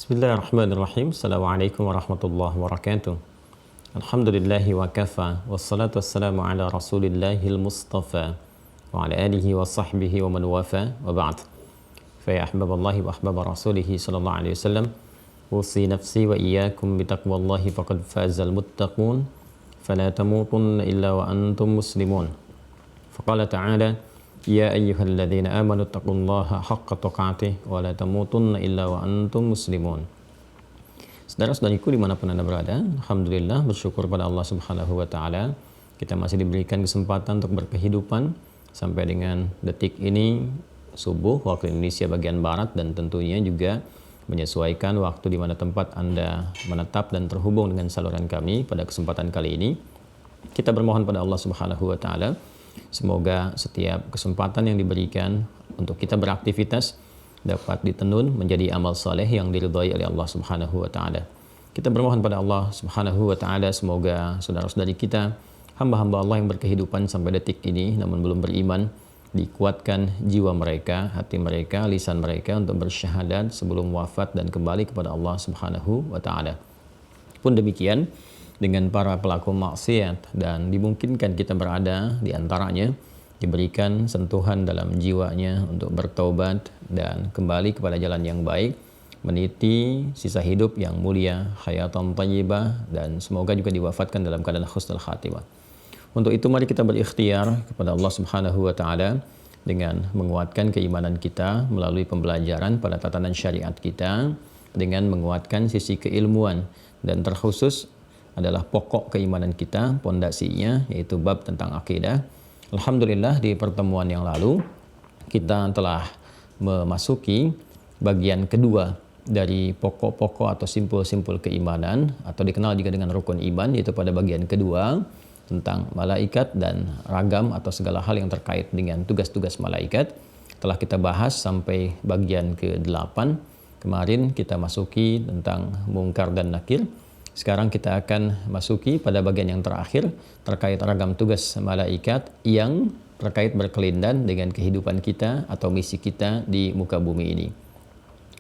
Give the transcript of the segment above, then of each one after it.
Bismillahirrahmanirrahim. Assalamualaikum warahmatullahi wabarakatuh. Alhamdulillahi wa kafa. Wassalatu wassalamu ala rasulillahil mustafa. Wa ala alihi wa sahbihi wa man wafa. Wa ba'd. Fa ya ahbaballahi wa ahbaba rasulihi sallallahu alaihi wasallam. Usi nafsi wa iyyakum bitaqwallahi faqad fazal muttaqun. Fala tamutunna illa wa antum muslimun. Faqala ta'ala Ya ayyuhalladzina amanu taqullaha haqqa tuqatih wa la tamutunna illa wa antum muslimun. Saudara-saudariku dimanapun Anda berada, alhamdulillah bersyukur pada Allah Subhanahu wa taala kita masih diberikan kesempatan untuk berkehidupan sampai dengan detik ini subuh waktu Indonesia bagian barat, dan tentunya juga menyesuaikan waktu di mana tempat Anda menetap dan terhubung dengan saluran kami pada kesempatan kali ini. Kita bermohon pada Allah Subhanahu wa taala semoga setiap kesempatan yang diberikan untuk kita beraktivitas dapat ditenun menjadi amal saleh yang diridhai oleh Allah Subhanahu wa taala. Kita bermohon pada Allah Subhanahu wa taala semoga saudara-saudari kita, hamba-hamba Allah yang berkehidupan sampai detik ini namun belum beriman, dikuatkan jiwa mereka, hati mereka, lisan mereka untuk bersyahadat sebelum wafat dan kembali kepada Allah Subhanahu wa taala. Pun demikian dengan para pelaku maksiat, dan dimungkinkan kita berada di antaranya, diberikan sentuhan dalam jiwanya untuk bertaubat dan kembali kepada jalan yang baik, meniti sisa hidup yang mulia, hayatan thayyibah, dan semoga juga diwafatkan dalam keadaan husnul khatimah. Untuk itu mari kita berikhtiar kepada Allah Subhanahu wa taala dengan menguatkan keimanan kita melalui pembelajaran pada tatanan syariat kita, dengan menguatkan sisi keilmuan, dan terkhusus adalah pokok keimanan kita, pondasinya yaitu bab tentang akidah. Alhamdulillah di pertemuan yang lalu kita telah memasuki bagian kedua dari pokok-pokok atau simpul-simpul keimanan, atau dikenal juga dengan rukun iman, yaitu pada bagian kedua tentang malaikat dan ragam atau segala hal yang terkait dengan tugas-tugas malaikat. Telah kita bahas sampai bagian ke-8. Kemarin kita masuki tentang mungkar dan nakir. Sekarang kita akan masuki pada bagian yang terakhir terkait ragam tugas malaikat yang terkait berkelindan dengan kehidupan kita atau misi kita di muka bumi ini.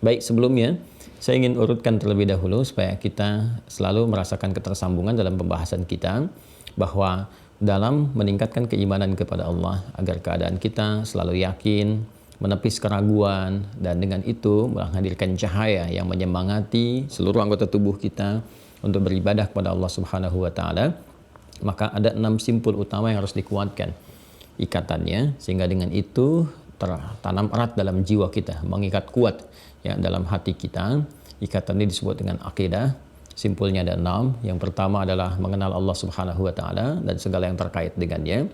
Baik, sebelumnya saya ingin urutkan terlebih dahulu supaya kita selalu merasakan ketersambungan dalam pembahasan kita, bahwa dalam meningkatkan keimanan kepada Allah agar keadaan kita selalu yakin, menepis keraguan, dan dengan itu menghadirkan cahaya yang menyemangati seluruh anggota tubuh kita untuk beribadah kepada Allah Subhanahu wa taala, maka ada 6 simpul utama yang harus dikuatkan ikatannya, sehingga dengan itu tertanam erat dalam jiwa kita, mengikat kuat ya dalam hati kita. Ikatan ini disebut dengan akidah. Simpulnya ada 6. Yang pertama adalah mengenal Allah Subhanahu wa taala dan segala yang terkait dengannya.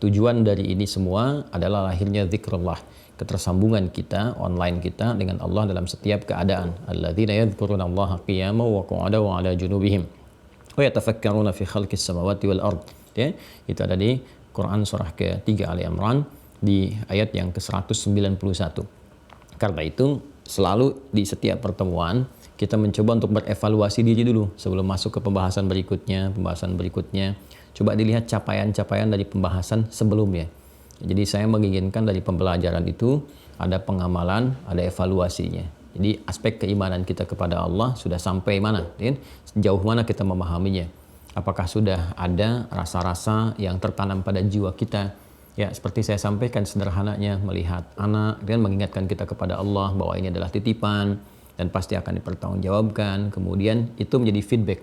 Tujuan dari ini semua adalah lahirnya zikrullah, ketersambungan kita, online kita dengan Allah dalam setiap keadaan. Alladzina yadhkurunallaha qiyaman wa qu'udan wa 'ala junubihim wa yatafakkaruna fi khalqis samawati wal ard. Ya, itu ada di Quran surah ke-3 Ali Imran di ayat yang ke-191. Karena itu selalu di setiap pertemuan kita mencoba untuk berevaluasi diri dulu sebelum masuk ke pembahasan berikutnya. Coba dilihat capaian-capaian dari pembahasan sebelumnya. Jadi saya menginginkan dari pembelajaran itu ada pengamalan, ada evaluasinya. Jadi aspek keimanan kita kepada Allah sudah sampai mana? Sejauh mana kita memahaminya? Apakah sudah ada rasa-rasa yang tertanam pada jiwa kita? Ya, seperti saya sampaikan sederhananya, melihat anak dan mengingatkan kita kepada Allah bahwa ini adalah titipan dan pasti akan dipertanggungjawabkan. Kemudian itu menjadi feedback.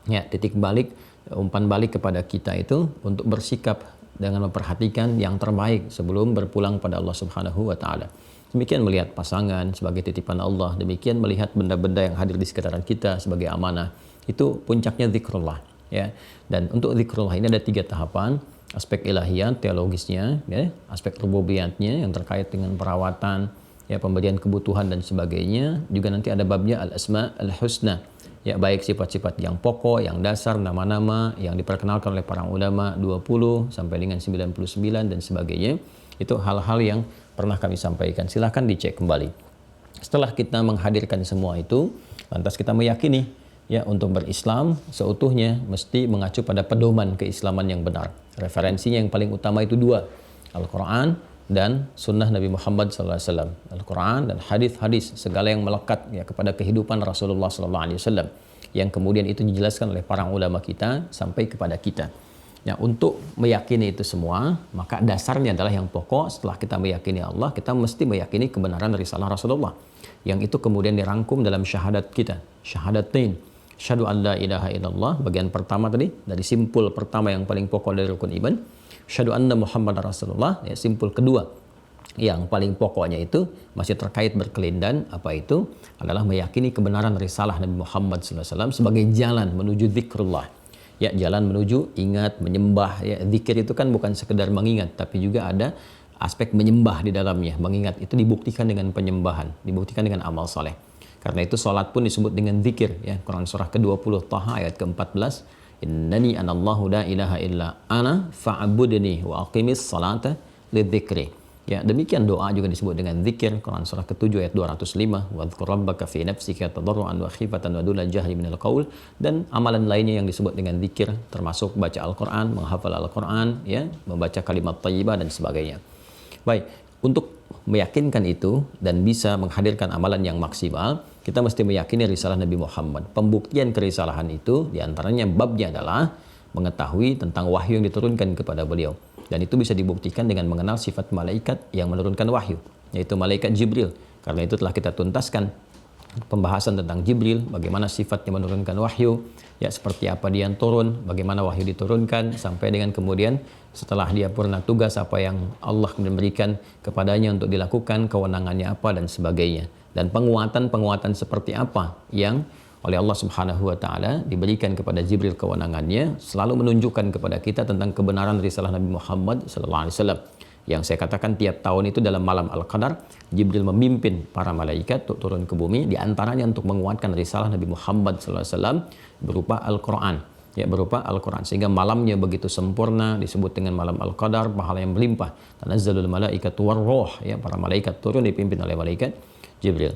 Ya, titik balik, umpan balik kepada kita itu untuk bersikap dengan memperhatikan yang terbaik sebelum berpulang pada Allah Subhanahu wa taala. Demikian melihat pasangan sebagai titipan Allah, demikian melihat benda-benda yang hadir di sekitaran kita sebagai amanah. Itu puncaknya zikrullah, ya. Dan untuk zikrullah ini ada 3 tahapan: aspek ilahiyat, teologisnya, ya, aspek rububiyatnya yang terkait dengan perawatan, ya, pemberian kebutuhan dan sebagainya. Juga nanti ada babnya al-asma al-husna. Ya, baik sifat-sifat yang pokok, yang dasar, nama-nama yang diperkenalkan oleh para ulama 20 sampai dengan 99 dan sebagainya. Itu hal-hal yang pernah kami sampaikan. Silahkan dicek kembali. Setelah kita menghadirkan semua itu, lantas kita meyakini ya untuk berislam seutuhnya mesti mengacu pada pedoman keislaman yang benar. Referensinya yang paling utama itu 2, Al-Quran dan sunnah Nabi Muhammad SAW, Al-Quran dan hadis-hadis, segala yang melekat ya kepada kehidupan Rasulullah SAW, yang kemudian itu dijelaskan oleh para ulama kita sampai kepada kita. Ya, untuk meyakini itu semua, maka dasarnya adalah yang pokok. Setelah kita meyakini Allah, kita mesti meyakini kebenaran risalah Rasulullah, yang itu kemudian dirangkum dalam syahadat kita, syahadatain, syahadu an la ilaha illallah, bagian pertama tadi, dari simpul pertama yang paling pokok dari rukun iman, syahadu anna Muhammad Rasulullah, ya, simpul kedua yang paling pokoknya itu masih terkait berkelindan, apa itu? Adalah meyakini kebenaran risalah Nabi Muhammad SAW sebagai jalan menuju zikrullah. Ya, jalan menuju ingat, menyembah. Ya, zikir itu kan bukan sekedar mengingat, tapi juga ada aspek menyembah di dalamnya. Mengingat itu dibuktikan dengan penyembahan, dibuktikan dengan amal soleh. Karena itu sholat pun disebut dengan zikir. Ya, Quran surah ke-20 Taha ayat ke-14. Innani anallahu la ilaha illa ana fa'budni wa aqimis salata lidzikri. Ya, demikian doa juga disebut dengan zikir. Quran surah ke-7 ayat 205. Wadhkur rabbaka fi nafsika tadarruan wa khifatan wa duna jahri minal qaul. Dan amalan lainnya yang disebut dengan zikir, termasuk baca Al-Quran, menghafal Al-Quran, ya, membaca kalimat thayyibah dan sebagainya. Baik, untuk meyakinkan itu dan bisa menghadirkan amalan yang maksimal, kita mesti meyakini risalah Nabi Muhammad. Pembuktian kerisalahan itu diantaranya babnya adalah mengetahui tentang wahyu yang diturunkan kepada beliau. Dan itu bisa dibuktikan dengan mengenal sifat malaikat yang menurunkan wahyu, yaitu malaikat Jibril. Karena itu telah kita tuntaskan pembahasan tentang Jibril, bagaimana sifatnya menurunkan wahyu, ya, seperti apa dia turun, bagaimana wahyu diturunkan, sampai dengan kemudian setelah dia purna tugas apa yang Allah memberikan kepadanya untuk dilakukan, kewenangannya apa dan sebagainya. Dan penguatan-penguatan seperti apa yang oleh Allah Subhanahu wa taala diberikan kepada Jibril kewenangannya, selalu menunjukkan kepada kita tentang kebenaran risalah Nabi Muhammad sallallahu alaihi wasallam. Yang saya katakan tiap tahun itu dalam malam Al-Qadar, Jibril memimpin para malaikat untuk turun ke bumi, di antaranya untuk menguatkan risalah Nabi Muhammad sallallahu alaihi wasallam berupa Al-Qur'an. Ya, berupa Al-Quran, sehingga malamnya begitu sempurna, disebut dengan malam Al-Qadar, pahala yang berlimpah. Tanazzalul malaikatu warruh, ya, para malaikat turun dipimpin oleh malaikat Jibril.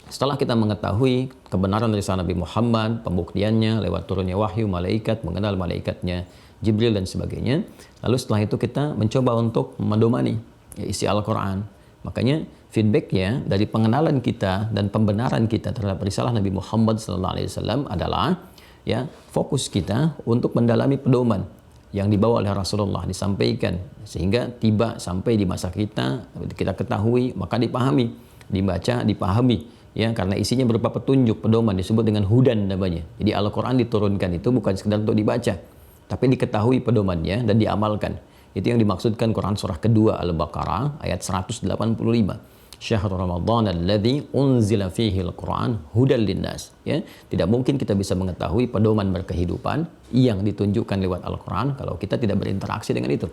Setelah kita mengetahui kebenaran risalah Nabi Muhammad, pembuktiannya lewat turunnya wahyu, malaikat, mengenal malaikatnya Jibril dan sebagainya, lalu setelah itu kita mencoba untuk medomani ya, isi Al-Quran. Makanya feedbacknya dari pengenalan kita dan pembenaran kita terhadap risalah Nabi Muhammad SAW adalah ya, fokus kita untuk mendalami pedoman yang dibawa oleh Rasulullah, disampaikan sehingga tiba sampai di masa kita ketahui, maka dipahami, dibaca, dipahami. Ya, karena isinya berupa petunjuk, pedoman, disebut dengan hudan namanya. Jadi Al-Quran diturunkan itu bukan sekedar untuk dibaca, tapi diketahui pedomannya dan diamalkan. Itu yang dimaksudkan Quran surah kedua Al-Baqarah ayat 185. Syahrul Ramadan alladzi unzila fihi al-Quran hudal linnas. Ya, tidak mungkin kita bisa mengetahui pedoman berkehidupan yang ditunjukkan lewat Al-Quran kalau kita tidak berinteraksi dengan itu.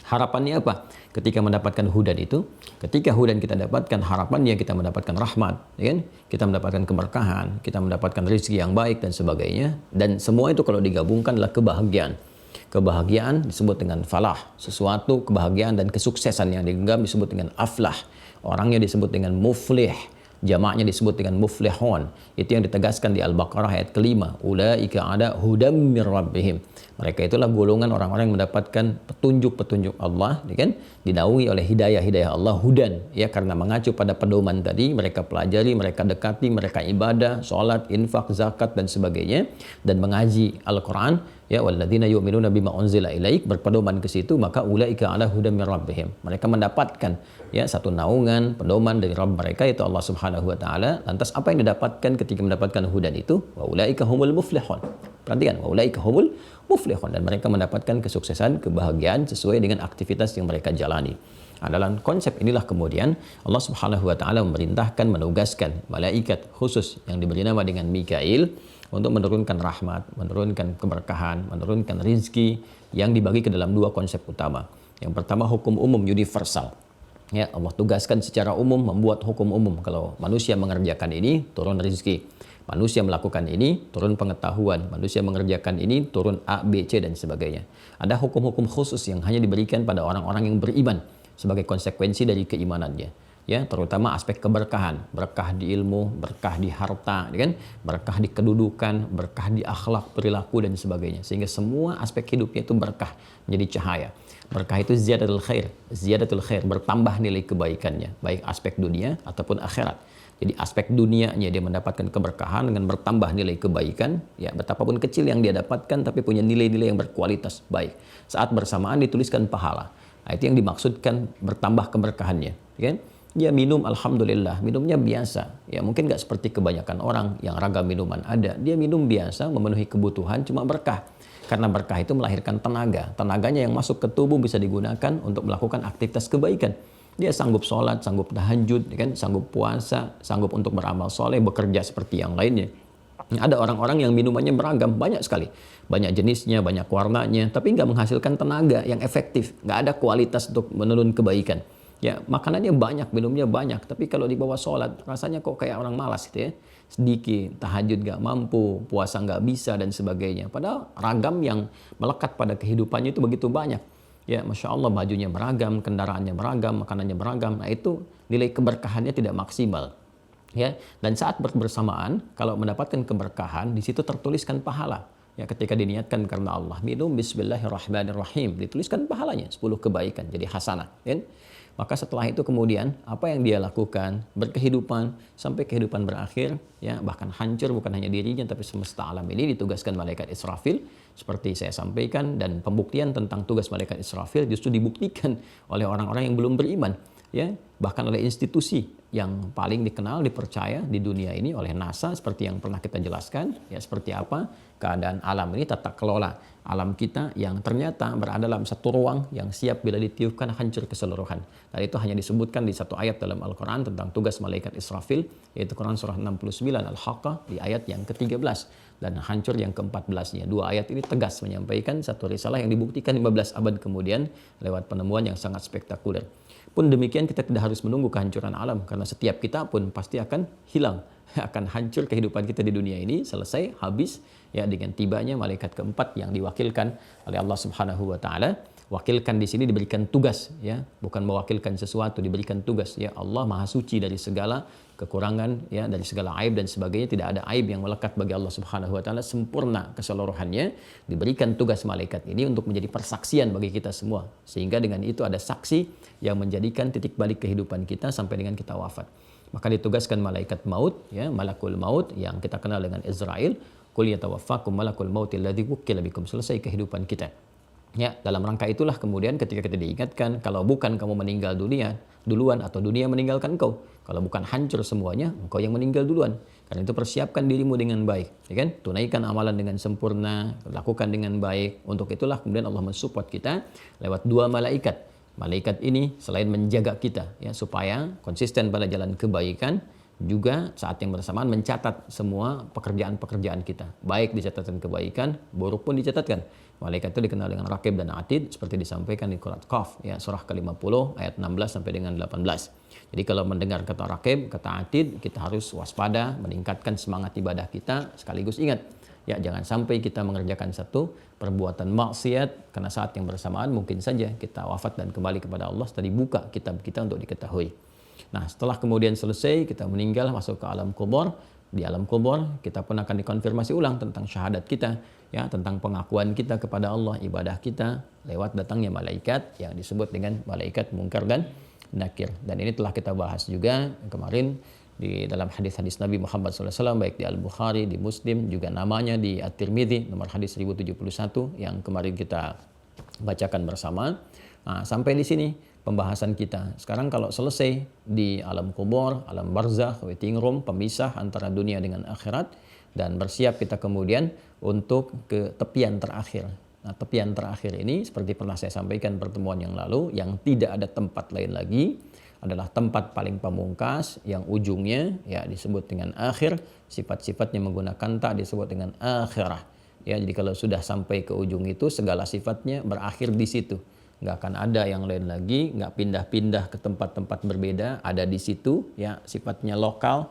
Harapannya apa? Ketika mendapatkan hudan itu, ketika hudan kita dapatkan, harapannya kita mendapatkan rahmat, ya kan? Kita mendapatkan keberkahan, kita mendapatkan rezeki yang baik dan sebagainya. Dan semua itu kalau digabungkan adalah kebahagiaan. Kebahagiaan disebut dengan falah, sesuatu kebahagiaan dan kesuksesan yang digenggam disebut dengan aflah. Orangnya disebut dengan muflih, jamaknya disebut dengan muflihun. Itu yang ditegaskan di Al-Baqarah ayat kelima. Ulaika ada hudam mir rabbihim. Mereka itulah golongan orang-orang yang mendapatkan petunjuk-petunjuk Allah, ya kan? Dinaungi oleh hidayah-hidayah Allah, hudan, ya, karena mengacu pada pedoman tadi, mereka pelajari, mereka dekati, mereka ibadah, sholat, infak, zakat dan sebagainya, dan mengaji Al-Quran, ya, walladzina yu'minuna bima unzila ilaik, berpedoman ke situ, maka ulaika ala hudam min rabbihim. Mereka mendapatkan ya satu naungan, pedoman dari Rabb mereka, yaitu Allah Subhanahu wa taala. Lantas apa yang didapatkan ketika mendapatkan hudan itu? Wa ulaika humul muflihun. Perhatikan, wa ulaika humul muflihun, dan mereka mendapatkan kesuksesan, kebahagiaan sesuai dengan aktivitas yang mereka jalani. Nah, dalam konsep inilah kemudian Allah Subhanahu wa taala memerintahkan, menugaskan malaikat khusus yang diberi nama dengan Mikail untuk menurunkan rahmat, menurunkan keberkahan, menurunkan rizki yang dibagi ke dalam dua konsep utama. Yang pertama hukum umum universal. Ya, Allah tugaskan secara umum, membuat hukum umum. Kalau manusia mengerjakan ini, turun rizki. Manusia melakukan ini, turun pengetahuan. Manusia mengerjakan ini, turun A, B, C, dan sebagainya. Ada hukum-hukum khusus yang hanya diberikan pada orang-orang yang beriman sebagai konsekuensi dari keimanannya. ya, terutama aspek keberkahan, berkah di ilmu, berkah di harta, ya kan, berkah di kedudukan, berkah di akhlak, perilaku dan sebagainya, sehingga semua aspek hidupnya itu berkah, menjadi cahaya. Berkah itu ziyadatul khair, bertambah nilai kebaikannya, baik aspek dunia ataupun akhirat. Jadi aspek dunianya dia mendapatkan keberkahan dengan bertambah nilai kebaikan, ya betapapun kecil yang dia dapatkan tapi punya nilai-nilai yang berkualitas baik. Saat bersamaan dituliskan pahala. Nah, itu yang dimaksudkan bertambah keberkahannya, ya kan? Dia minum alhamdulillah, minumnya biasa. Ya mungkin nggak seperti kebanyakan orang yang ragam minuman ada. Dia minum biasa, memenuhi kebutuhan, cuma berkah. Karena berkah itu melahirkan tenaga. Tenaganya yang masuk ke tubuh bisa digunakan untuk melakukan aktivitas kebaikan. Dia sanggup sholat, sanggup tahajud, kan? Sanggup puasa, sanggup untuk beramal soleh, bekerja seperti yang lainnya. Ada orang-orang yang minumannya beragam, banyak sekali. Banyak jenisnya, banyak warnanya, tapi nggak menghasilkan tenaga yang efektif. Nggak ada kualitas untuk menurun kebaikan. Ya, makanannya banyak, minumnya banyak, tapi kalau dibawa sholat, rasanya kok kayak orang malas gitu ya. Sedikit, tahajud nggak mampu, puasa nggak bisa, dan sebagainya. Padahal ragam yang melekat pada kehidupannya itu begitu banyak. Ya, Masya Allah, bajunya beragam, kendaraannya beragam, makanannya beragam. Nah, itu nilai keberkahannya tidak maksimal. Ya, dan saat bersamaan, kalau mendapatkan keberkahan, di situ tertuliskan pahala. Ya, ketika diniatkan karena Allah, minum bismillahirrahmanirrahim, dituliskan pahalanya, 10 kebaikan, jadi hasanah. Ya. Maka setelah itu kemudian apa yang dia lakukan, berkehidupan sampai kehidupan berakhir, ya bahkan hancur bukan hanya dirinya tapi semesta alam ini ditugaskan malaikat Israfil seperti saya sampaikan, dan pembuktian tentang tugas malaikat Israfil justru dibuktikan oleh orang-orang yang belum beriman, ya bahkan oleh institusi yang paling dikenal, dipercaya di dunia ini oleh NASA seperti yang pernah kita jelaskan, ya seperti apa keadaan alam ini, tata kelola alam kita yang ternyata berada dalam satu ruang yang siap bila ditiupkan hancur keseluruhan. Dan itu hanya disebutkan di satu ayat dalam Al-Quran tentang tugas malaikat Israfil, yaitu Quran surah 69 Al-Haqqah di ayat yang ke-13 dan hancur yang ke-14-nya. Dua ayat ini tegas menyampaikan satu risalah yang dibuktikan 15 abad kemudian lewat penemuan yang sangat spektakuler. Pun demikian kita tidak harus menunggu kehancuran alam, karena setiap kita pun pasti akan hilang, akan hancur kehidupan kita di dunia ini, selesai, habis, ya dengan tibanya malaikat keempat yang diwakilkan oleh Allah Subhanahu wa taala. Wakilkan di sini diberikan tugas, ya, bukan mewakilkan sesuatu, diberikan tugas. Ya, Allah Maha Suci dari segala kekurangan, ya, dari segala aib dan sebagainya. Tidak ada aib yang melekat bagi Allah Subhanahu wa taala, sempurna keseluruhannya. Diberikan tugas malaikat ini untuk menjadi persaksian bagi kita semua, sehingga dengan itu ada saksi yang menjadikan titik balik kehidupan kita sampai dengan kita wafat. Maka ditugaskan malaikat maut, ya, malakul maut yang kita kenal dengan Israel. Qul yatawaffakum malakul maut alladzi wukkila bikum. Selesai kehidupan kita. Ya, dalam rangka itulah kemudian ketika kita diingatkan, kalau bukan kamu meninggal dunia duluan atau dunia meninggalkan engkau, kalau bukan hancur semuanya, engkau yang meninggal duluan. Karena itu persiapkan dirimu dengan baik, ya kan? Tunaikan amalan dengan sempurna, lakukan dengan baik. Untuk itulah kemudian Allah mensupport kita lewat dua malaikat. Malaikat ini selain menjaga kita, ya, supaya konsisten pada jalan kebaikan, juga saat yang bersamaan mencatat semua pekerjaan-pekerjaan kita. Baik dicatatkan kebaikan, buruk pun dicatatkan. Malaikat itu dikenal dengan Raqib dan Atid seperti disampaikan di Quran Qaf, ya, surah ke-50 ayat 16 sampai dengan 18. Jadi kalau mendengar kata Raqib, kata Atid, kita harus waspada, meningkatkan semangat ibadah kita, sekaligus ingat, ya, jangan sampai kita mengerjakan satu perbuatan maksiat karena saat yang bersamaan mungkin saja kita wafat dan kembali kepada Allah setelah dibuka kitab kita untuk diketahui. Nah, setelah kemudian selesai, kita meninggal, masuk ke alam kubur. Di alam kubur, kita pun akan dikonfirmasi ulang tentang syahadat kita, ya, tentang pengakuan kita kepada Allah, ibadah kita, lewat datangnya malaikat yang disebut dengan malaikat Munkar dan Nakir. Dan ini telah kita bahas juga kemarin di dalam hadis-hadis Nabi Muhammad SAW, baik di Al-Bukhari, di Muslim, juga namanya di At-Tirmidzi, nomor hadis 1071, yang kemarin kita bacakan bersama. Nah, sampai di sini pembahasan kita. Sekarang kalau selesai di alam kubur, alam barzakh, waiting room, pemisah antara dunia dengan akhirat, dan bersiap kita kemudian untuk ke tepian terakhir. Nah, tepian terakhir ini seperti pernah saya sampaikan pertemuan yang lalu, yang tidak ada tempat lain lagi, adalah tempat paling pamungkas yang ujungnya, ya, disebut dengan akhir, sifat-sifatnya menggunakan tak disebut dengan akhirah. Ya, jadi kalau sudah sampai ke ujung itu, segala sifatnya berakhir di situ. Nggak akan ada yang lain lagi, nggak pindah-pindah ke tempat-tempat berbeda, ada di situ, ya, sifatnya lokal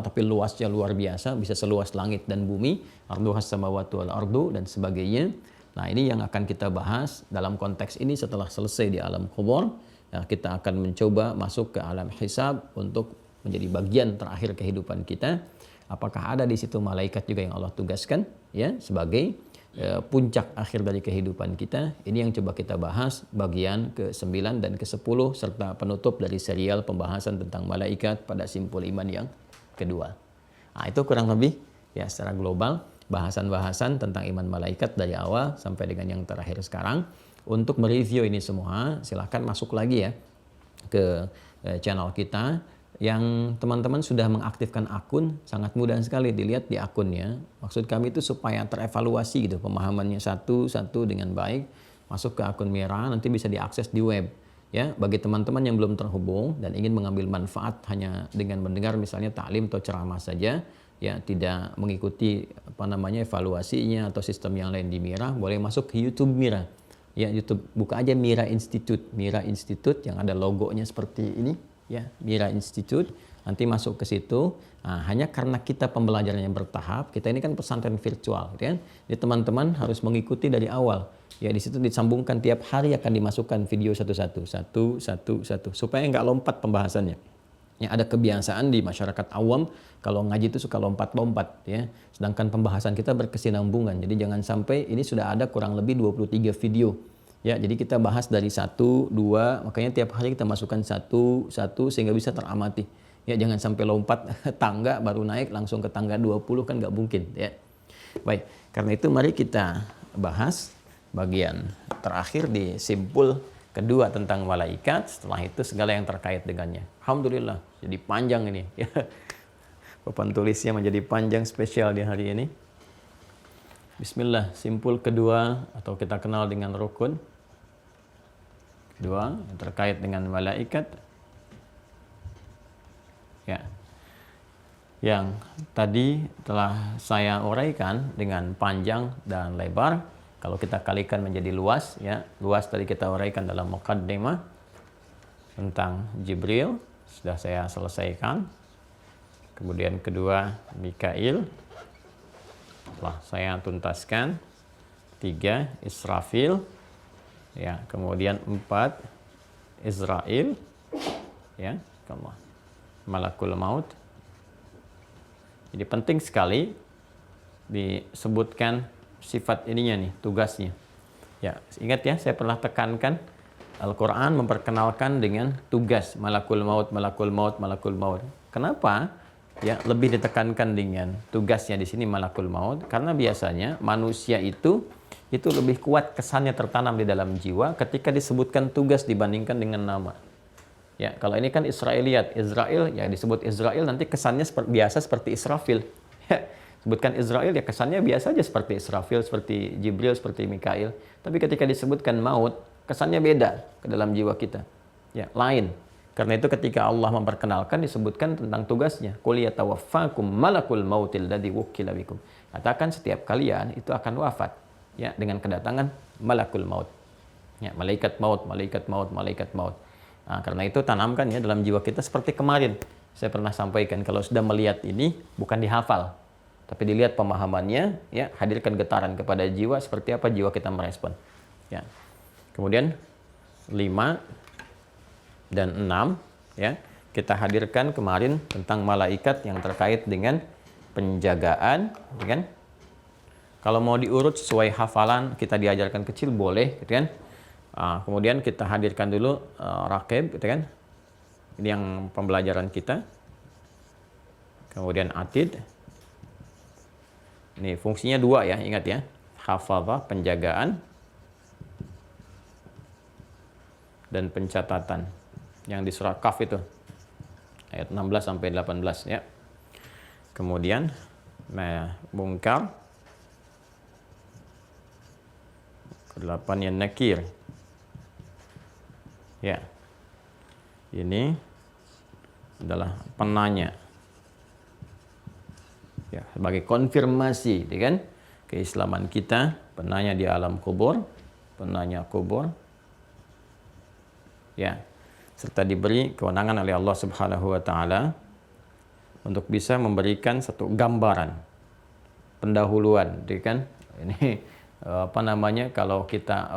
tapi luasnya luar biasa, bisa seluas langit dan bumi, arduhas samawati wal ardu dan sebagainya. Nah, ini yang akan kita bahas dalam konteks ini setelah selesai di alam kubur. Ya, kita akan mencoba masuk ke alam hisab untuk menjadi bagian terakhir kehidupan kita. Apakah ada di situ malaikat juga yang Allah tugaskan ya sebagai puncak akhir dari kehidupan kita? Ini yang coba kita bahas bagian ke-9 dan ke-10 serta penutup dari serial pembahasan tentang malaikat pada simpul iman yang kedua. Nah, itu kurang lebih ya secara global bahasan-bahasan tentang iman malaikat dari awal sampai dengan yang terakhir sekarang. Untuk mereview ini semua, silahkan masuk lagi ya ke channel kita. Yang teman-teman sudah mengaktifkan akun, sangat mudah sekali dilihat di akunnya. Maksud kami itu supaya terevaluasi gitu, pemahamannya satu-satu dengan baik. Masuk ke akun Mira, nanti bisa diakses di web. Ya, bagi teman-teman yang belum terhubung dan ingin mengambil manfaat hanya dengan mendengar misalnya taklim atau ceramah saja, ya tidak mengikuti evaluasinya atau sistem yang lain di Mira, boleh masuk ke YouTube Mira. Ya, YouTube buka aja Mira Institute yang ada logonya seperti ini ya, Mira Institute. Nanti masuk ke situ. Nah, hanya karena kita pembelajarannya bertahap, kita ini kan pesantren virtual gitu kan. Jadi teman-teman harus mengikuti dari awal. Ya, di situ disambungkan tiap hari akan dimasukkan video satu supaya nggak lompat pembahasannya. Ya, ada kebiasaan di masyarakat awam kalau ngaji itu suka lompat-lompat ya. Sedangkan pembahasan kita berkesinambungan. Jadi jangan sampai ini sudah ada kurang lebih 23 video. Ya, jadi kita bahas dari 1, 2, makanya tiap hari kita masukkan satu sehingga bisa teramati. Ya, jangan sampai lompat tangga baru naik langsung ke tangga 20 kan nggak mungkin ya. Baik, karena itu mari kita bahas bagian terakhir di simpul kedua tentang malaikat. Setelah itu segala yang terkait dengannya. Alhamdulillah, jadi panjang ini. Papan tulisnya menjadi panjang spesial di hari ini. Bismillah, simpul kedua atau kita kenal dengan rukun kedua yang terkait dengan malaikat. Ya. Yang tadi telah saya uraikan dengan panjang dan lebar. Kalau kita kalikan menjadi luas ya, luas tadi kita uraikan dalam muqaddimah tentang Jibril sudah saya selesaikan. Kemudian kedua Mikail telah saya tuntaskan. 3 Israfil ya, kemudian 4 Israel ya, Malakul Maut. Jadi penting sekali disebutkan sifat ininya nih, tugasnya. Ya, ingat ya, saya pernah tekankan Al-Quran memperkenalkan dengan tugas Malakul Maut, Malakul Maut, Malakul Maut. Kenapa? Ya, lebih ditekankan dengan tugasnya di sini Malakul Maut karena biasanya manusia itu lebih kuat kesannya tertanam di dalam jiwa ketika disebutkan tugas dibandingkan dengan nama. Ya, kalau ini kan Israeliat, Israel ya disebut Israel nanti kesannya biasa seperti Israfil. Ya, sebutkan Israel ya kesannya biasa aja seperti Israfil, seperti Jibril, seperti Mikail. Tapi ketika disebutkan maut, kesannya beda ke dalam jiwa kita. Ya, lain. Karena itu ketika Allah memperkenalkan disebutkan tentang tugasnya. Qul yatawaffakum malakul mautil ladzi wukkila bikum. Katakan setiap kalian itu akan wafat ya dengan kedatangan malakul maut. Ya, malaikat maut, malaikat maut, malaikat maut. Nah, karena itu tanamkan ya dalam jiwa kita seperti kemarin saya pernah sampaikan kalau sudah melihat ini bukan dihafal tapi dilihat pemahamannya ya, hadirkan getaran kepada jiwa seperti apa jiwa kita merespon. Ya. Kemudian 5 dan 6 ya kita hadirkan kemarin tentang malaikat yang terkait dengan penjagaan gitu kan. Kalau mau diurut sesuai hafalan kita diajarkan kecil boleh gitu kan. Kemudian kita hadirkan dulu Raqib gitu kan. Ini yang pembelajaran kita. Kemudian Atid. Ini fungsinya 2 ya, ingat ya. Hafadzah penjagaan dan pencatatan. Yang di surah Kaf itu ayat 16 sampai 18 ya. Kemudian Munkar, ke-8 yang Nakir. Ya. Ini adalah penanya. Ya, sebagai konfirmasi, kan? Keislaman kita, penanya di alam kubur, penanya kubur. Ya. Serta diberi kewenangan oleh Allah Subhanahu wa taala untuk bisa memberikan satu gambaran pendahuluan, kan? Ini apa namanya, kalau kita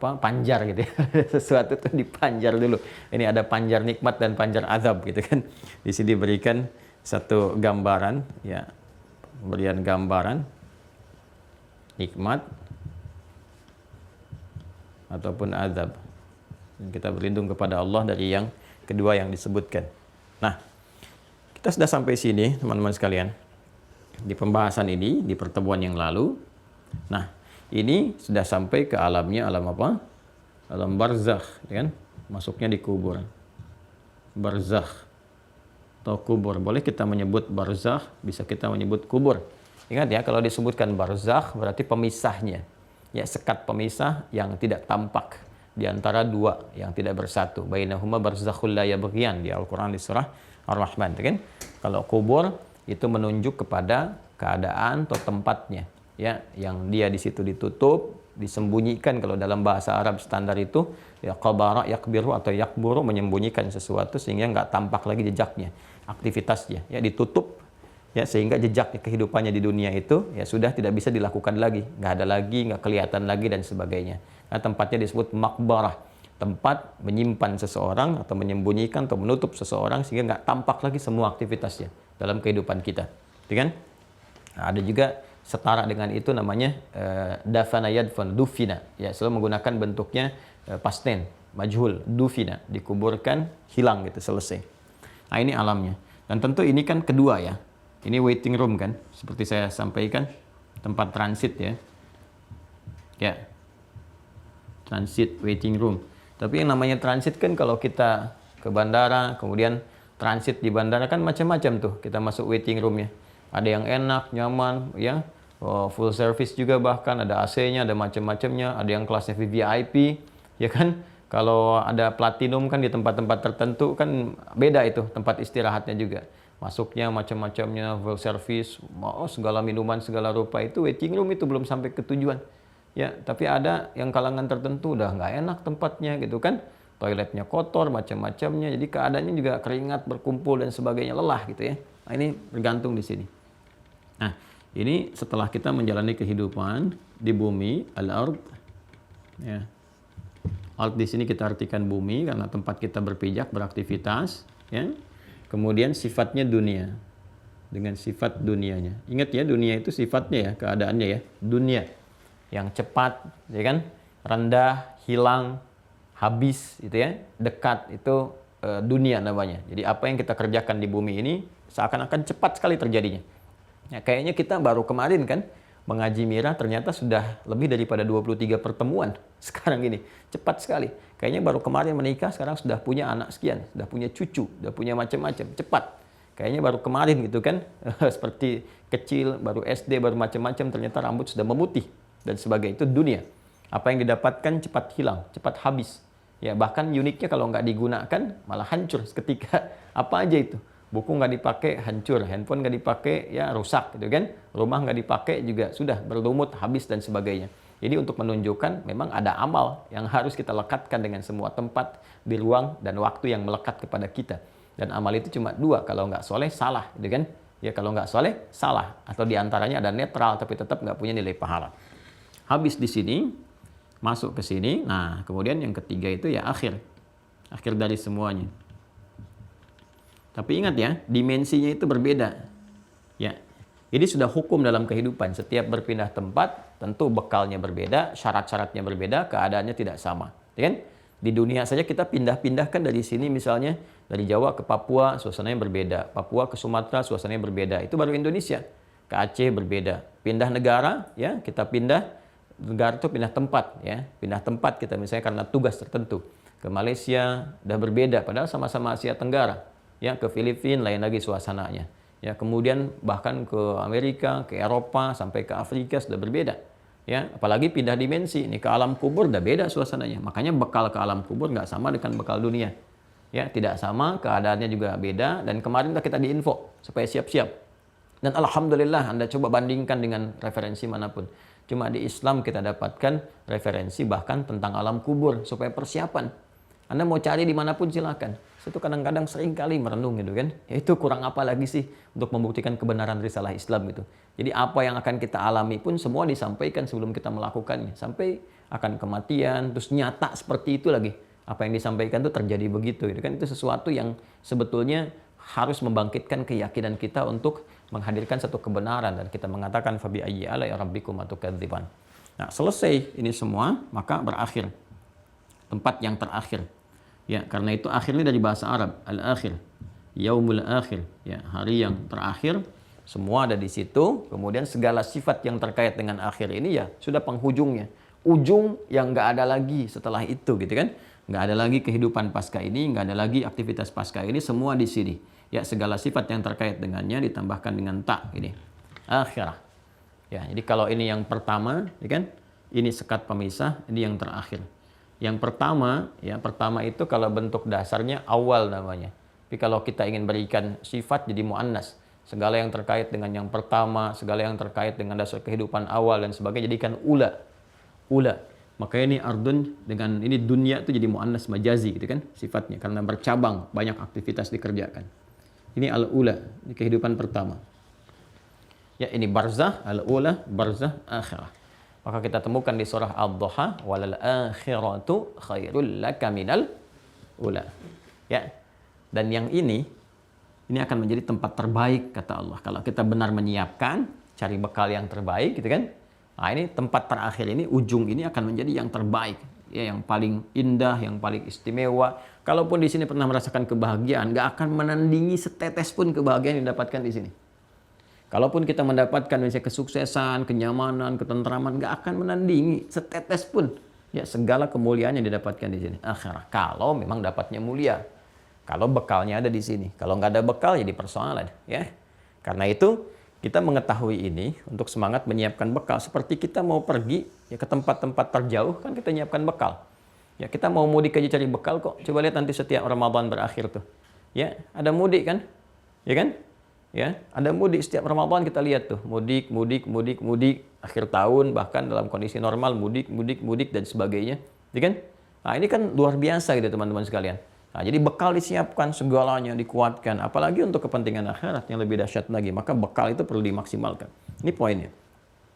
panjar gitu ya. Sesuatu tuh dipanjar dulu. Ini ada panjar nikmat dan panjar azab gitu kan. Di sini diberikan satu gambaran ya, pemberian gambaran nikmat ataupun azab. Dan kita berlindung kepada Allah dari yang kedua yang disebutkan. Nah, kita sudah sampai sini teman-teman sekalian di pembahasan ini di pertemuan yang lalu. Nah, ini sudah sampai ke alamnya, alam apa? Alam barzakh, kan? Masuknya di kubur. Barzakh atau kubur. Boleh kita menyebut barzakh, bisa kita menyebut kubur. Ingat ya, kalau disebutkan barzakh berarti pemisahnya. Ya, sekat pemisah yang tidak tampak di antara dua yang tidak bersatu. Bainahuma barzakhul la yabghiyan di Al-Qur'an di surah Ar-Rahman, kan? Kalau kubur itu menunjuk kepada keadaan atau tempatnya. Ya, yang dia di situ ditutup, disembunyikan. Kalau dalam bahasa Arab standar itu ya qabara yakbiru atau yakburu, menyembunyikan sesuatu sehingga nggak tampak lagi jejaknya, aktivitasnya, ya ditutup ya, sehingga jejak kehidupannya di dunia itu ya sudah tidak bisa dilakukan lagi, nggak ada lagi, nggak kelihatan lagi dan sebagainya. Nah, tempatnya disebut makbarah, tempat menyimpan seseorang atau menyembunyikan atau menutup seseorang sehingga nggak tampak lagi semua aktivitasnya dalam kehidupan kita, kan? Nah, ada juga setara dengan itu namanya dafana yadfan, dufina, ya selalu menggunakan bentuknya past tense, majhul, dufina, dikuburkan, hilang gitu, selesai. Nah, ini alamnya. Dan tentu ini kan kedua ya, ini waiting room kan, seperti saya sampaikan, tempat transit ya, transit, waiting room. Tapi yang namanya transit kan kalau kita ke bandara, kemudian transit di bandara kan macam-macam tuh, kita masuk waiting room ya. Ada yang enak, nyaman, ya, full service juga, bahkan ada AC-nya, ada macam-macamnya, ada yang kelasnya VIP, ya kan? Kalau ada platinum kan di tempat-tempat tertentu kan beda itu tempat istirahatnya juga. Masuknya macam-macamnya, full service, segala minuman, segala rupa, itu waiting room itu belum sampai ke tujuan. Ya, tapi ada yang kalangan tertentu udah nggak enak tempatnya gitu kan? Toiletnya kotor, macam-macamnya, jadi keadaannya juga keringat berkumpul dan sebagainya, lelah gitu ya. Nah, ini bergantung di sini. Nah, ini setelah kita menjalani kehidupan di bumi, al-ard, ya. Ard di sini kita artikan bumi karena tempat kita berpijak, beraktivitas, ya. Kemudian sifatnya dunia, dengan sifat dunianya. Ingat ya, dunia itu sifatnya ya, keadaannya ya, dunia yang cepat, ya kan, rendah, hilang, habis, itu ya, dekat, itu dunia namanya. Jadi apa yang kita kerjakan di bumi ini seakan-akan cepat sekali terjadinya. Ya, kayaknya kita baru kemarin kan mengaji Mira, ternyata sudah lebih daripada 23 pertemuan sekarang ini. Cepat sekali. Kayaknya baru kemarin menikah, sekarang sudah punya anak sekian, sudah punya cucu, sudah punya macam-macam. Cepat. Kayaknya baru kemarin gitu kan, seperti kecil, baru SD, baru macam-macam, ternyata rambut sudah memutih dan sebagainya. Itu dunia. Apa yang didapatkan cepat hilang, cepat habis. Ya, bahkan uniknya kalau nggak digunakan malah hancur seketika. Apa aja itu? Buku nggak dipakai, hancur. Handphone nggak dipakai, ya rusak gitu kan. Rumah nggak dipakai juga sudah berlumut, habis dan sebagainya. Jadi untuk menunjukkan memang ada amal yang harus kita lekatkan dengan semua tempat di ruang dan waktu yang melekat kepada kita. Dan amal itu cuma dua, kalau nggak soleh salah gitu kan. Ya kalau nggak soleh salah, atau diantaranya ada netral tapi tetap nggak punya nilai pahala. Habis di sini, masuk ke sini. Nah, kemudian yang ketiga itu ya akhir dari semuanya. Tapi ingat ya, dimensinya itu berbeda. Ya, ini sudah hukum dalam kehidupan. Setiap berpindah tempat, tentu bekalnya berbeda, syarat-syaratnya berbeda, keadaannya tidak sama. Ya kan? Di dunia saja kita pindah-pindahkan dari sini, misalnya dari Jawa ke Papua, suasananya berbeda. Papua ke Sumatera, suasananya berbeda. Itu baru Indonesia. Ke Aceh berbeda. Pindah negara, ya kita pindah negara itu pindah tempat, ya pindah tempat kita misalnya karena tugas tertentu. Ke Malaysia udah berbeda, padahal sama-sama Asia Tenggara. Ya, ke Filipina lain lagi suasananya. Ya, kemudian bahkan ke Amerika, ke Eropa, sampai ke Afrika sudah berbeda. Ya, apalagi pindah dimensi, ini ke alam kubur udah beda suasananya. Makanya bekal ke alam kubur nggak sama dengan bekal dunia. Ya, tidak sama, keadaannya juga beda. Dan kemarin kita diinfo supaya siap-siap. Dan alhamdulillah Anda coba bandingkan dengan referensi manapun. Cuma di Islam kita dapatkan referensi bahkan tentang alam kubur supaya persiapan. Anda mau cari dimanapun silakan. itu kadang-kadang sering kali merenung gitu kan. Ya itu kurang apa lagi sih untuk membuktikan kebenaran risalah Islam itu. Jadi apa yang akan kita alami pun semua disampaikan sebelum kita melakukannya. Sampai akan kematian, terus nyata seperti itu lagi. Apa yang disampaikan itu terjadi begitu gitu kan. Itu sesuatu yang sebetulnya harus membangkitkan keyakinan kita untuk menghadirkan satu kebenaran, dan kita mengatakan fabi ayyi ala rabbikum atukadziban. Nah, selesai ini semua, maka berakhir tempat yang terakhir. Ya, karena itu akhirnya dari bahasa Arab, al-akhir, yaumul akhir, ya, hari yang terakhir, semua ada di situ. Kemudian segala sifat yang terkait dengan akhir ini ya sudah penghujungnya. Ujung yang nggak ada lagi setelah itu gitu kan. Nggak ada lagi kehidupan pasca ini, nggak ada lagi aktivitas pasca ini, semua di sini. Ya, segala sifat yang terkait dengannya ditambahkan dengan tak ini. Akhirah. Ya, jadi kalau ini yang pertama, ya kan? Ini sekat pemisah, ini yang terakhir. Yang pertama, ya pertama itu kalau bentuk dasarnya awal namanya. Tapi kalau kita ingin berikan sifat jadi muannas. Segala yang terkait dengan yang pertama, segala yang terkait dengan dasar kehidupan awal dan sebagainya jadikan ula. Ula. Makanya ini ardun dengan ini dunia itu jadi muannas majazi gitu kan sifatnya karena bercabang, banyak aktivitas dikerjakan. Ini al-ula, ini kehidupan pertama. Ya, ini barzah, al-ula, barzah, akhirah. Maka kita temukan di surah Ad-Duha, walal akhiratu khairul laka minal ula. Ya. Dan yang ini akan menjadi tempat terbaik kata Allah. Kalau kita benar menyiapkan, cari bekal yang terbaik gitu kan. Nah, ini tempat terakhir ini, ujung ini akan menjadi yang terbaik. Ya, yang paling indah, yang paling istimewa. Kalaupun di sini pernah merasakan kebahagiaan, nggak akan menandingi setetes pun kebahagiaan yang didapatkan di sini. Kalaupun kita mendapatkan misalnya kesuksesan, kenyamanan, ketentraman, nggak akan menandingi setetes pun ya segala kemuliaan yang didapatkan di sini. Akhirah, kalau memang dapatnya mulia, kalau bekalnya ada di sini. Kalau nggak ada bekal, jadi persoalan. Ya, karena itu kita mengetahui ini untuk semangat menyiapkan bekal. Seperti kita mau pergi ya ke tempat-tempat terjauh, kan kita nyiapkan bekal. Ya, kita mau mudik aja cari bekal kok. Coba lihat nanti setiap Ramadan berakhir tuh. Ya, ada mudik kan? Ya kan? Ya, ada mudik setiap Ramadan kita lihat tuh. Mudik, akhir tahun bahkan dalam kondisi normal mudik dan sebagainya. Ya kan? Nah, ini kan luar biasa gitu teman-teman sekalian. Nah, jadi bekal disiapkan, segalanya dikuatkan, apalagi untuk kepentingan akhirat yang lebih dahsyat lagi, maka bekal itu perlu dimaksimalkan. Ini poinnya.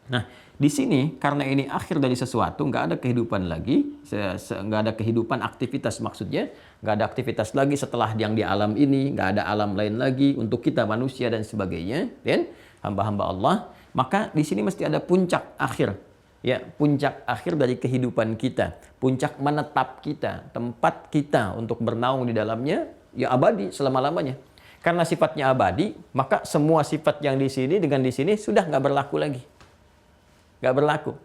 Nah, di sini karena ini akhir dari sesuatu, nggak ada kehidupan lagi, nggak ada kehidupan aktivitas maksudnya, nggak ada aktivitas lagi setelah yang di alam ini, nggak ada alam lain lagi untuk kita manusia dan sebagainya, dan hamba-hamba Allah, maka di sini mesti ada puncak akhir. Ya, puncak akhir dari kehidupan kita, puncak menetap kita, tempat kita untuk bernaung di dalamnya, ya abadi selama-lamanya. Karena sifatnya abadi, maka semua sifat yang di sini dengan di sini sudah nggak berlaku lagi, nggak berlaku.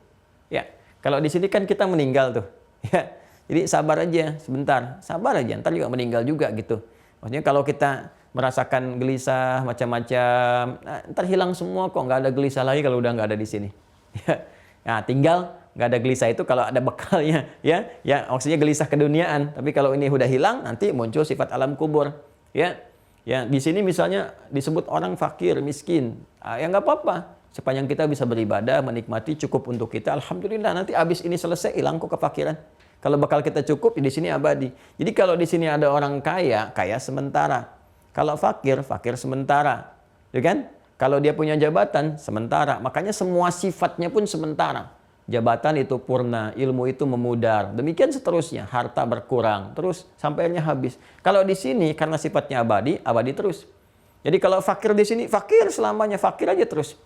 Ya, kalau di sini kan kita meninggal tuh, ya, jadi sabar aja, sebentar, sabar aja, ntar juga meninggal juga gitu. Maksudnya kalau kita merasakan gelisah macam-macam, nah, ntar hilang semua kok, nggak ada gelisah lagi kalau udah nggak ada di sini. Ya. Nah, tinggal nggak ada gelisah itu kalau ada bekalnya, ya maksudnya gelisah keduniaan. Tapi kalau ini udah hilang, nanti muncul sifat alam kubur, ya di sini misalnya disebut orang fakir, miskin, ya nggak apa-apa, sepanjang kita bisa beribadah, menikmati cukup untuk kita, alhamdulillah. Nanti abis ini selesai hilang kok kefakiran. Kalau bekal kita cukup, di sini abadi. Jadi kalau di sini ada orang kaya, kaya sementara. Kalau fakir, fakir sementara, ya kan? Kalau dia punya jabatan, sementara. Makanya semua sifatnya pun sementara. Jabatan itu purna, ilmu itu memudar. Demikian seterusnya, harta berkurang. Terus sampai akhirnya habis. Kalau di sini, karena sifatnya abadi, abadi terus. Jadi kalau fakir di sini, fakir selamanya, fakir aja terus.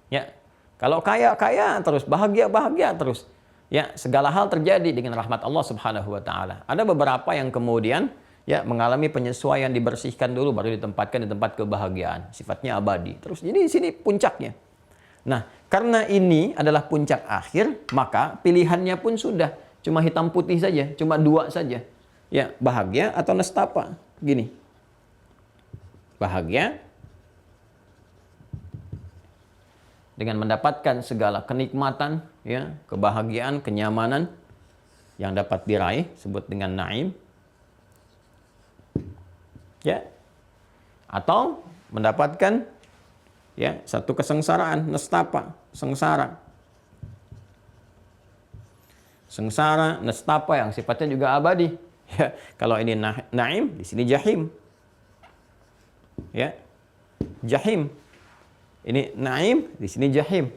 Ya, kalau kaya, kaya terus. Bahagia, bahagia terus. Ya, segala hal terjadi dengan rahmat Allah Subhanahu wa Ta'ala. Ada beberapa yang kemudian ya mengalami penyesuaian, dibersihkan dulu baru ditempatkan di tempat kebahagiaan, sifatnya abadi. Terus ini di sini puncaknya. Nah, karena ini adalah puncak akhir, maka pilihannya pun sudah cuma hitam putih saja, cuma dua saja. Ya, bahagia atau nestapa. Gini. Bahagia dengan mendapatkan segala kenikmatan, ya, kebahagiaan, kenyamanan yang dapat diraih, sebut dengan naim. Ya, atau mendapatkan ya satu kesengsaraan, nestapa, sengsara, nestapa yang sifatnya juga abadi, Ya, kalau ini naim, di sini jahim. Ya. Jahim. Ini naim, di sini jahim.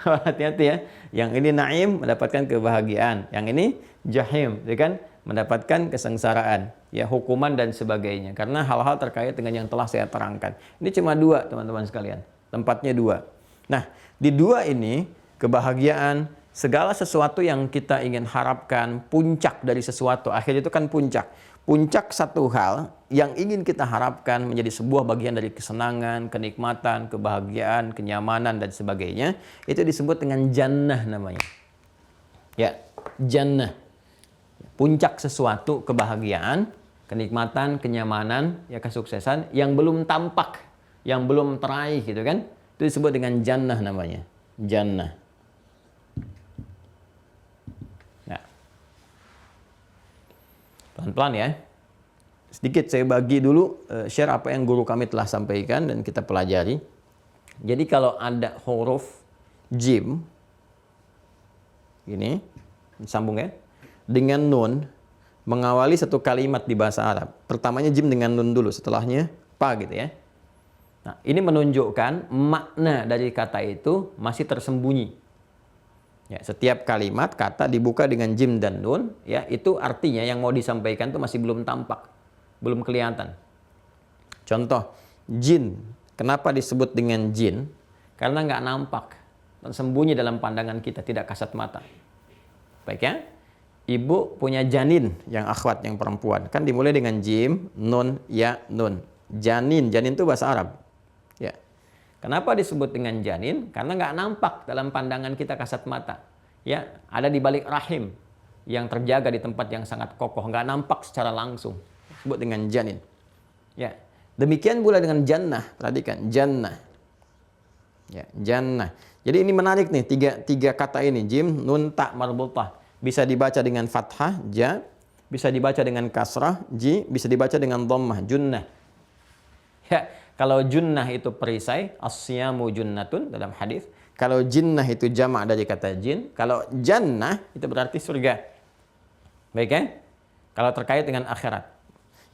Hati-hati ya. Yang ini naim mendapatkan kebahagiaan, yang ini jahim, ya kan? Mendapatkan kesengsaraan, ya, hukuman dan sebagainya. Karena hal-hal terkait dengan yang telah saya terangkan. Ini cuma dua, teman-teman sekalian. Tempatnya dua. Nah, di dua ini kebahagiaan, segala sesuatu yang kita ingin harapkan, puncak dari sesuatu, akhirnya itu kan puncak. Puncak satu hal yang ingin kita harapkan menjadi sebuah bagian dari kesenangan, kenikmatan, kebahagiaan, kenyamanan, dan sebagainya, itu disebut dengan jannah namanya. Ya, jannah. Puncak sesuatu kebahagiaan, kenikmatan, kenyamanan, ya, kesuksesan yang belum tampak, yang belum teraih gitu kan. Itu disebut dengan jannah namanya. Jannah. Pelan-pelan ya. Sedikit saya bagi dulu, share apa yang guru kami telah sampaikan dan kita pelajari. Jadi kalau ada huruf jim, ini, sambung ya, dengan nun, mengawali satu kalimat di bahasa Arab. Pertamanya jim dengan nun dulu, setelahnya pa gitu ya. Nah, ini menunjukkan makna dari kata itu masih tersembunyi. Ya, setiap kalimat kata dibuka dengan jim dan nun, ya, itu artinya yang mau disampaikan itu masih belum tampak, belum kelihatan. Contoh, jin. Kenapa disebut dengan jin? Karena nggak nampak, tersembunyi dalam pandangan kita, tidak kasat mata. Baik ya, ibu punya janin yang akhwat, yang perempuan, kan dimulai dengan jim, nun, ya, nun. Janin, janin itu bahasa Arab. Ya. Kenapa disebut dengan janin? Karena nggak nampak dalam pandangan kita kasat mata. Ya, ada di balik rahim yang terjaga di tempat yang sangat kokoh, nggak nampak secara langsung. Disebut dengan janin. Ya, demikian pula dengan jannah. Perhatikan, jannah. Ya, jannah. Jadi ini menarik nih, tiga kata ini, jim, nun, ta, marbutah. Bisa dibaca dengan fathah, ja, bisa dibaca dengan kasrah, ji, bisa dibaca dengan dhammah, junnah. Ya, kalau junnah itu perisai, asyamu junnatun dalam hadis. Kalau jinnah itu jamak dari kata jin. Kalau jannah itu berarti surga. Baik ya? Kalau terkait dengan akhirat.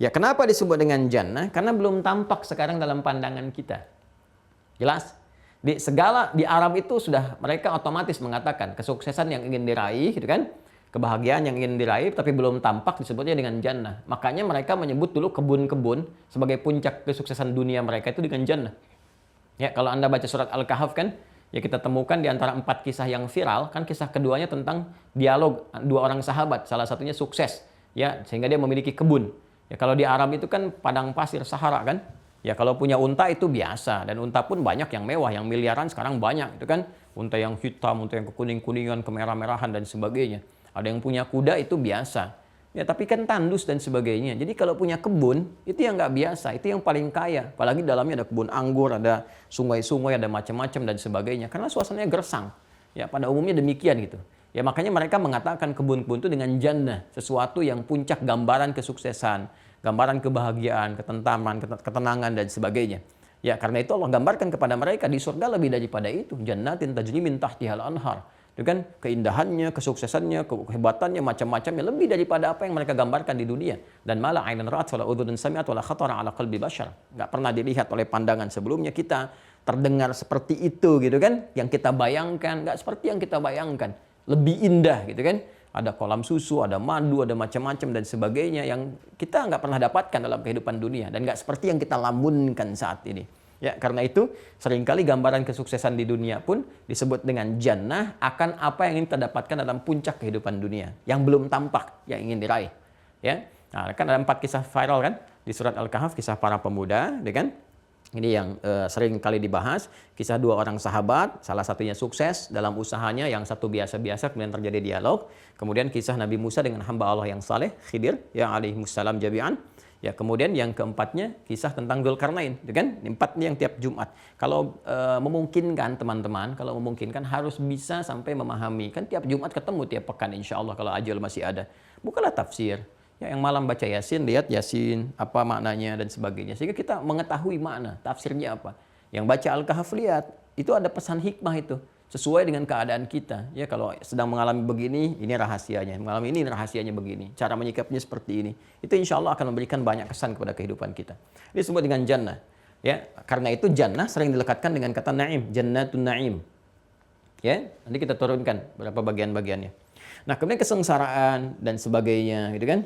Ya, kenapa disebut dengan jannah? Karena belum tampak sekarang dalam pandangan kita. Jelas? Di Arab itu sudah mereka otomatis mengatakan kesuksesan yang ingin diraih, gitu kan? Kebahagiaan yang ingin diraih tapi belum tampak disebutnya dengan jannah. Makanya mereka menyebut dulu kebun-kebun sebagai puncak kesuksesan dunia mereka itu dengan jannah. Ya, kalau Anda baca surat Al-Kahf kan, ya kita temukan di antara 4 kisah yang viral, kan kisah keduanya tentang dialog 2 orang sahabat, salah satunya sukses, ya, sehingga dia memiliki kebun. Ya, kalau di Arab itu kan padang pasir Sahara kan. Ya, kalau punya unta itu biasa, dan unta pun banyak yang mewah, yang miliaran sekarang banyak, itu kan. Unta yang hitam, unta yang kekuning-kuningan, kemerah-merahan dan sebagainya. Ada yang punya kuda itu biasa. Ya, tapi kan tandus dan sebagainya. Jadi kalau punya kebun, itu yang nggak biasa. Itu yang paling kaya. Apalagi dalamnya ada kebun anggur, ada sungai-sungai, ada macam-macam dan sebagainya. Karena suasananya gersang. Ya, pada umumnya demikian gitu. Ya, makanya mereka mengatakan kebun-kebun itu dengan jannah. Sesuatu yang puncak gambaran kesuksesan, gambaran kebahagiaan, ketentraman, ketenangan dan sebagainya. Ya, karena itu Allah gambarkan kepada mereka di surga lebih daripada itu. Jannatin tajri min tahtihal anhar. Itu kan keindahannya, kesuksesannya, kehebatannya, macam-macamnya lebih daripada apa yang mereka gambarkan di dunia. Dan malah ainan ra'at wala udhun sami'at wala khatara ala qalbi bashar. Enggak pernah dilihat oleh pandangan sebelumnya kita, terdengar seperti itu gitu kan, yang kita bayangkan, enggak seperti yang kita bayangkan. Lebih indah gitu kan. Ada kolam susu, ada madu, ada macam-macam dan sebagainya yang kita nggak pernah dapatkan dalam kehidupan dunia dan nggak seperti yang kita lamunkan saat ini. Ya, karena itu seringkali gambaran kesuksesan di dunia pun disebut dengan jannah akan apa yang ingin kita dapatkan dalam puncak kehidupan dunia yang belum tampak, yang ingin diraih. Ya, nah, kan ada 4 kisah viral kan di surat Al-Kahf, kisah para pemuda, ya kan? Ini yang sering kali dibahas, kisah 2 orang sahabat, salah satunya sukses dalam usahanya, yang satu biasa-biasa, kemudian terjadi dialog. Kemudian kisah Nabi Musa dengan hamba Allah yang saleh, Khidir, yang alaihissalam jami'an. Ya, kemudian yang keempatnya kisah tentang Dzulkarnain, gitu kan? 4 ini yang tiap Jumat. Kalau memungkinkan teman-teman, kalau memungkinkan harus bisa sampai memahami. Kan tiap Jumat ketemu tiap pekan insya Allah kalau ajal masih ada. Bukalah tafsir. Ya, yang malam baca Yasin, lihat Yasin, apa maknanya dan sebagainya. Sehingga kita mengetahui makna, tafsirnya apa. Yang baca Al-Kahf lihat, itu ada pesan hikmah itu. sesuai dengan keadaan kita. Ya, kalau sedang mengalami begini, ini rahasianya. Mengalami ini rahasianya begini. Cara menyikapinya seperti ini. Itu insya Allah akan memberikan banyak kesan kepada kehidupan kita. Ini disebut dengan jannah. Ya, karena itu jannah sering dilekatkan dengan kata naim, jannatun naim. Ya, nanti kita turunkan beberapa bagian-bagiannya. Nah, kemudian kesengsaraan dan sebagainya, gitu kan?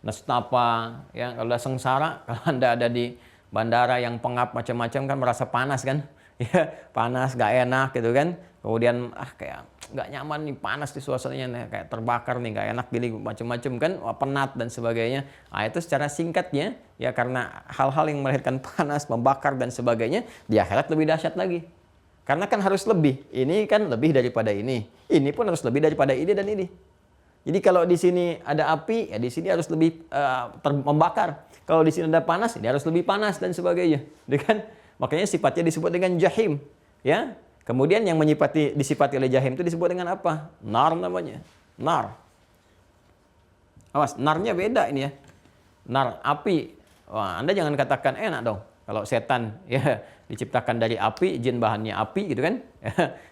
Nestapa, ya, kalau udah sengsara, kalau Anda ada di bandara yang pengap macam-macam kan merasa panas kan? Ya, panas, gak enak gitu kan? Kemudian kayak gak nyaman nih, panas di suasananya nih, kayak terbakar nih, gak enak gini macam-macam kan? Penat dan sebagainya. Nah, itu secara singkatnya ya, karena hal-hal yang melahirkan panas, membakar dan sebagainya, di akhirat lebih dahsyat lagi. Karena kan harus lebih. Ini kan lebih daripada ini. Ini pun harus lebih daripada ini dan ini. Jadi kalau di sini ada api, ya di sini harus lebih membakar. Kalau di sini ada panas, ini harus lebih panas dan sebagainya. Kan? Makanya sifatnya disebut dengan jahim. Ya. Kemudian yang disifati oleh jahim itu disebut dengan apa? Nar namanya. Nar. Awas, narnya beda ini ya. Nar, api. Wah, Anda jangan katakan enak dong. Kalau setan ya diciptakan dari api, jin bahannya api gitu kan.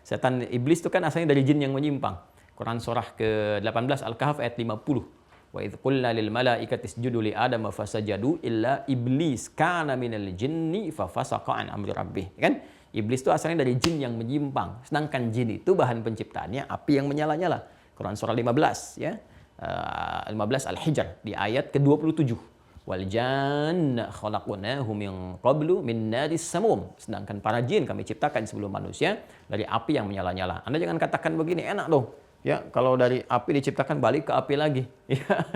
Setan iblis itu kan asalnya dari jin yang menyimpang. Quran surah ke-18 Al-Kahf ayat 50. Wa idz qulna lil malaikati isjudu li adama fasajadu illa iblis kana minal jinni fafasaqa an amri rabbih. Kan? Iblis itu asalnya dari jin yang menyimpang. Sedangkan jin itu bahan penciptaannya api yang menyala-nyala. Quran surah 15 ya. 15 Al-Hijr di ayat ke-27. Wal janna khalaqnahu min qablu min naris samum. Sedangkan para jin kami ciptakan sebelum manusia dari api yang menyala-nyala. Anda jangan katakan begini, enak dong. Ya, kalau dari api diciptakan balik ke api lagi. Ya.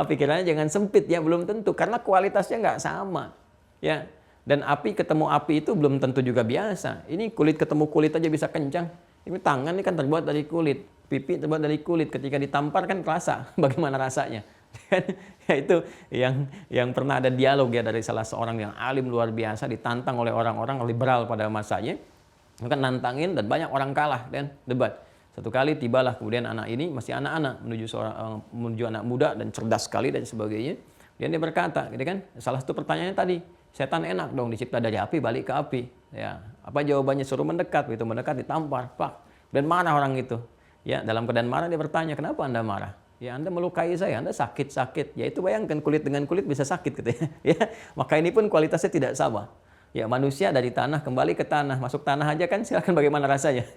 Pikirannya jangan sempit ya, belum tentu karena kualitasnya nggak sama. Ya. Dan api ketemu api itu belum tentu juga biasa. Ini kulit ketemu kulit aja bisa kencang. Ini tangan ini kan terbuat dari kulit, pipi terbuat dari kulit. Ketika ditampar kan terasa bagaimana rasanya. Ya itu yang pernah ada dialog ya dari salah seorang yang alim luar biasa ditantang oleh orang-orang liberal pada masanya. Kan nantangin dan banyak orang kalah dan debat. Satu kali tibalah kemudian anak ini masih anak-anak menuju anak muda dan cerdas sekali dan sebagainya. Dan dia berkata, gitu kan? Salah satu pertanyaannya tadi, setan enak dong dicipta dari api balik ke api. Ya, apa jawabannya? Suruh mendekat, begitu mendekat ditampar, pak. Dan marah orang itu. Ya, dalam keadaan marah dia bertanya, kenapa Anda marah? Ya, Anda melukai saya, Anda sakit-sakit. Ya, itu bayangkan kulit dengan kulit bisa sakit gitu ya. Ya, maka ini pun kualitasnya tidak sama. Ya, manusia dari tanah kembali ke tanah, masuk tanah aja kan silakan bagaimana rasanya.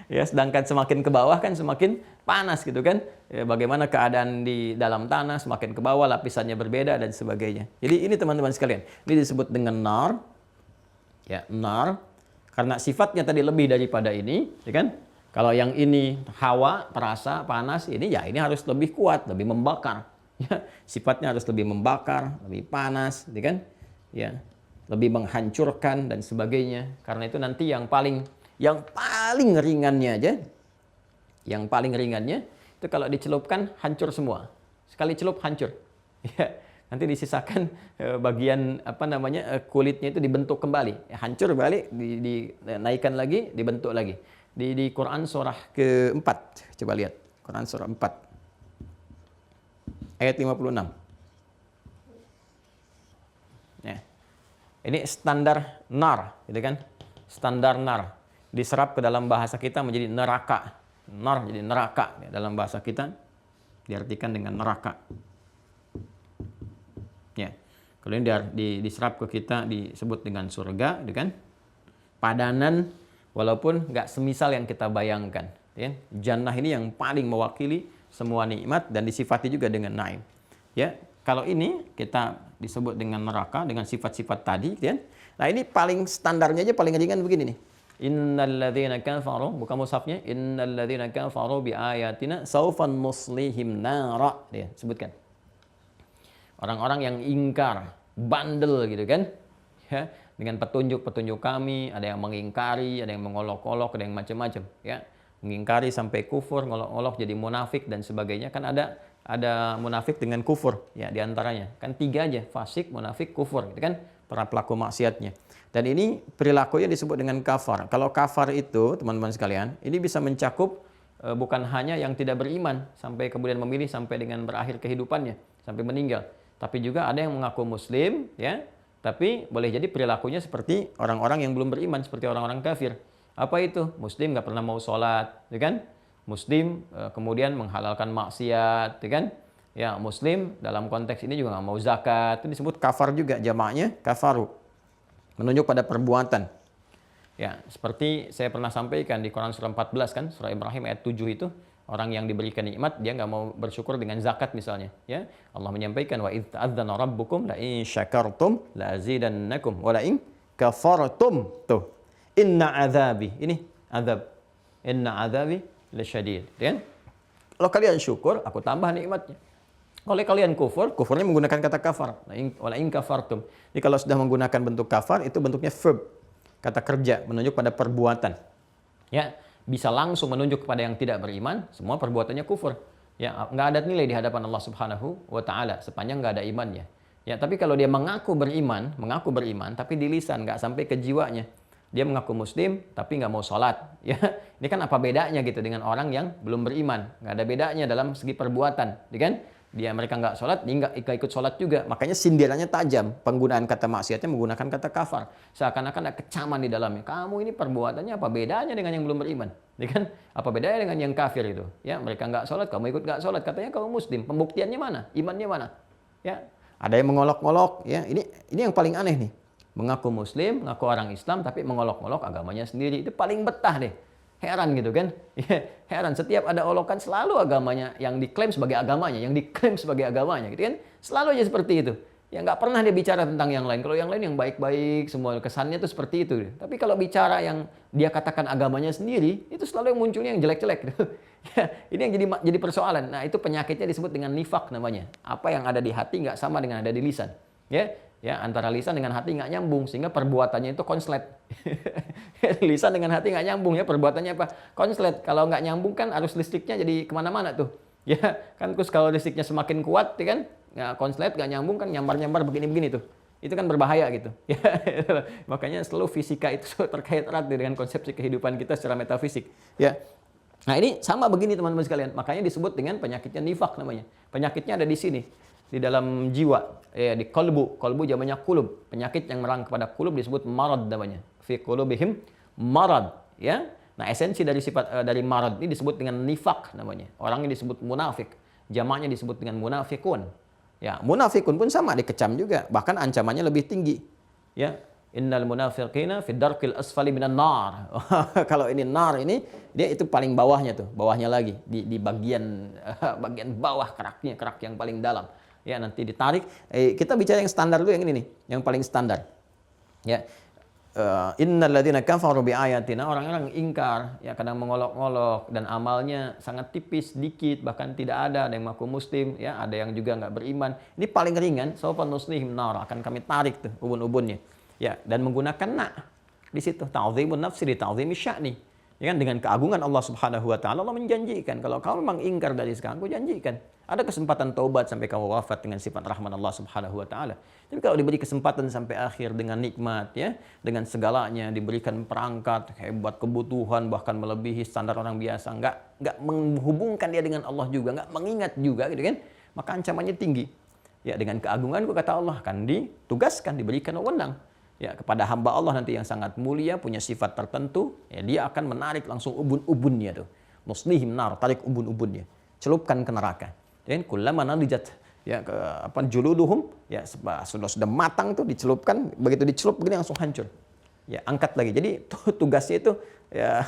Ya, sedangkan semakin ke bawah kan semakin panas gitu kan. Ya, bagaimana keadaan di dalam tanah semakin ke bawah lapisannya berbeda dan sebagainya. Jadi ini teman-teman sekalian, ini disebut dengan nar. Ya, nar karena sifatnya tadi lebih daripada ini, ya kan? Kalau yang ini hawa, perasa, panas, ini ya ini harus lebih kuat, lebih membakar. Ya, sifatnya harus lebih membakar, lebih panas, ya kan? Ya, lebih menghancurkan dan sebagainya. Karena itu nanti yang paling ringannya aja, yang paling ringannya itu kalau dicelupkan hancur semua. Sekali celup hancur. Ya, nanti disisakan bagian kulitnya itu dibentuk kembali. Ya, hancur balik, dinaikkan lagi, dibentuk lagi. Di Quran surah ke-4. Coba lihat. Quran surah 4. Ayat 56. Ya. Ini standar nar, gitu kan? Standar nar. Diserap ke dalam bahasa kita menjadi neraka. Nar jadi neraka ya, dalam bahasa kita diartikan dengan neraka. Ya. Kalau ini diserap ke kita disebut dengan surga, gitu kan? Padanan walaupun nggak semisal yang kita bayangkan. Ya. Jannah ini yang paling mewakili semua nikmat dan disifati juga dengan naim. Ya, kalau ini kita disebut dengan neraka dengan sifat-sifat tadi. Ya. Nah ini paling standarnya aja paling ringan begini nih. Innalladzina kafaru, bukan mushafnya. Innalladzina kafaru bi ayatina saufan nuslihim nara. Dia sebutkan. Orang-orang yang ingkar, bandel gitu kan. Ya. Dengan petunjuk-petunjuk kami, ada yang mengingkari, ada yang mengolok-olok, ada yang macam-macam, ya. Mengingkari sampai kufur, ngolok-olok jadi munafik dan sebagainya. Kan ada munafik dengan kufur, ya, diantaranya. Kan 3 aja, fasik, munafik, kufur, gitu kan, para pelaku maksiatnya. Dan ini perilakunya disebut dengan kafar. Kalau kafar itu, teman-teman sekalian, ini bisa mencakup bukan hanya yang tidak beriman sampai kemudian memilih sampai dengan berakhir kehidupannya, sampai meninggal, tapi juga ada yang mengaku muslim, ya. Tapi boleh jadi perilakunya seperti orang-orang yang belum beriman, seperti orang-orang kafir. Apa itu? Muslim nggak pernah mau sholat, ya kan? Muslim kemudian menghalalkan maksiat, ya kan? Ya, Muslim dalam konteks ini juga nggak mau zakat. Itu disebut kafar juga, jamaknya kafaru. Menunjuk pada perbuatan. Ya, seperti saya pernah sampaikan di Quran surah 14 kan, surah Ibrahim ayat 7 itu, orang yang diberikan nikmat dia nggak mau bersyukur dengan zakat misalnya, ya. Allah menyampaikan wa idz ta'adzana rabbukum la in syakartum la azidannakum wa la in kafartum. Tuh. Inna adzabi. Ini azab. Inna adzabi lasyadid, kan? Kalau kalian syukur, aku tambah nikmatnya. Kalau kalian kufur, kufurnya menggunakan kata kafar. Wala in kafartum. Jadi kalau sudah menggunakan bentuk kafar, itu bentuknya verb. Kata kerja, menunjuk pada perbuatan. Ya, bisa langsung menunjuk kepada yang tidak beriman, semua perbuatannya kufur. Ya, nggak ada nilai di hadapan Allah Subhanahu wa taala sepanjang nggak ada imannya. Ya, tapi kalau dia mengaku beriman, tapi di lisan nggak sampai ke jiwanya. Dia mengaku muslim tapi nggak mau sholat. Ya, ini kan apa bedanya gitu dengan orang yang belum beriman? Nggak ada bedanya dalam segi perbuatan, ya kan? Mereka nggak sholat, dia nggak ikut sholat juga. Makanya sindirannya tajam. Penggunaan kata maksiatnya menggunakan kata kafar. Seakan-akan ada kecaman di dalamnya. Kamu ini perbuatannya apa bedanya dengan yang belum beriman? Ya kan? Apa bedanya dengan yang kafir itu? Ya, mereka nggak sholat, kamu ikut nggak sholat. Katanya kamu muslim. Pembuktiannya mana? Imannya mana? Ya, ada yang mengolok-olok. Ya, ini yang paling aneh nih. Mengaku muslim, mengaku orang Islam, tapi mengolok-olok agamanya sendiri. Itu paling betah deh. Heran gitu kan? Heran, setiap ada olokan selalu agamanya yang diklaim sebagai agamanya, gitu kan? Selalu aja seperti itu. Ya nggak pernah dia bicara tentang yang lain. Kalau yang lain yang baik-baik, semua kesannya tuh seperti itu. Tapi kalau bicara yang dia katakan agamanya sendiri, itu selalu yang munculnya yang jelek-jelek. Gitu. Ya, ini yang jadi persoalan. Nah, itu penyakitnya disebut dengan nifak namanya. Apa yang ada di hati nggak sama dengan ada di lisan. Ya, antara lisan dengan hati nggak nyambung, sehingga perbuatannya itu konslet. Lisan dengan hati nggak nyambung, ya, perbuatannya apa? Konslet. Kalau nggak nyambung kan arus listriknya jadi kemana-mana tuh. Ya, kan terus kalau listriknya semakin kuat, ya kan? Nggak konslet, nggak nyambung kan nyambar-nyambar begini-begini tuh. Itu kan berbahaya gitu. Ya, makanya selalu fisika itu terkait erat dengan konsepsi kehidupan kita secara metafisik. Ya. Nah, ini sama begini teman-teman sekalian. Makanya disebut dengan penyakitnya nifak namanya. Penyakitnya ada di sini. Di dalam jiwa, di kolbu jamannya kulub, penyakit yang merang kepada kulub disebut marad namanya, fi qulubihim marad, ya. Nah, esensi dari sifat dari marad ini disebut dengan nifak namanya. Orang yang disebut munafik, jamaknya disebut dengan munafikun. Ya, munafikun pun sama dikecam juga, bahkan ancamannya lebih tinggi. Ya, innal munafiqina fi darqil asfali minan nar. Kalau ini nar ini dia itu paling bawahnya tuh, bawahnya lagi di bagian bagian bawah kerak yang paling dalam. Ya, nanti ditarik. Kita bicara yang standar dulu yang ini nih, yang paling standar. Ya. Innal ladzina kafaru bi ayatina, orang-orang ingkar, ya kadang mengolok-olok dan amalnya sangat tipis, dikit, bahkan tidak ada yang mengaku muslim, ya, ada yang juga nggak beriman. Ini paling ringan, sawfa nuslihim nar, akan kami tarik tuh ubun-ubunnya. Ya, dan menggunakan di situ ta'dhimun nafsi li ta'dhimi sya'ni. Ya kan, dengan keagungan Allah Subhanahu wa taala, Allah menjanjikan kalau kamu memang ingkar dari sekarang, aku janjikan ada kesempatan taubat sampai kamu wafat dengan sifat rahman Allah Subhanahu wa taala. Tapi kalau diberi kesempatan sampai akhir dengan nikmat, ya, dengan segalanya, diberikan perangkat hebat, kebutuhan bahkan melebihi standar orang biasa, nggak menghubungkan dia dengan Allah juga, nggak mengingat juga, gitu kan? Maka ancamannya tinggi. Ya, dengan keagunganku kata Allah akan ditugaskan, diberikan wewenang. Ya, kepada hamba Allah nanti yang sangat mulia, punya sifat tertentu, ya, dia akan menarik langsung ubun-ubunnya tuh. Nuslihim nar, tarik ubun-ubunnya, celupkan ke neraka. Dan kullama nadijat, ya, juluduhum, ya, sudah matang tuh dicelupkan, begitu dicelup begini langsung hancur. Ya, angkat lagi. Jadi tugasnya itu, ya,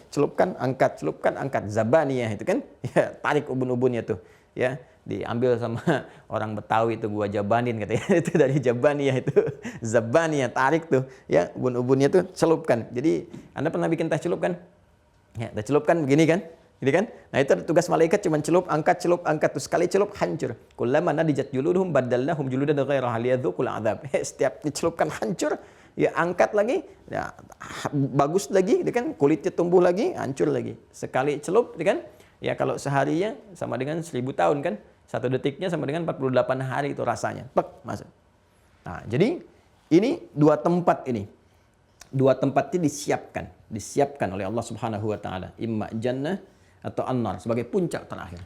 celupkan, angkat, zabaniyah itu kan, ya, tarik ubun-ubunnya tuh, ya. Diambil sama orang Betawi itu, gua jabanin katanya. Itu dari Jabaniyah itu. Zabaniyah, tarik tuh, ya, ubun-ubunnya tuh celupkan. Jadi Anda pernah bikin teh celup kan? Ya, teh celup kan begini kan? Gini kan? Nah, itu tugas malaikat, cuma celup, angkat, tuh sekali celup hancur. Kullama nadijat juluduhum badalnahum juludan ghairaha liyadzuqul adzab. Setiap dicelupkan hancur, ya, angkat lagi, ya, bagus lagi, gitu kan? Kulitnya tumbuh lagi, hancur lagi. Sekali celup, gitu kan? Ya, kalau seharinya sama dengan 1000 tahun kan? 1 detiknya sama dengan 48 hari itu rasanya. Pek, masuk. Nah, jadi ini dua tempat ini. Dua tempat ini disiapkan oleh Allah Subhanahu wa taala, imma jannah atau an-nar sebagai puncak terakhir.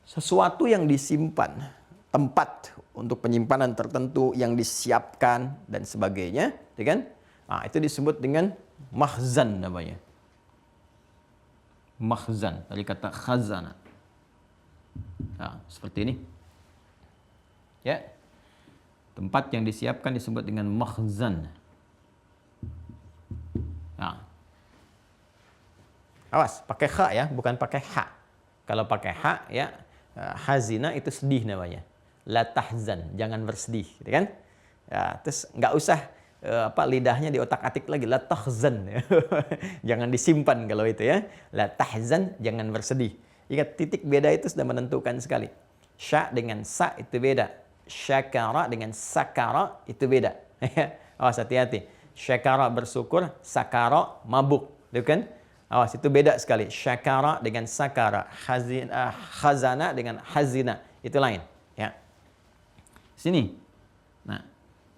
Sesuatu yang disimpan, tempat untuk penyimpanan tertentu yang disiapkan dan sebagainya, ya kan? Nah, itu disebut dengan Makhzan namanya. Makhzan dari kata khazana. Nah, seperti ini. Ya. Tempat yang disiapkan disebut dengan makhzan. Nah. Awas, pakai kha ya, bukan pakai ha. Kalau pakai ha ya, hazina itu sedih namanya. La tahzan, jangan bersedih, gitu kan? Ya, terus nggak usah lidahnya di otak-atik lagi, la tahzan. Jangan disimpan kalau itu ya. La tahzan, jangan bersedih. Ingat, titik beda itu sudah menentukan sekali. Sya dengan sa itu beda. Syakara dengan sakara itu beda. Awas, hati-hati. Syakara bersyukur, sakara mabuk, gitu kan? Awas, itu beda sekali. Syakara dengan sakara, khazana dengan hazina, itu lain. Ya. Sini. Nah,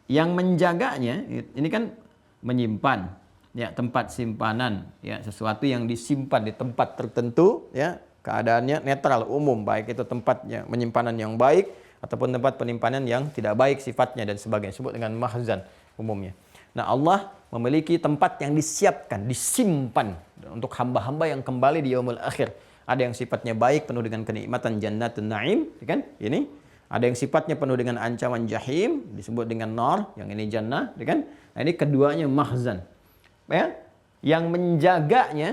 yang menjaganya ini kan menyimpan, ya, tempat simpanan, ya, sesuatu yang disimpan di tempat tertentu, ya, keadaannya netral, umum, baik itu tempatnya penyimpanan yang baik ataupun tempat penyimpanan yang tidak baik sifatnya dan sebagainya, disebut dengan mahzan umumnya. Nah, Allah memiliki tempat yang disiapkan, disimpan untuk hamba-hamba yang kembali di yaumul akhir. Ada yang sifatnya baik, penuh dengan kenikmatan, jannatun na'im, kan? Ini. Ada yang sifatnya penuh dengan ancaman jahim, disebut dengan nar, yang ini jannah, kan? Nah, ini keduanya mahzan. Ya? Yang menjaganya,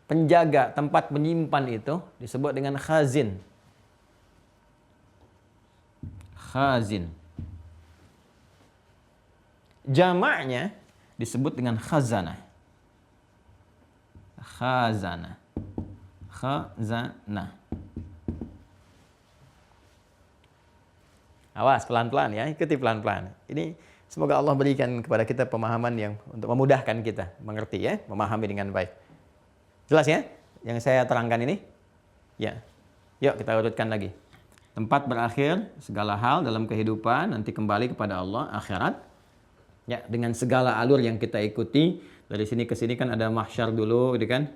penjaga tempat menyimpan itu disebut dengan khazin. Khazin. Jamaknya disebut dengan khazanah. Khazanah. Khazanah. Awas, pelan-pelan ya, ikuti pelan-pelan. Ini semoga Allah berikan kepada kita pemahaman yang untuk memudahkan kita mengerti ya, memahami dengan baik. Jelas ya yang saya terangkan ini? Ya. Yuk kita urutkan lagi. Tempat berakhir segala hal dalam kehidupan, nanti kembali kepada Allah akhirat. Ya, dengan segala alur yang kita ikuti, dari sini ke sini kan ada mahsyar dulu, gitu kan?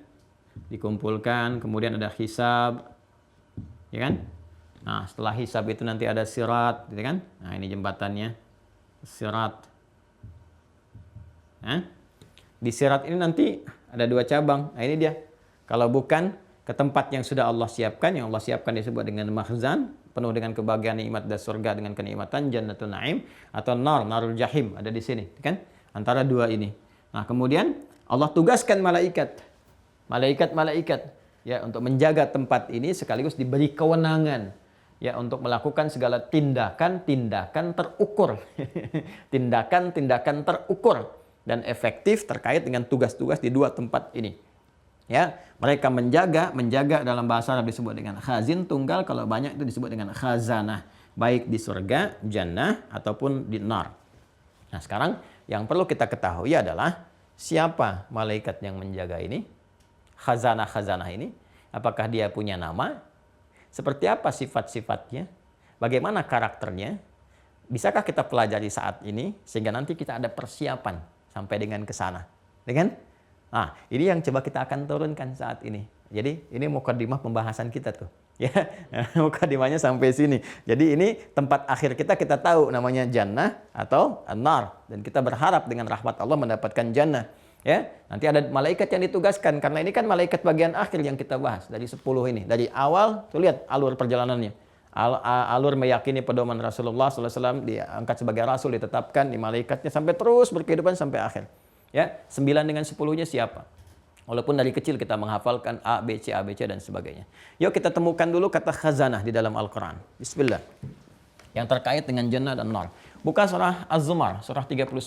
Dikumpulkan, kemudian ada hisab. Ya kan? Nah, setelah hisab itu nanti ada sirat, gitu kan? Nah, ini jembatannya. Sirat. Nah, di sirat ini nanti ada dua cabang. Nah, ini dia. Kalau bukan ke tempat yang sudah Allah siapkan, yang Allah siapkan disebut dengan mahzan, penuh dengan kebahagiaan nikmat dan surga dengan kenikmatan, jannatun na'im, atau nar, narul jahim, ada di sini, kan? Antara dua ini. Nah, kemudian Allah tugaskan malaikat. Malaikat-malaikat ya untuk menjaga tempat ini sekaligus diberi kewenangan ya untuk melakukan segala tindakan-tindakan terukur. Tindakan-tindakan terukur dan efektif terkait dengan tugas-tugas di dua tempat ini. Ya, mereka menjaga dalam bahasa Arab disebut dengan khazin tunggal, kalau banyak itu disebut dengan khazanah, baik di surga, jannah ataupun di nar. Nah, sekarang yang perlu kita ketahui adalah siapa malaikat yang menjaga ini? Khazanah-khazanah ini, apakah dia punya nama? Seperti apa sifat-sifatnya? Bagaimana karakternya? Bisakah kita pelajari saat ini sehingga nanti kita ada persiapan sampai dengan ke sana? Dengan? Nah, ini yang coba kita akan turunkan saat ini. Jadi, ini mukadimah pembahasan kita tuh. Ya, mukadimahnya sampai sini. Jadi, ini tempat akhir kita tahu namanya jannah atau an-nar, dan kita berharap dengan rahmat Allah mendapatkan jannah. Ya, nanti ada malaikat yang ditugaskan karena ini kan malaikat bagian akhir yang kita bahas dari 10 ini. Dari awal tuh lihat alur perjalanannya. Alur meyakini pedoman Rasulullah SAW, diangkat sebagai rasul, ditetapkan di malaikatnya sampai terus berkehidupan sampai akhir. Ya, 9 dengan 10-nya siapa? Walaupun dari kecil kita menghafalkan A, B, C, dan sebagainya. Yuk kita temukan dulu kata khazanah di dalam Al-Quran. Bismillah. Yang terkait dengan jannah dan nar. Buka surah Az-Zumar, surah 39.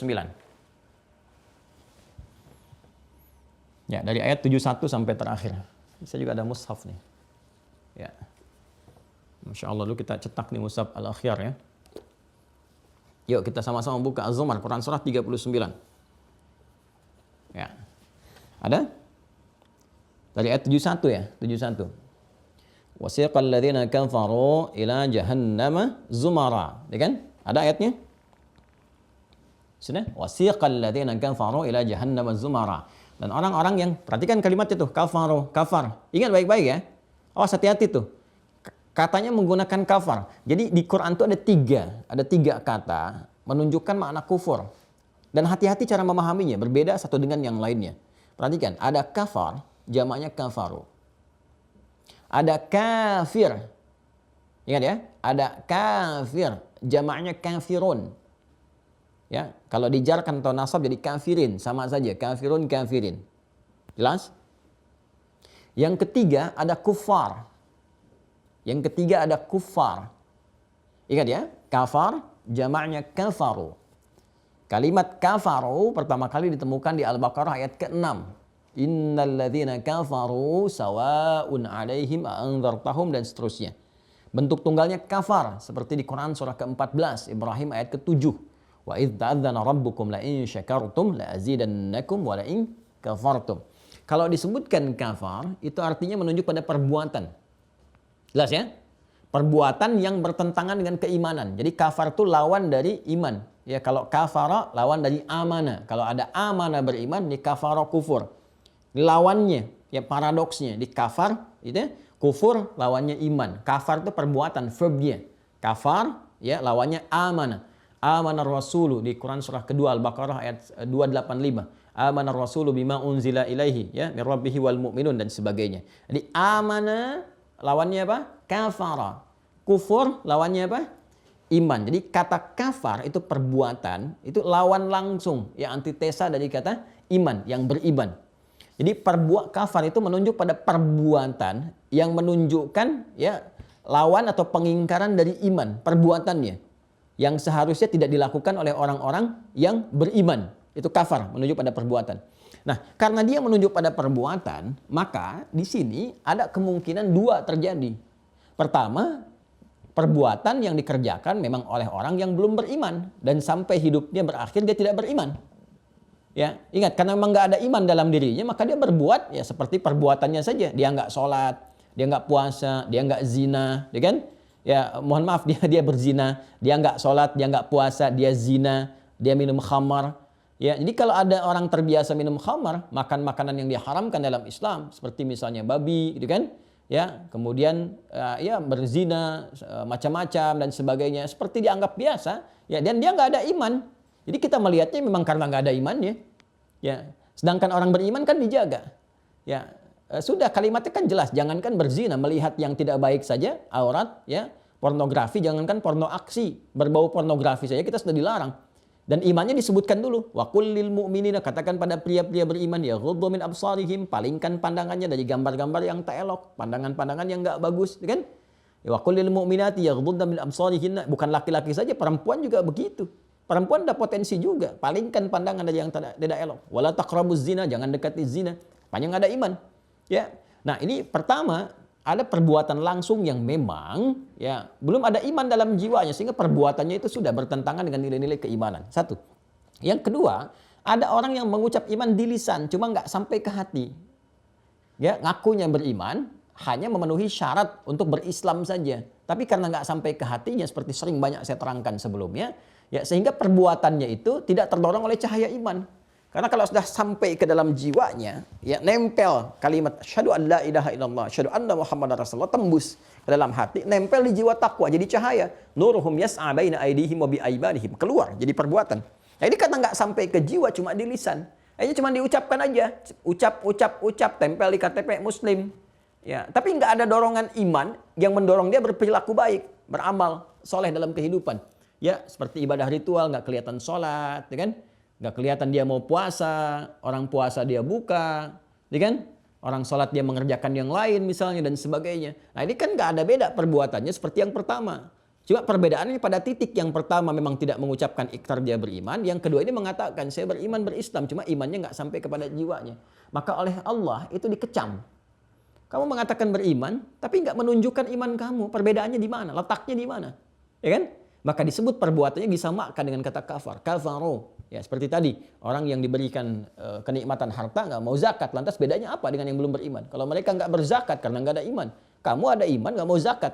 Ya, dari ayat 71 sampai terakhir. Saya juga ada mushaf nih. Ya. Masya Allah, dulu kita cetak nih mushaf Al-Akhyar ya. Yuk kita sama-sama buka Az-Zumar, Quran surah 39. Ya. Ada? Dari ayat 71 ya, 71. Wasiqal ladzina kafaru ila jahannama zumara. Ya kan? Ada ayatnya? Sudah? Wasiqal ladzina kafaru ila jahannama zumara. Dan orang-orang yang, perhatikan kalimat itu, kafaru, kafar. Ingat baik-baik ya. Oh, hati-hati tuh. Katanya menggunakan kafar. Jadi di Quran itu ada tiga kata menunjukkan makna kufur. Dan hati-hati cara memahaminya, berbeda satu dengan yang lainnya. Perhatikan, ada kafar, jamaknya kafaru. Ada kafir. Ingat ya, ada kafir, jamaknya kafirun. Ya, kalau dijarkan atau nasab jadi kafirin, sama saja, kafirun, kafirin. Jelas? Yang ketiga ada kufar. Yang ketiga ada kufar. Ingat ya, kafar jamaknya kafaru. Kalimat kafaru pertama kali ditemukan di Al-Baqarah ayat ke-6. Innal ladzina kafaru sawa'un 'alaihim a'anzartahum, dan seterusnya. Bentuk tunggalnya kafar seperti di Quran surah ke-14 Ibrahim ayat ke-7. Wa idz ta'adzana rabbukum la in syakartum la azidannakum wa la in kafartum. Kalau disebutkan kafar itu artinya menunjuk pada perbuatan. Jelas ya? Perbuatan yang bertentangan dengan keimanan. Jadi kafar itu lawan dari iman. Ya, kalau kafara lawan dari amana. Kalau ada amana beriman, di kafara kufur. Lawannya, ya paradoksnya, di kafar itu kufur lawannya iman. Kafar itu perbuatan, verbnya. Kafar ya lawannya amana. Amanar rasulu di Quran surah kedua Al-Baqarah ayat 285. Amanar rasulu bima unzila ilaihi ya mir rabbihi wal mu'minun, dan sebagainya. Jadi amana lawannya apa? Kafara. Kufur lawannya apa? Iman. Jadi kata kafar itu perbuatan, itu lawan langsung, ya antitesa dari kata iman yang beriman. Jadi kafar itu menunjuk pada perbuatan yang menunjukkan ya lawan atau pengingkaran dari iman, perbuatannya yang seharusnya tidak dilakukan oleh orang-orang yang beriman. Itu kafar, menunjuk pada perbuatan. Nah, karena dia menunjuk pada perbuatan, maka di sini ada kemungkinan dua terjadi. Pertama, perbuatan yang dikerjakan memang oleh orang yang belum beriman, dan sampai hidupnya berakhir dia tidak beriman. Ya, ingat, karena memang nggak ada iman dalam dirinya, maka dia berbuat ya seperti perbuatannya saja. Dia nggak sholat, dia nggak puasa, dia nggak zina, ya kan? Ya, mohon maaf, dia berzina, dia nggak sholat, dia nggak puasa, dia zina, dia minum khamar. Ya, jadi kalau ada orang terbiasa minum khamar, makan makanan yang diharamkan dalam Islam, seperti misalnya babi, gitu kan? Ya, kemudian ya berzina, macam-macam dan sebagainya, seperti dianggap biasa, ya, dan dia nggak ada iman. Jadi kita melihatnya memang karena nggak ada imannya. Ya, sedangkan orang beriman kan dijaga. Ya. Sudah kalimatnya kan jelas, jangankan berzina, melihat yang tidak baik saja, aurat, ya, pornografi, jangankan porno aksi, berbau pornografi saja kita sudah dilarang. Dan imannya disebutkan dulu. Wa qul lil mu'minina, katakan pada pria-pria beriman, ya ghuddu min absarihim, palingkan pandangannya dari gambar-gambar yang tak elok, pandangan-pandangan yang enggak bagus, kan? Wa qul lil mu'minati yaghuddna min absarihinna, bukan laki-laki saja, perempuan juga begitu. Perempuan ada potensi juga, palingkan pandangan dari yang tidak elok. Wala taqrabuz zina, jangan dekati zina, panjang enggak ada iman. Ya, nah ini pertama ada perbuatan langsung yang memang ya belum ada iman dalam jiwanya sehingga perbuatannya itu sudah bertentangan dengan nilai-nilai keimanan. Satu. Yang kedua, ada orang yang mengucap iman di lisan cuma nggak sampai ke hati. Ya, ngakunya beriman hanya memenuhi syarat untuk berislam saja. Tapi karena nggak sampai ke hatinya seperti sering banyak saya terangkan sebelumnya, ya sehingga perbuatannya itu tidak terdorong oleh cahaya iman. Karena kalau sudah sampai ke dalam jiwanya, ya nempel kalimat syahadu an la ilaha illallah, syahadu anna muhammadar rasulullah, tembus ke dalam hati, nempel di jiwa takwa, jadi cahaya. Nuruhum yas'a baina aydihim wa bi aymanihim, keluar jadi perbuatan. Nah, ini karena nggak sampai ke jiwa, cuma di lisan. Ini cuma diucapkan aja, ucap, tempel di KTP muslim. Ya, tapi nggak ada dorongan iman yang mendorong dia berperilaku baik, beramal soleh dalam kehidupan. Ya, seperti ibadah ritual, nggak kelihatan sholat, ya kan? Nggak kelihatan dia mau puasa, orang puasa dia buka, ya kan? Orang sholat dia mengerjakan yang lain misalnya dan sebagainya. Nah ini kan nggak ada beda perbuatannya seperti yang pertama. Cuma perbedaannya pada titik yang pertama memang tidak mengucapkan ikrar dia beriman. Yang kedua ini mengatakan saya beriman berislam, cuma imannya nggak sampai kepada jiwanya. Maka oleh Allah itu dikecam. Kamu mengatakan beriman, tapi nggak menunjukkan iman kamu. Perbedaannya di mana? Letaknya di mana? Ya kan? Maka disebut perbuatannya disamakan dengan kata kafar. Kafaru. Ya seperti tadi, orang yang diberikan kenikmatan harta nggak mau zakat. Lantas bedanya apa dengan yang belum beriman? Kalau mereka nggak berzakat karena nggak ada iman. Kamu ada iman nggak mau zakat.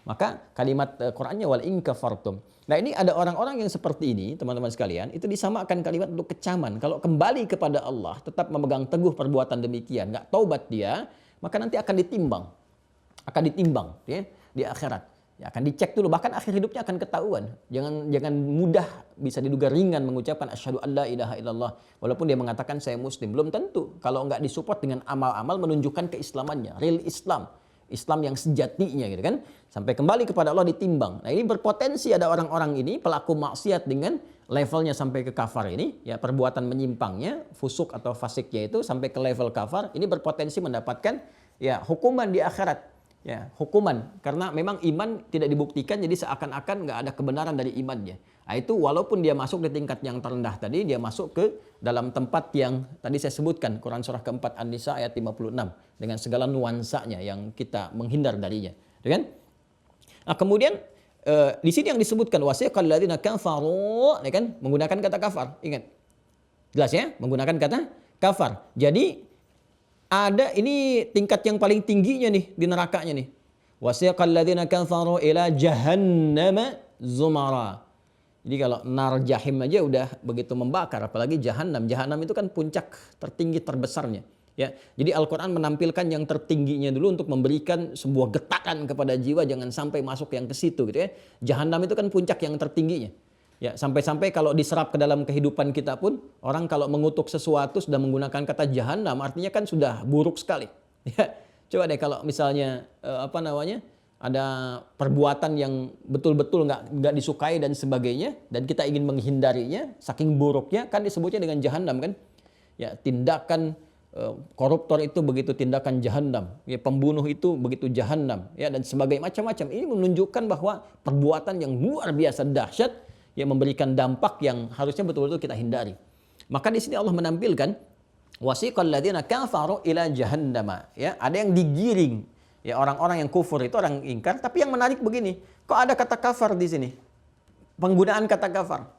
Maka kalimat Qur'annya wal in kafartum. Nah ini ada orang-orang yang seperti ini teman-teman sekalian. Itu disamakan kalimat untuk kecaman. Kalau kembali kepada Allah tetap memegang teguh perbuatan demikian. Nggak taubat dia. Maka nanti akan ditimbang. Akan ditimbang ya, di akhirat. Ya, akan dicek dulu, bahkan akhir hidupnya akan ketahuan. Jangan mudah bisa diduga ringan mengucapkan asyhadu alla ilaha illallah walaupun dia mengatakan saya muslim. Belum tentu kalau nggak disupport dengan amal-amal menunjukkan keislamannya, real Islam. Islam yang sejatinya gitu kan. Sampai kembali kepada Allah ditimbang. Nah, ini berpotensi ada orang-orang ini pelaku maksiat dengan levelnya sampai ke kafar ini, ya perbuatan menyimpangnya, fusuk atau fasiknya itu sampai ke level kafar, ini berpotensi mendapatkan ya hukuman di akhirat. Ya, hukuman karena memang iman tidak dibuktikan jadi seakan-akan nggak ada kebenaran dari imannya. Nah, itu walaupun dia masuk di tingkat yang terendah tadi, dia masuk ke dalam tempat yang tadi saya sebutkan Quran surah keempat An-Nisa ayat 56 dengan segala nuansanya yang kita menghindar darinya, kan? Nah, kemudian di sini yang disebutkan wasiqal ladzina kafaru, ya kan, menggunakan kata kafar. Ingat. Jelas ya, menggunakan kata kafar. Jadi ada ini tingkat yang paling tingginya nih di nerakanya nih. Wasiqal ladzina kafaru ila jahannam zumara. Jadi kalau nar jahim aja udah begitu membakar, apalagi jahanam. Jahanam itu kan puncak tertinggi terbesarnya. Ya, jadi Al-Quran menampilkan yang tertingginya dulu untuk memberikan sebuah getakan kepada jiwa jangan sampai masuk yang ke situ gitu ya. Jahanam itu kan puncak yang tertingginya. Ya, sampai-sampai kalau diserap ke dalam kehidupan kita pun, orang kalau mengutuk sesuatu sudah menggunakan kata jahanam, artinya kan sudah buruk sekali. Ya, coba deh kalau misalnya ada perbuatan yang betul-betul nggak disukai dan sebagainya, dan kita ingin menghindarinya, saking buruknya kan disebutnya dengan jahanam kan. Ya, tindakan koruptor itu begitu tindakan jahanam, ya pembunuh itu begitu jahanam, ya dan sebagainya macam-macam. Ini menunjukkan bahwa perbuatan yang luar biasa dahsyat yang memberikan dampak yang harusnya betul-betul kita hindari. Maka di sini Allah menampilkan wasiqal ladzina kafaru ila jahannama, ya ada yang digiring, ya orang-orang yang kufur itu orang ingkar, tapi yang menarik begini, kok ada kata kafar di sini? Penggunaan kata kafar.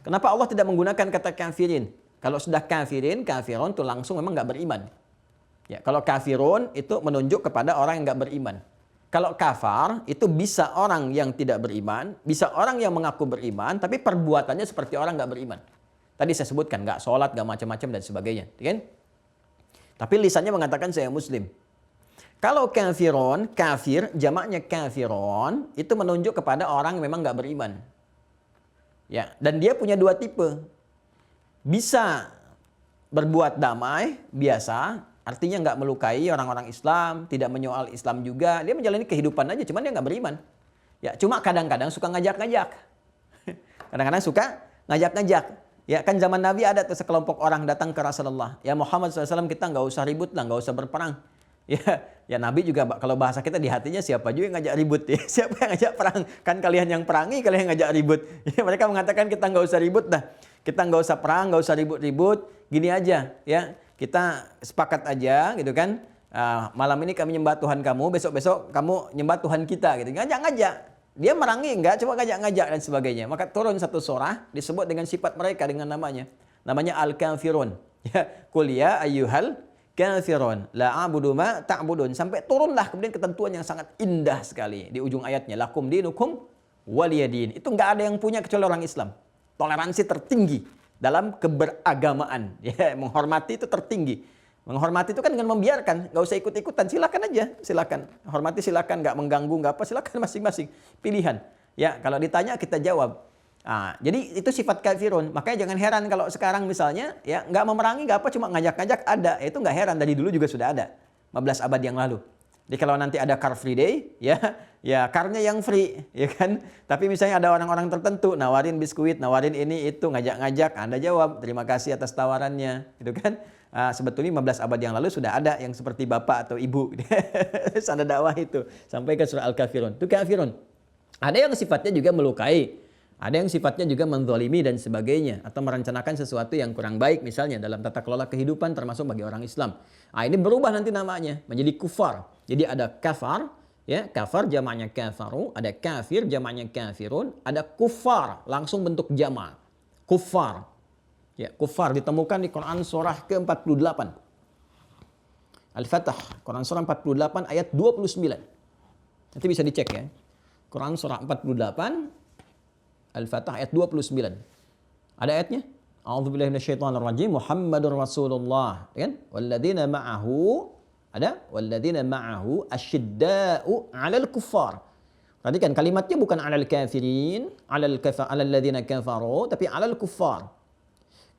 Kenapa Allah tidak menggunakan kata kafirin? Kalau sudah kafirun itu langsung memang nggak beriman. Ya, kalau kafirun itu menunjuk kepada orang yang nggak beriman. Kalau kafar itu bisa orang yang tidak beriman, bisa orang yang mengaku beriman, tapi perbuatannya seperti orang nggak beriman. Tadi saya sebutkan nggak sholat, nggak macam-macam dan sebagainya, kan? Tapi lisannya mengatakan saya Muslim. Kalau kafirun, kafir, jamaknya kafirun itu menunjuk kepada orang yang memang nggak beriman. Ya, dan dia punya dua tipe. Bisa berbuat damai, biasa, artinya nggak melukai orang-orang Islam, tidak menyoal Islam juga, dia menjalani kehidupan aja, cuman dia nggak beriman. Ya, cuma kadang-kadang suka ngajak-ngajak. Kadang-kadang suka ngajak-ngajak. Ya, kan zaman Nabi ada tuh sekelompok orang datang ke Rasulullah. Ya Muhammad SAW, kita nggak usah ribut lah, nggak usah berperang. Ya Nabi juga kalau bahasa kita di hatinya siapa juga yang ngajak ribut ya. Siapa yang ngajak perang? Kan kalian yang perangi, kalian yang ngajak ribut. Ya, mereka mengatakan kita nggak usah ribut dah. Kita nggak usah perang, nggak usah ribut-ribut. Gini aja ya. Kita sepakat aja gitu kan. Malam ini kami nyembah Tuhan kamu, besok-besok kamu nyembah Tuhan kita gitu. Ngajak-ngajak. Dia merangi enggak, cuma ngajak-ngajak dan sebagainya. Maka turun satu surah disebut dengan sifat mereka dengan namanya. Namanya Al-Kafirun. Ya, qul ya ayyuhal kafirun la a'budu ma ta'budun, sampai turunlah kemudian ketentuan yang sangat indah sekali di ujung ayatnya, lakum dinukum waliyadin. Itu enggak ada yang punya kecuali orang Islam. Toleransi tertinggi dalam keberagamaan. Ya, menghormati itu tertinggi. Menghormati itu kan dengan membiarkan, nggak usah ikut-ikutan, silakan aja, silakan. Hormati silakan, nggak mengganggu, nggak apa, silakan masing-masing pilihan. Ya, kalau ditanya kita jawab. Jadi itu sifat kafirun. Makanya jangan heran kalau sekarang misalnya ya nggak memerangi, nggak apa, cuma ngajak-ngajak ada. Itu nggak heran, dari dulu juga sudah ada, 15 abad yang lalu. Jadi kalau nanti ada Car Free Day, ya carnya yang free, ya kan. Tapi misalnya ada orang-orang tertentu nawarin biskuit, nawarin ini itu, ngajak-ngajak, Anda jawab terima kasih atas tawarannya, gitu kan. Sebetulnya 15 abad yang lalu sudah ada yang seperti bapak atau ibu, sana dakwah itu sampai ke surah Al-Kafirun. Itu kafirun. Ada yang sifatnya juga melukai, ada yang sifatnya juga menzalimi dan sebagainya, atau merencanakan sesuatu yang kurang baik misalnya dalam tata kelola kehidupan termasuk bagi orang Islam. Ini berubah nanti namanya menjadi kufar. Jadi ada kafar, ya kafar jamaknya kafaru, ada kafir jamaknya kafirun, ada kufar langsung bentuk jama, kufar. Ya, kufar ditemukan di Quran surah ke-48. Al-Fatah, Quran surah 48 ayat 29. Nanti bisa dicek ya. Quran surah 48 Al-Fatah ayat 29. Ada ayatnya? A'udzubillahi minasyaitonirrajim. Muhammadur Rasulullah, kan? Walladzina ma'ahu, ada walladzina ma'ahu asyidda'u 'alal kuffar Perhatikan kalimatnya bukan alal kafirin, alal ladzina kafaru, tapi alal kuffar.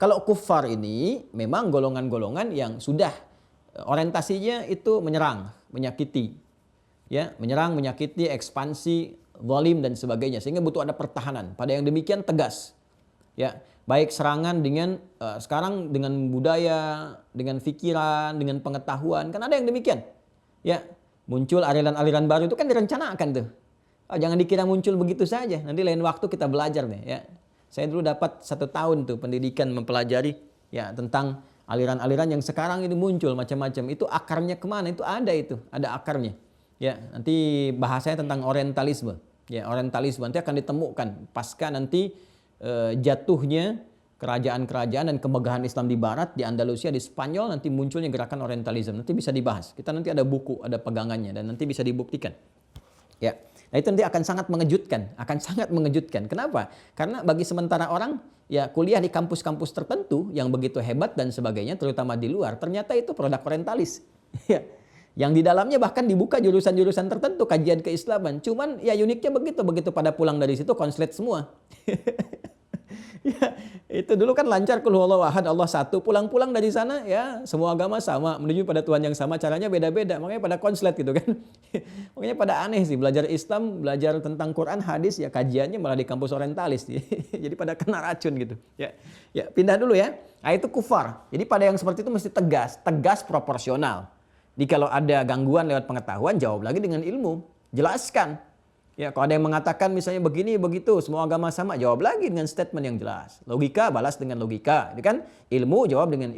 Kalau kuffar ini memang golongan-golongan yang sudah orientasinya itu menyerang, menyakiti. Ya, menyerang, menyakiti, ekspansi, zalim dan sebagainya, sehingga butuh ada pertahanan. Pada yang demikian tegas. Ya, baik serangan dengan sekarang dengan budaya, dengan pikiran, dengan pengetahuan, kan ada yang demikian. Ya, muncul aliran-aliran baru itu kan direncanakan tuh. Oh, jangan dikira muncul begitu saja. Nanti lain waktu kita belajar nih, ya. Saya dulu dapat 1 tahun tuh pendidikan mempelajari ya tentang aliran-aliran yang sekarang ini muncul macam-macam. Itu akarnya kemana? Itu ada akarnya. Ya, nanti bahasanya tentang orientalisme. Ya, orientalisme nanti akan ditemukan pasca nanti jatuhnya kerajaan-kerajaan dan kemegahan Islam di Barat, di Andalusia, di Spanyol, nanti munculnya gerakan orientalisme. Nanti bisa dibahas. Kita nanti ada buku, ada pegangannya dan nanti bisa dibuktikan. Ya. Nah, itu nanti akan sangat mengejutkan. Kenapa? Karena bagi sementara orang ya kuliah di kampus-kampus tertentu yang begitu hebat dan sebagainya, terutama di luar, ternyata itu produk orientalis. Ya. Yang di dalamnya bahkan dibuka jurusan-jurusan tertentu kajian keislaman. Cuman ya uniknya begitu pada pulang dari situ konslet semua. Ya, itu dulu kan lancar qul huwallahu ahad, Allah satu, pulang-pulang dari sana ya semua agama sama, menuju pada Tuhan yang sama, caranya beda-beda, makanya pada konslet gitu kan. Makanya pada aneh sih, belajar Islam, belajar tentang Quran, hadis ya kajiannya malah di kampus orientalis. Jadi pada kena racun gitu. Ya, pindah dulu ya. Nah, itu kufar. Jadi pada yang seperti itu mesti tegas proporsional. Jadi kalau ada gangguan lewat pengetahuan, jawab lagi dengan ilmu, jelaskan. Ya, kalau ada yang mengatakan misalnya begini begitu, semua agama sama, jawab lagi dengan statement yang jelas. Logika balas dengan logika, itu kan? Ilmu jawab dengan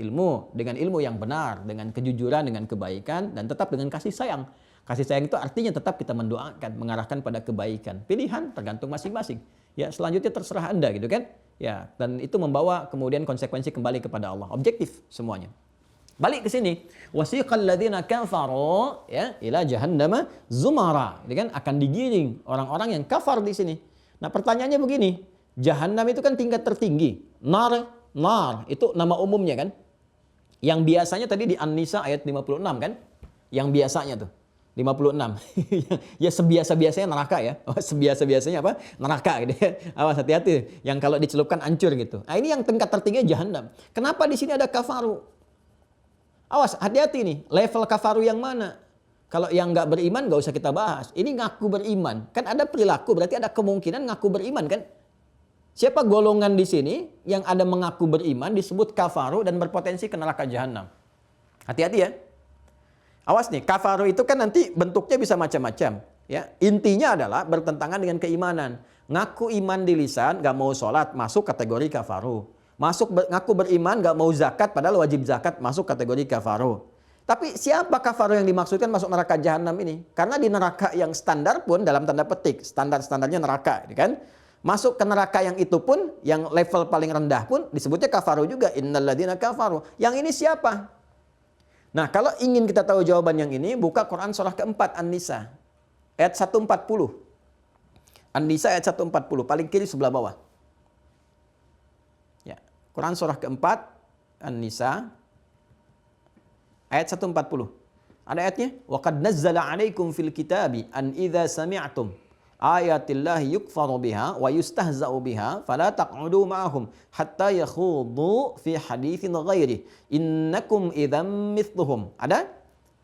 ilmu yang benar, dengan kejujuran, dengan kebaikan, dan tetap dengan kasih sayang. Kasih sayang itu artinya tetap kita mendoakan, mengarahkan pada kebaikan. Pilihan tergantung masing-masing. Ya, selanjutnya terserah Anda gitu kan? Ya, dan itu membawa kemudian konsekuensi kembali kepada Allah. Objektif semuanya. Balik ke sini, wasiqal ladzina kafaru ya ila jahannama zumara. Ini kan akan digiring orang-orang yang kafar di sini. Nah, pertanyaannya begini, Jahannam itu kan tingkat tertinggi. Nar itu nama umumnya kan. Yang biasanya tadi di An-Nisa ayat 56 kan? Yang biasanya tuh 56. Ya sebiasa-biasanya neraka ya. Oh, sebiasa-biasanya apa? Neraka gitu ya. Awas hati-hati yang kalau dicelupkan hancur gitu. Nah, ini yang tingkat tertinggi Jahannam. Kenapa di sini ada kafaru? Awas, hati-hati nih, level kafaru yang mana? Kalau yang nggak beriman nggak usah kita bahas. Ini ngaku beriman, kan ada perilaku, berarti ada kemungkinan ngaku beriman kan? Siapa golongan di sini yang ada mengaku beriman disebut kafaru dan berpotensi ke neraka jahanam? Hati-hati ya. Awas nih, kafaru itu kan nanti bentuknya bisa macam-macam. Ya, intinya adalah bertentangan dengan keimanan. Ngaku iman di lisan, nggak mau sholat, masuk kategori kafaru. Ngaku beriman gak mau zakat padahal wajib zakat, masuk kategori kafaru. Tapi siapa kafaru yang dimaksudkan masuk neraka jahanam ini? Karena di neraka yang standar pun dalam tanda petik, standarnya neraka kan? Masuk ke neraka yang itu pun, yang level paling rendah pun disebutnya kafaru juga. Innalladzina kafaru. Yang ini siapa? Nah, kalau ingin kita tahu jawaban yang ini, buka Quran surah keempat An-Nisa ayat 140. An-Nisa ayat 140 paling kiri sebelah bawah. Quran surah keempat, An-Nisa, ayat 140. Ada ayatnya? وَقَدْ نَزَّلَ عَلَيْكُمْ فِي الْكِتَابِ أَنْ إِذَا سَمِعْتُمْ آيَاتِ اللَّهِ يُكْفَرُ بِهَا وَيُسْتَهْزَأُ بِهَا فَلَا تَقْعُدُوا مَعَهُمْ حَتَّى يَخُوضُوا فِي حَدِيثٍ غَيْرِهِ إِنَّكُمْ إِذًا مِثْلُهُمْ. Ada?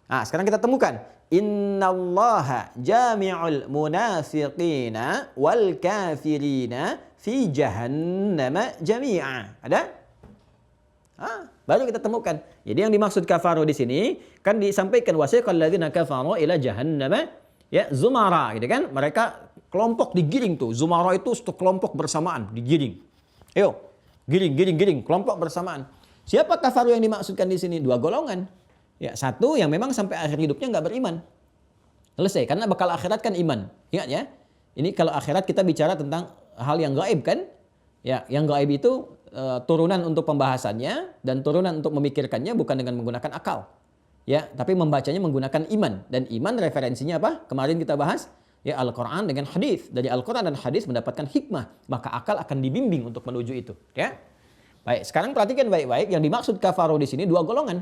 Nah, sekarang kita temukan. Innallaha jami'ul munafiqina wal kafirina fi jahannama jami'a. Ada? Baru kita temukan. Jadi yang dimaksud kafaru di sini kan disampaikan wasiqal ladzina kafaru ila jahannama ya zumara gitu kan. Mereka kelompok digiring tuh. Zumara itu kelompok bersamaan digiring. Ayo, giring kelompok bersamaan. Siapa kafaru yang dimaksudkan di sini? 2 golongan. Ya, satu yang memang sampai akhir hidupnya nggak beriman. Selesai, karena bakal akhirat kan iman. Ingat ya, ini kalau akhirat kita bicara tentang hal yang gaib kan. Ya, yang gaib itu turunan untuk pembahasannya dan turunan untuk memikirkannya bukan dengan menggunakan akal. Ya, tapi membacanya menggunakan iman. Dan iman referensinya apa? Kemarin kita bahas ya Al-Quran dengan hadis. Dari Al-Quran dan hadis mendapatkan hikmah. Maka akal akan dibimbing untuk menuju itu. Ya, baik. Sekarang perhatikan baik-baik. Yang dimaksud kafaru di sini 2 golongan.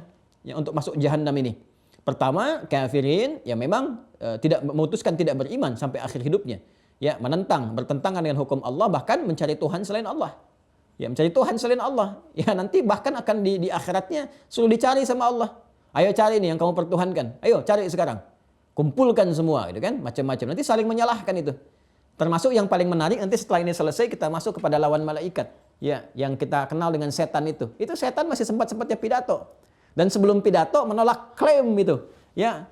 Ya, untuk masuk jahannam ini. Pertama, kafirin ya memang tidak memutuskan tidak beriman sampai akhir hidupnya. Ya, menentang, bertentangan dengan hukum Allah, bahkan mencari Tuhan selain Allah. Ya, mencari Tuhan selain Allah. Ya, nanti bahkan akan di akhiratnya suruh dicari sama Allah. Ayo cari nih yang kamu pertuhankan. Ayo cari sekarang. Kumpulkan semua gitu kan, macam-macam. Nanti saling menyalahkan itu. Termasuk yang paling menarik nanti setelah ini selesai kita masuk kepada lawan malaikat. Ya, yang kita kenal dengan setan itu. Itu setan masih sempat-sempatnya pidato. Dan sebelum pidato menolak klaim itu. Ya,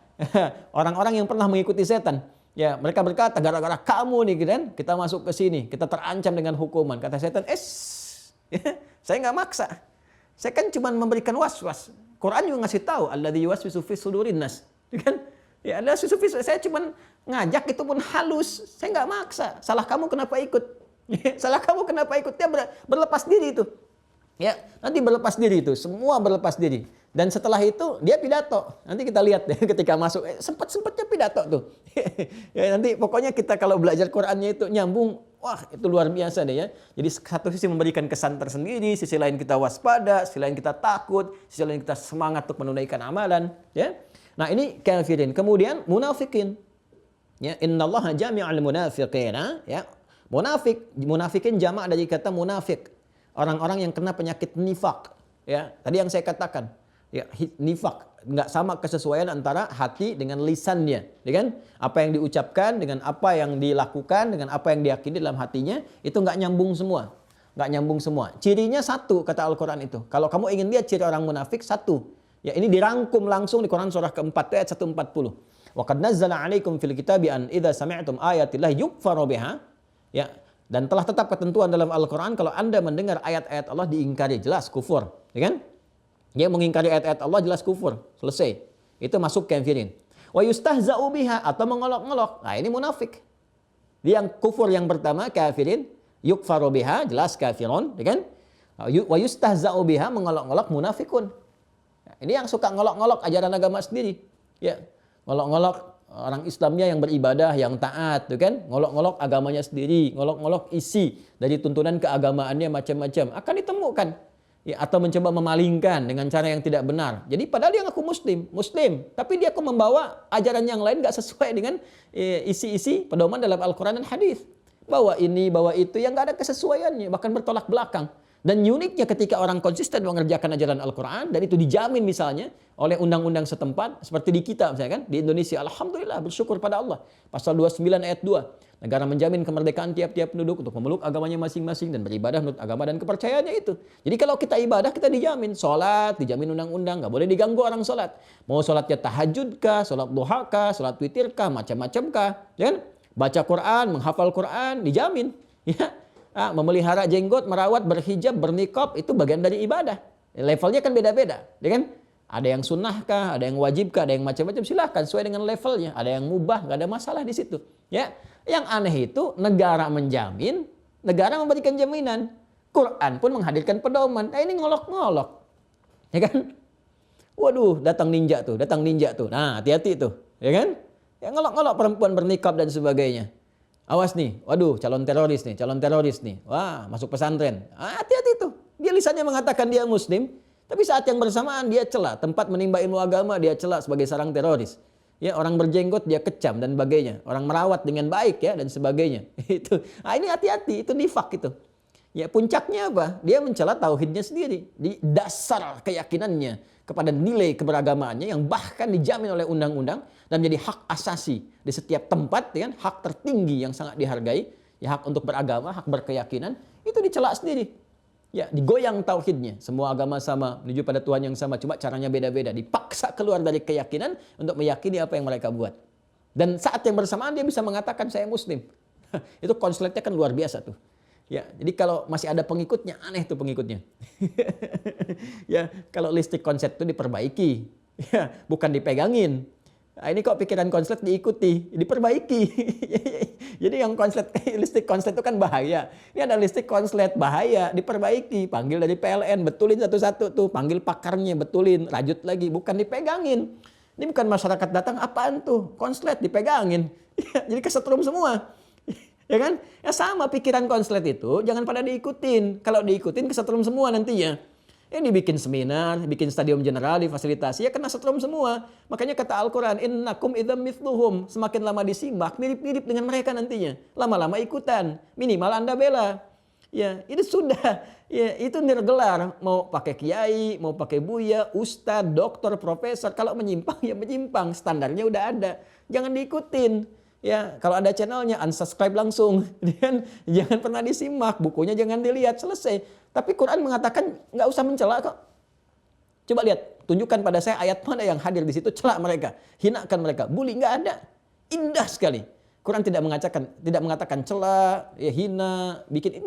orang-orang yang pernah mengikuti setan. Ya, mereka berkata, gara-gara kamu nih kan, kita masuk ke sini, kita terancam dengan hukuman. Kata setan, ya, saya nggak maksa. Saya kan cuma memberikan was-was. Quran juga ngasih tahu, alladzi yuwaswisu fi sudurin nas. Kan? Ya, ada saya cuma ngajak itu pun halus. Saya nggak maksa. Salah kamu kenapa ikut? Salah kamu kenapa ikut? Dia berlepas diri itu. Ya, nanti berlepas diri itu, semua berlepas diri. Dan setelah itu dia pidato. Nanti kita lihat deh ketika masuk sempat-sempatnya pidato tuh. Ya, nanti pokoknya kita kalau belajar Qur'annya itu nyambung, wah itu luar biasa deh ya. Jadi satu sisi memberikan kesan tersendiri, sisi lain kita waspada, sisi lain kita takut, sisi lain kita semangat untuk menunaikan amalan, ya. Nah, ini kafirin. Kemudian munafikin. Ya, innallaha jami'al munafiqina, ya. Munafikin jamak dari kata munafik. Orang-orang yang kena penyakit nifak, ya. Tadi yang saya katakan, ya, nifak nggak sama kesesuaian antara hati dengan lisannya, ya kan? Apa yang diucapkan dengan apa yang dilakukan dengan apa yang diyakini dalam hatinya itu nggak nyambung semua, nggak nyambung semua. Cirinya satu kata Al-Quran itu. Kalau kamu ingin lihat ciri orang munafik satu, ya ini dirangkum langsung di Quran surah keempat ayat 140. Wa qad nazzala 'alaikum fil kitabi an idza sami'tum ayatillahi yukfaru biha, ya. Dan telah tetap ketentuan dalam Al-Quran kalau Anda mendengar ayat-ayat Allah diingkari, jelas kufur, ya kan? Dia mengingkari ayat-ayat Allah jelas kufur, selesai. Itu masuk kafirin. Wa yustahza'u biha atau mengolok-olok. Nah, ini munafik. Dia yang kufur yang pertama kafirin, yukfaru biha jelas kafirun, ya kan? Wa yustahza'u biha mengolok-olok munafikun. Nah, ini yang suka ngolok-ngolok ajaran agama sendiri. Ya, ngolok-ngolok orang Islamnya yang beribadah, yang taat, tuh kan? Ngolok-ngolok agamanya sendiri, ngolok-ngolok isi dari tuntunan keagamaannya macam-macam. Akan ditemukan. Ya, atau mencoba memalingkan dengan cara yang tidak benar. Jadi padahal dia ngaku muslim, tapi dia kok membawa ajaran yang lain gak sesuai dengan isi-isi pedoman dalam Al-Quran dan hadis. Bawa ini, bawa itu yang gak ada kesesuaiannya, bahkan bertolak belakang. Dan uniknya ketika orang konsisten mengerjakan ajaran Al-Quran, dan itu dijamin misalnya oleh undang-undang setempat, seperti di kita misalnya kan, di Indonesia, alhamdulillah bersyukur pada Allah. Pasal 29 ayat 2, negara menjamin kemerdekaan tiap-tiap penduduk untuk memeluk agamanya masing-masing dan beribadah menurut agama dan kepercayaannya itu. Jadi kalau kita ibadah, kita dijamin. Sholat, dijamin undang-undang, gak boleh diganggu orang sholat. Mau sholatnya tahajud kah, sholat duha kah, sholat witir kah, macam-macam kah, ya kan? Baca Quran, menghafal Quran, dijamin. Ya. Memelihara jenggot, merawat, berhijab, bernikab itu bagian dari ibadah. Levelnya kan beda-beda, ya kan? Ada yang sunnah kah, ada yang wajib kah, ada yang macam-macam, silahkan sesuai dengan levelnya. Ada yang mubah, nggak ada masalah di situ. Ya, yang aneh itu negara menjamin, negara memberikan jaminan. Quran pun menghadirkan pedoman. Ini ngolok-ngolok, ya kan? Waduh, datang ninja tuh. Nah, hati-hati tuh, ya kan? Ya ngolok-ngolok perempuan bernikab dan sebagainya. Awas nih, waduh calon teroris nih. Wah, masuk pesantren. Hati-hati tuh. Dia lisannya mengatakan dia muslim, tapi saat yang bersamaan dia cela tempat menimba ilmu agama, dia cela sebagai sarang teroris. Ya, orang berjenggot dia kecam dan sebagainya. Orang merawat dengan baik ya dan sebagainya. Itu. Ini hati-hati, itu nifak itu. Ya, puncaknya apa? Dia mencela tauhidnya sendiri, di dasar keyakinannya kepada nilai keberagamaannya yang bahkan dijamin oleh undang-undang dan menjadi hak asasi di setiap tempat, ya kan? Hak tertinggi yang sangat dihargai, ya hak untuk beragama, hak berkeyakinan, itu dicela sendiri. Ya, digoyang tauhidnya. Semua agama sama, menuju pada Tuhan yang sama, cuma caranya beda-beda. Dipaksa keluar dari keyakinan untuk meyakini apa yang mereka buat. Dan saat yang bersamaan dia bisa mengatakan saya muslim. Itu konsletnya kan luar biasa tuh. Ya, jadi kalau masih ada pengikutnya, aneh tuh pengikutnya. Ya, kalau listrik konslet itu diperbaiki, ya, bukan dipegangin. Nah, ini kok pikiran konslet diikuti, diperbaiki. Jadi yang listrik konslet itu kan bahaya. Ini ada listrik konslet bahaya, diperbaiki. Panggil dari PLN, betulin satu-satu tuh. Panggil pakarnya, betulin, rajut lagi. Bukan dipegangin. Ini bukan masyarakat datang, apaan tuh? Konslet dipegangin. Jadi kesetrum semua. Ya kan? Ya sama pikiran konslet itu, jangan pada diikutin. Kalau diikutin kesetrum semua nantinya. Ini dibikin seminar, bikin stadium general, difasilitasi, ya kena setrum semua. Makanya kata Al-Quran, innakum idzam mithluhum. Semakin lama disimak, mirip-mirip dengan mereka nantinya. Lama-lama ikutan, minimal Anda bela. Ya, itu sudah. Ya, itu nirgelar. Mau pakai kiai, mau pakai buya, ustadz, dokter, profesor. Kalau menyimpang, ya menyimpang. Standarnya udah ada. Jangan diikutin. Ya, kalau ada channelnya, unsubscribe langsung. Jangan pernah disimak, bukunya jangan dilihat, selesai. Tapi Quran mengatakan nggak usah mencela kok. Coba lihat, tunjukkan pada saya ayat mana yang hadir di situ, celak mereka, hinakan mereka, bully, nggak ada. Indah sekali. Quran tidak mengatakan cela, ya hina, bikin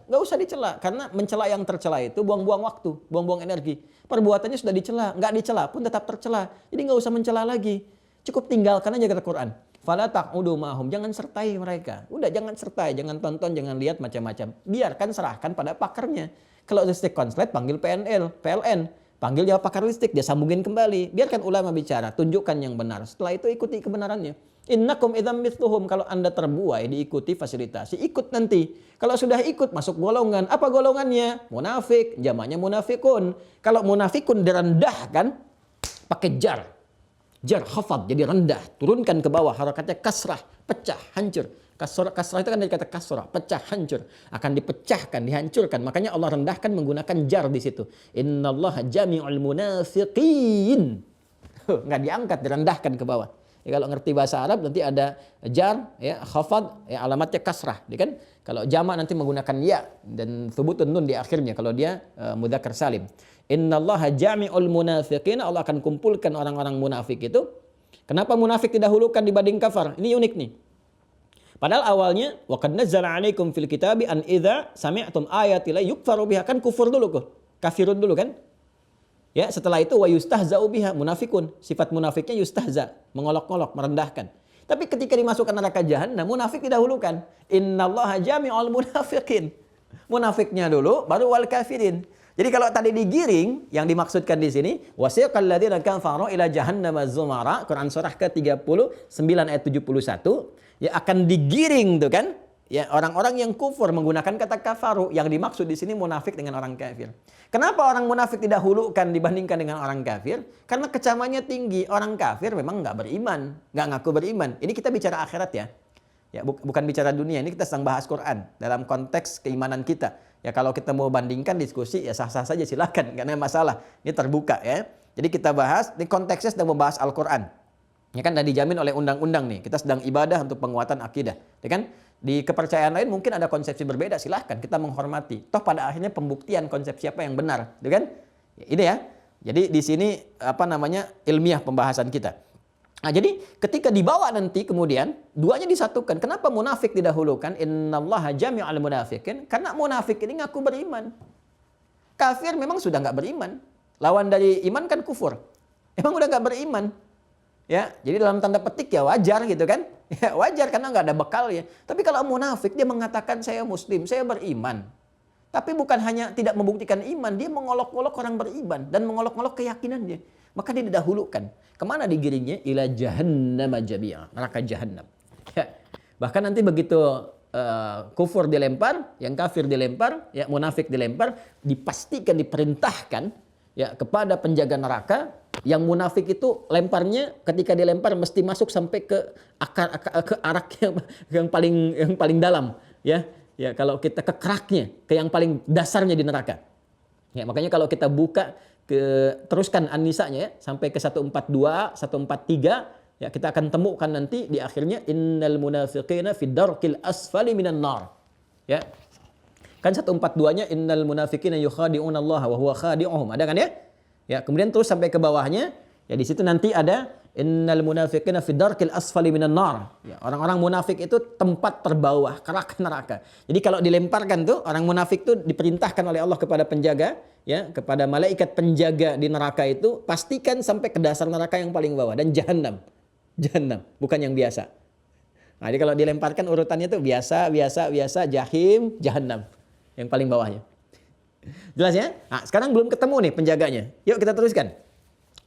nggak usah dicela, karena mencela yang tercela itu buang-buang waktu, buang-buang energi. Perbuatannya sudah dicela, nggak dicela pun tetap tercela. Jadi nggak usah mencela lagi. Cukup tinggalkan aja kata Quran. Fala taqudu ma'hum, jangan sertai mereka. Udah jangan sertai, jangan tonton, jangan lihat macam-macam. Biarkan, serahkan pada pakarnya. Kalau listrik konslet panggil PLN, panggil dia pakar listrik, dia sambungin kembali. Biarkan ulama bicara, tunjukkan yang benar. Setelah itu ikuti kebenarannya. Innakum idzam mithluhum, kalau Anda terbuai diikuti fasilitasi, ikut nanti. Kalau sudah ikut masuk golongan, apa golongannya? Munafik, jamaknya munafikun. Kalau munafikun direndahkan pakai jar. Jar, khafad, jadi rendah, turunkan ke bawah, harakatnya kasrah, pecah, hancur. Kasrah itu kan dari kata kasrah, pecah, hancur. Akan dipecahkan, dihancurkan. Makanya Allah rendahkan menggunakan jar di situ. Innallaha jami'ul munafiqin. Nggak diangkat, direndahkan ke bawah. Ya, kalau ngerti bahasa Arab nanti ada jar, ya, khafad, ya, alamatnya kasrah. Ya, kan? Kalau jamak nanti menggunakan ya dan thubutun nun di akhirnya kalau dia mudzakkar salim. Innallaha jami'ul munafiqin, Allah akan kumpulkan orang-orang munafik itu. Kenapa munafik didahulukan dibanding kafar? Ini unik nih. Padahal awalnya wa qad nazzala 'alaikum fil kitabi an idza sami'tum ayati la yukfaru biha, kan kufur dulu kok. Kafirun dulu kan? Ya, setelah itu wa yustahza'u biha, munafikun. Sifat munafiknya yustahza, mengolok-olok, merendahkan. Tapi ketika dimasukkan neraka jahanam, munafik didahulukan. Innallaha jami'ul munafiqin. Munafiknya dulu baru wal kafirin. Jadi kalau tadi digiring, yang dimaksudkan di sini, wasiqal ladzina kafaru ila jahannam zumara, Quran surah ke-39 ayat 71, ya akan digiring tuh kan? Ya, orang-orang yang kufur menggunakan kata kafaru, yang dimaksud di sini munafik dengan orang kafir. Kenapa orang munafik didahulukan dibandingkan dengan orang kafir? Karena kecamannya tinggi. Orang kafir memang nggak beriman, nggak ngaku beriman. Ini kita bicara akhirat ya. Ya, bukan bicara dunia, ini kita sedang bahas Quran dalam konteks keimanan kita. Ya kalau kita mau bandingkan diskusi ya sah-sah saja, silakan, nggak ada masalah. Ini terbuka ya. Jadi kita bahas, ini konteksnya sedang membahas Al-Quran. Ya kan, dan dijamin oleh undang-undang nih. Kita sedang ibadah untuk penguatan akidah. Ya kan? Di kepercayaan lain mungkin ada konsepsi berbeda, silahkan, kita menghormati. Toh pada akhirnya pembuktian konsepsi apa yang benar, ya kan? Ya, ini ya. Jadi di sini ilmiah pembahasan kita. Nah, jadi ketika dibawa nanti kemudian duanya disatukan. Kenapa munafik didahulukan? Innallaha jami'al munafiqin. Karena munafik ini ngaku beriman. Kafir memang sudah nggak beriman. Lawan dari iman kan kufur. Emang udah nggak beriman. Ya, jadi dalam tanda petik ya wajar gitu kan? Ya wajar karena nggak ada bekal ya. Tapi kalau munafik dia mengatakan saya muslim, saya beriman. Tapi bukan hanya tidak membuktikan iman, dia mengolok-olok orang beriman dan mengolok-olok keyakinannya. Maka dia didahulukan. Kemana digiringnya? Ila jahannam jami'a, neraka jahanam. Ya. Bahkan nanti begitu kufur dilempar, yang kafir dilempar, ya munafik dilempar, dipastikan diperintahkan ya kepada penjaga neraka. Yang munafik itu lemparnya ketika dilempar mesti masuk sampai ke arak yang paling dalam, ya. Ya, kalau kita ke keraknya, ke yang paling dasarnya di neraka. Ya, makanya kalau kita buka teruskan An-Nisa'nya ya, sampai ke 142, 143, ya kita akan temukan nanti di akhirnya innal munafiqina fid darkil asfali minan nar. Ya. Kan 142-nya innal munafiqina yukhadi'una Allah wa huwa khadi'uhum. Ada kan ya? Ya, kemudian terus sampai ke bawahnya, ya di situ nanti ada innal munafiqina fid darkil asfali minan nar. Ya, orang-orang munafik itu tempat terbawah, kerak neraka. Jadi kalau dilemparkan tuh orang munafik tuh diperintahkan oleh Allah kepada penjaga, ya, kepada malaikat penjaga di neraka itu, pastikan sampai ke dasar neraka yang paling bawah dan jahanam. Jahanam, bukan yang biasa. Nah, jadi kalau dilemparkan urutannya tuh biasa, jahim, jahanam. Yang paling bawahnya. Jelas ya? Nah, sekarang belum ketemu nih penjaganya. Yuk kita teruskan.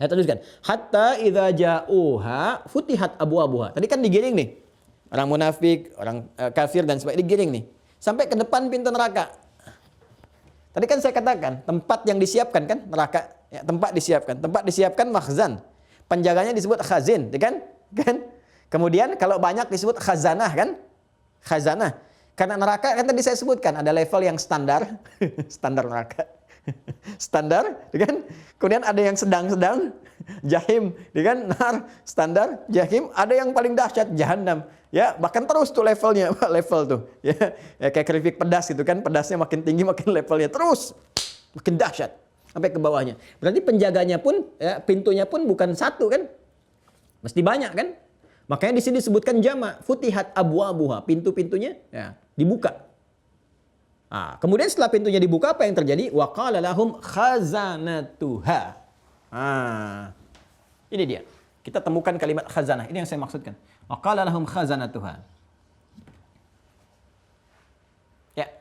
Saya teruskan. Hatta idza ja'uha futihat abwabuha. Tadi kan digiring nih. Orang munafik, orang kafir dan sebagainya digiring nih. Sampai ke depan pintu neraka. Tadi kan saya katakan tempat yang disiapkan kan neraka, ya, tempat disiapkan makhzan. Penjaganya disebut khazin, ya kan? Kan? Kemudian kalau banyak disebut khazanah kan? Khazanah. Karena neraka kan tadi saya sebutkan ada level yang standar, standar neraka. Standar, ya kan? Kemudian ada yang sedang-sedang, jahim, ya kan? Nar, standar, jahim, ada yang paling dahsyat jahanam. Ya, bahkan terus tuh levelnya, level tuh. Ya, kayak keripik pedas gitu kan, pedasnya makin tinggi makin levelnya terus makin dahsyat sampai ke bawahnya. Berarti penjaganya pun, ya, pintunya pun bukan satu kan, mesti banyak kan. Makanya di sini disebutkan jamak, futihat abwabuha, pintu-pintunya ya, dibuka. Nah, kemudian setelah pintunya dibuka apa yang terjadi? Wa qala lahum khazanatuha. Ah, ini dia. Kita temukan kalimat khazanah. Ini yang saya maksudkan. Wa qala lahum khazanatuha. Ya.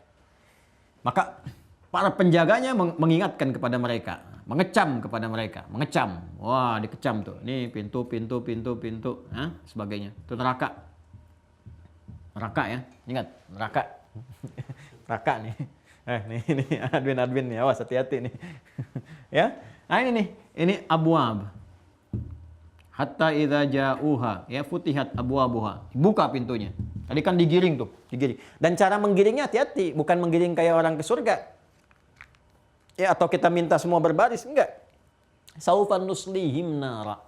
Maka para penjaganya mengingatkan kepada mereka, mengecam kepada mereka, mengecam. Wah, dikecam tuh. Ini pintu, sebagainya. Itu neraka. Neraka ya. Ingat, neraka. Neraka nih. Nih admin nih, awas hati-hati nih. Ya. Nah, ini nih. Ini abwab. Hatta idza ja'uha, ya futihat abwabuha. Buka pintunya. Tadi kan digiring tuh, digiring. Dan cara menggiringnya hati-hati, bukan menggiring kayak orang ke surga. Ya, atau kita minta semua berbaris, enggak. Saufan nuslihim nara.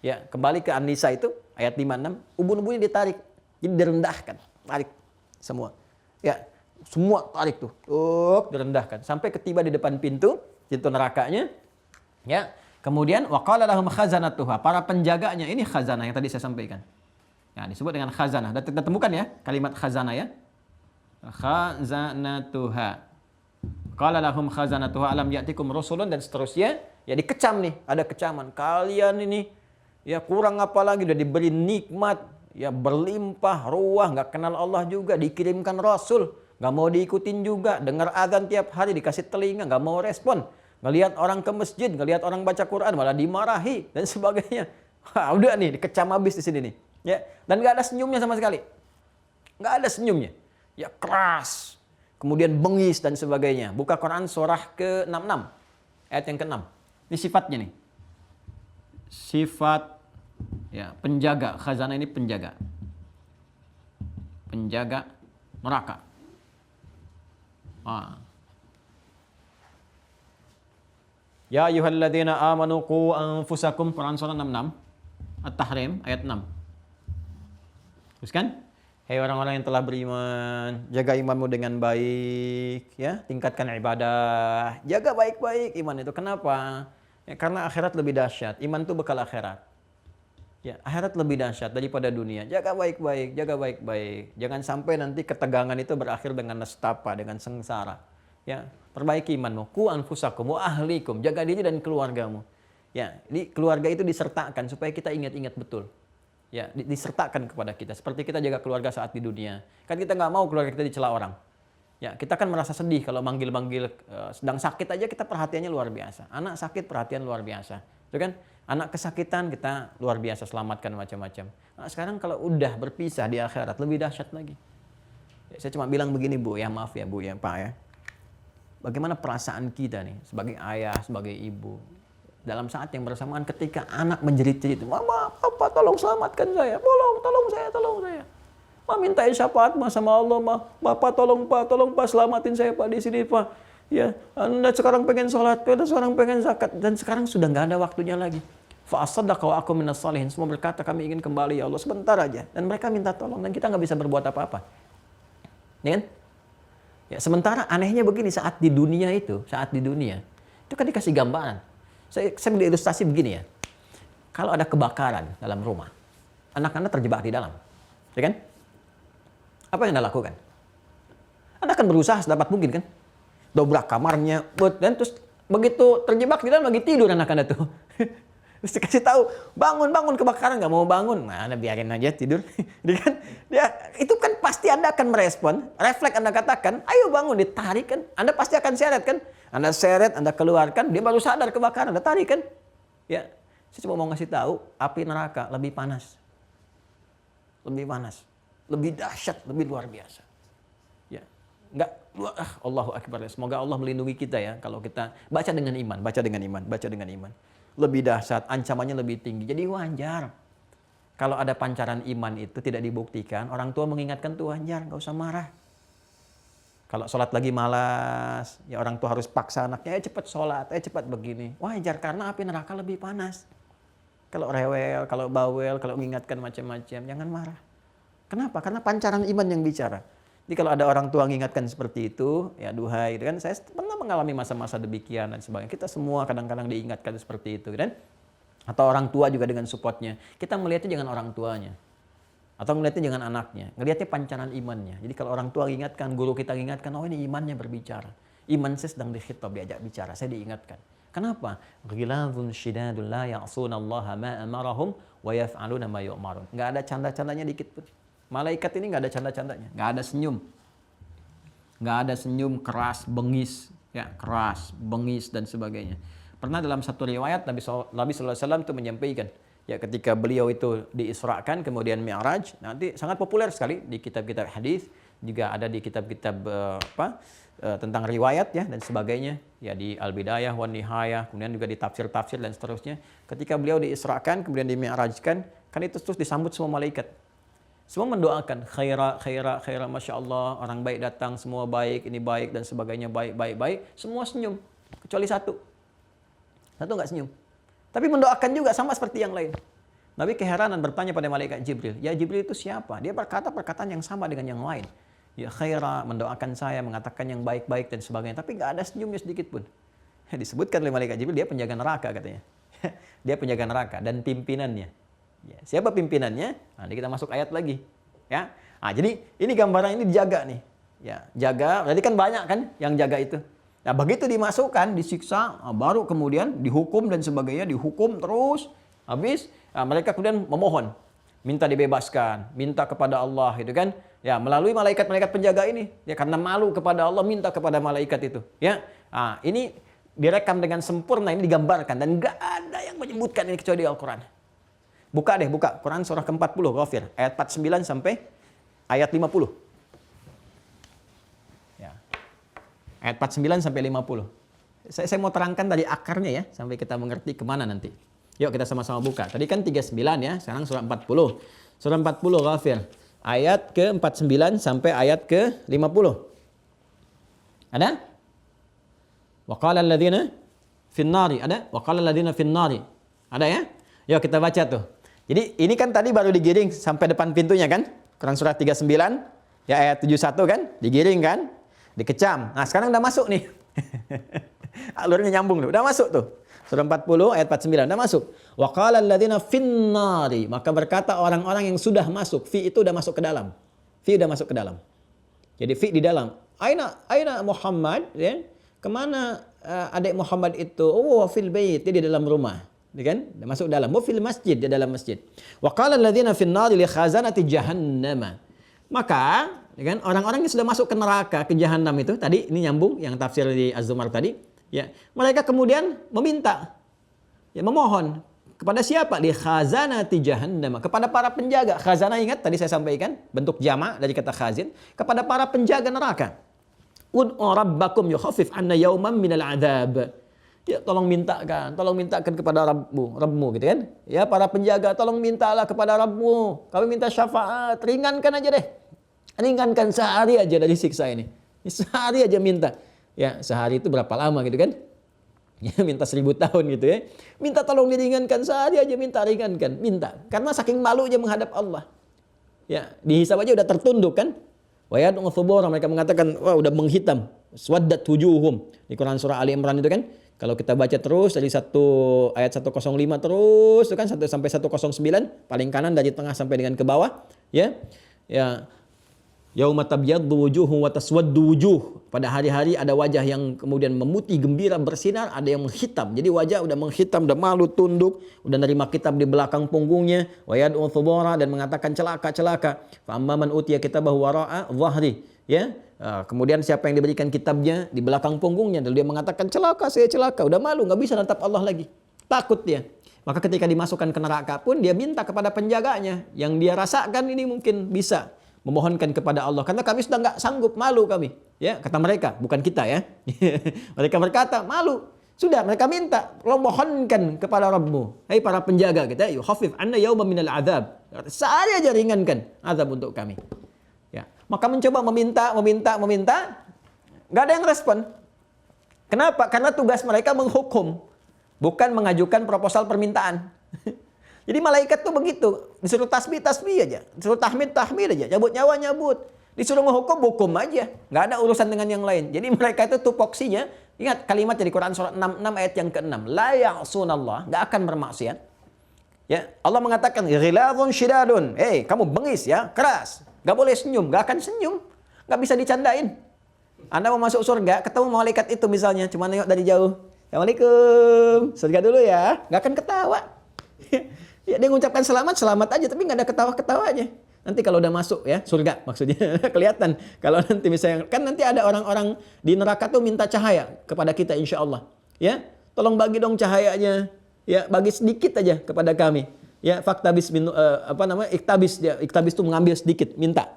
Ya, kembali ke An-Nisa itu ayat 56, ubun-ubunnya ditarik. Jadi direndahkan, tarik semua. Ya, semua tarik tuh. Direndahkan sampai ketiba di depan pintu nerakanya. Ya. Kemudian waqala lahum khazanatuha, para penjaganya, ini khazanah yang tadi saya sampaikan. Ya, disebut dengan khazanah. Dan kita temukan ya kalimat khazanah ya. Khazanatuha. Qala lahum khazanatuha alam ya'tikum rusulun, dan seterusnya. Ya, dikecam nih, ada kecaman. Kalian ini ya kurang apa lagi, udah diberi nikmat, ya berlimpah ruah, nggak kenal Allah juga, dikirimkan rasul, nggak mau diikutin juga, dengar azan tiap hari dikasih telinga, nggak mau respon. Ngelihat orang ke masjid, ngelihat orang baca Quran malah dimarahi dan sebagainya. Wah, udah nih dikecam habis di sini nih. Ya, dan nggak ada senyumnya sama sekali. Nggak ada senyumnya. Ya keras. Kemudian bengis dan sebagainya. Buka Quran surah ke-66. Ayat yang ke-6. Ini sifatnya nih. Sifat ya, penjaga khazanah ini, penjaga. Penjaga neraka. Ya ayyuhalladzina amanu qu anfusakum, Quran surah 66 At-Tahrim ayat 6. Teruskan, hei orang-orang yang telah beriman, jaga imanmu dengan baik, ya, tingkatkan ibadah, jaga baik-baik iman itu. Kenapa? Ya, karena akhirat lebih dahsyat. Iman itu bekal akhirat. Ya, akhirat lebih dahsyat daripada dunia. Jaga baik-baik, jaga baik-baik. Jangan sampai nanti ketegangan itu berakhir dengan nestapa, dengan sengsara. Ya, perbaiki imanmu. Ku anfusakum wa ahlikum, jaga diri dan keluargamu. Ya, ini keluarga itu disertakan supaya kita ingat-ingat betul. Ya, disertakan kepada kita. Seperti kita jaga keluarga saat di dunia. Kan kita nggak mau keluarga kita dicela orang. Ya, kita kan merasa sedih kalau manggil-manggil, sedang sakit aja kita perhatiannya luar biasa. Anak sakit perhatian luar biasa. Itu kan? Anak kesakitan kita luar biasa selamatkan macam-macam. Nah, sekarang kalau udah berpisah di akhirat lebih dahsyat lagi. Ya, saya cuma bilang begini Bu, ya maaf ya Bu ya Pak ya. Bagaimana perasaan kita nih sebagai ayah, sebagai ibu dalam saat yang bersamaan ketika anak menjerit-jerit, "Mama, Papa, tolong selamatkan saya. Tolong saya. Ma mintain syafaat Ma sama Allah, Ma. Bapak tolong Pak, selamatin saya Pak di sini Pak. Ya, Anda sekarang pengen sholat, Anda sekarang pengen zakat, dan sekarang sudah nggak ada waktunya lagi. Fa asaddaqa wa aku minas shalihin." Semua berkata, kami ingin kembali ya Allah, sebentar aja. Dan mereka minta tolong dan kita nggak bisa berbuat apa-apa. Ya kan? Ya, sementara anehnya begini, saat di dunia itu kan dikasih gambaran. Saya beri ilustrasi begini ya. Kalau ada kebakaran dalam rumah, anak-anak terjebak di dalam, ya kan? Apa yang Anda lakukan? Anda akan berusaha sedapat mungkin kan? Dobrak kamarnya, dan terus begitu terjebak di dalam lagi tidur anak-anak tuh. Terus dikasih tahu, bangun kebakaran, nggak mau bangun. Nah, Anda biarin aja tidur. Ya, itu kan pasti Anda akan merespon. Refleks Anda katakan, ayo bangun, ditarik kan. Anda pasti akan seret kan. Anda seret, Anda keluarkan, dia baru sadar kebakaran, Anda tarik kan. Ya, saya cuma mau ngasih tahu, api neraka lebih panas. Lebih panas, lebih dahsyat, lebih luar biasa. Ya, Enggak, Allahu Akbar. Semoga Allah melindungi kita ya kalau kita baca dengan iman, baca dengan iman, baca dengan iman. Lebih dahsyat, ancamannya lebih tinggi. Jadi wajar. Kalau ada pancaran iman itu tidak dibuktikan, orang tua mengingatkan tuh wajar, nggak usah marah. Kalau sholat lagi malas, ya orang tua harus paksa anaknya, cepat sholat, cepat begini. Wajar, karena api neraka lebih panas. Kalau rewel, kalau bawel, kalau mengingatkan macam-macam, jangan marah. Kenapa? Karena pancaran iman yang bicara. Jadi kalau ada orang tua mengingatkan seperti itu, ya duhai, kan saya pernah mengalami masa-masa demikian dan sebagainya. Kita semua kadang-kadang diingatkan seperti itu, kan? Atau orang tua juga dengan supportnya. Kita melihatnya jangan orang tuanya. Atau melihatnya jangan anaknya. Ngelihatnya pancaran imannya. Jadi kalau orang tua ingatkan, guru kita ingatkan, oh ini imannya berbicara. Iman saya sedang dikhitab, diajak bicara. Saya diingatkan. Kenapa? Ghilazun syidadun la ya'sunallaha ma amarahum wa yaf'aluna ma yu'marun. Enggak ada canda-candanya dikit pun. Malaikat ini enggak ada canda-candanya. Enggak ada senyum. Enggak ada senyum keras, bengis, ya, keras, bengis dan sebagainya. Pernah dalam satu riwayat Nabi sallallahu alaihi wasallam itu menyampaikan, ya ketika beliau itu diisrakan kemudian mi'raj, nanti sangat populer sekali di kitab-kitab hadis, juga ada di kitab-kitab tentang riwayat ya dan sebagainya, ya di Al-Bidayah wan Nihayah, kemudian juga di tafsir-tafsir dan seterusnya. Ketika beliau diisrakan kemudian dimi'rajkan, kan itu terus disambut semua malaikat. Semua mendoakan khaira, khaira, khaira, masya Allah, orang baik datang, semua baik, ini baik dan sebagainya, baik, baik, baik. Semua senyum, kecuali satu nggak senyum. Tapi mendoakan juga sama seperti yang lain. Nabi keheranan bertanya pada malaikat Jibril, ya Jibril itu siapa? Dia berkata perkataan yang sama dengan yang lain. Ya khaira, mendoakan saya, mengatakan yang baik-baik dan sebagainya. Tapi nggak ada senyumnya sedikit pun. Disebutkan oleh malaikat Jibril, dia penjaga neraka katanya. Dia penjaga neraka dan pimpinannya. Ya, siapa pimpinannya? Nanti kita masuk ayat lagi. Ya, nah, jadi ini gambaran ini dijaga nih. Ya, jaga. Berarti kan banyak kan yang jaga itu. Nah, begitu dimasukkan, disiksa, baru kemudian dihukum dan sebagainya, dihukum terus, habis, mereka kemudian memohon, minta dibebaskan, minta kepada Allah, gitu kan? Ya, melalui malaikat-malaikat penjaga ini, ya karena malu kepada Allah, minta kepada malaikat itu, ya. Nah, ini direkam dengan sempurna, ini digambarkan dan nggak ada yang menyebutkan ini kecuali di Al-Quran. Buka deh, buka Quran surah ke-40, Ghafir, ayat 49 sampai ayat 50. Ayat 49 sampai 50. Saya mau terangkan dari akarnya ya, sampai kita mengerti kemana nanti. Yuk kita sama-sama buka. Tadi kan 39 ya, sekarang surah 40. Surah 40 Ghafir. Ayat ke-49 sampai ayat ke-50. Ada? Wa qala alladziina fin nari. Ada? Wa qala alladziina fin nari. Ada ya? Yuk kita baca tuh. Jadi ini kan tadi baru digiring sampai depan pintunya kan? Quran surah 39 ya ayat 71 kan? Digiring kan? Dikecam. Nah, sekarang udah masuk nih. Alurnya nyambung tuh. Udah masuk tuh. Surah 40 ayat 49 udah masuk. Wa qala alladziina fin nari. Maka berkata orang-orang yang sudah masuk. Fi itu udah masuk ke dalam. Fi udah masuk ke dalam. Jadi fi di dalam. Aina Muhammad, ya? Kemana adik Muhammad itu? Oh, fil bait, dia di dalam rumah. Ya kan? Dia masuk dalam. Wa fil masjid, di dalam masjid. Wa qala alladziina fin nari li khazanati jahannam. Maka ya kan, orang-orang yang sudah masuk ke neraka, ke jahanam itu, tadi ini nyambung yang tafsir di Az-Zumar tadi, ya. Mereka kemudian meminta, ya memohon kepada siapa? Di khazanati jahannam, kepada para penjaga. Khazanah ingat tadi saya sampaikan, bentuk jamak dari kata khazin, kepada para penjaga neraka. Ud'u rabbakum yukhaffif 'anna yawman minal 'adzab. Ya, tolong mintakan kepada Rabbmu gitu kan. Ya, para penjaga, tolong mintalah kepada Rabbmu. Kami minta syafaat, ringankan aja deh. Ringankan sehari aja dari siksa ini. Sehari aja minta. Ya, sehari itu berapa lama gitu kan? Ya, minta 1000 tahun gitu ya. Minta tolong diringankan sehari aja, minta ringankan. Minta. Karena saking malunya menghadap Allah. Ya, dihisab aja udah tertunduk kan? Wa yad'u thubura, mereka mengatakan, wah udah menghitam. Swaddat wujuhum. Di Quran surah Ali Imran itu kan, kalau kita baca terus dari ayat 105 terus itu kan sampai 109 paling kanan dari tengah sampai dengan ke bawah ya. Ya. Yauma tabyaddu wujuhum wa taswaddu wujuh. Pada hari-hari ada wajah yang kemudian memutih gembira bersinar, ada yang menghitam. Jadi wajah udah menghitam, udah malu tunduk, udah nerima kitab di belakang punggungnya, wa yad'u thubura dan mengatakan celaka. Fa amman utiya kitabahu wara'a dhahri, ya. Kemudian siapa yang diberikan kitabnya di belakang punggungnya, lalu dia mengatakan celaka, saya celaka, udah malu, nggak bisa natap Allah lagi, takut dia. Maka ketika dimasukkan ke neraka pun dia minta kepada penjaganya yang dia rasakan ini mungkin bisa memohonkan kepada Allah karena kami sudah nggak sanggup, malu kami. Ya, kata mereka, bukan kita ya. Mereka berkata, malu. Sudah mereka minta, tolong mohonkan kepada Rabbmu. Hai para penjaga kita, yukhafif anna yawman minal adzab. Saya aja ringankan azab untuk kami. Ya, maka mencoba meminta, nggak ada yang respon. Kenapa? Karena tugas mereka menghukum, bukan mengajukan proposal permintaan. Jadi malaikat tuh begitu, disuruh tasbih aja, disuruh tahmid aja, cabut nyawa nyabut, disuruh hukum aja, nggak ada urusan dengan yang lain. Jadi mereka itu tupoksinya, ingat kalimat di Quran surat 66 ayat yang ke-6, la ya'sunallah, nggak akan bermaksiat. Ya, Allah mengatakan ghilazun syidadun, kamu bengis ya, keras, nggak boleh senyum, nggak akan senyum, nggak bisa dicandain. Anda mau masuk surga, ketemu malaikat itu misalnya, cuma nengok dari jauh, Assalamualaikum, surga dulu ya, nggak akan ketawa. Ya, dia mengucapkan selamat aja, tapi nggak ada ketawa-ketawanya. Nanti kalau udah masuk ya, surga maksudnya, kelihatan. Kalau nanti misalnya, kan nanti ada orang-orang di neraka tuh minta cahaya kepada kita insya Allah. Ya, tolong bagi dong cahayanya. Ya, bagi sedikit aja kepada kami. Ya, faktabis iktabis, ya, iktabis itu mengambil sedikit, minta.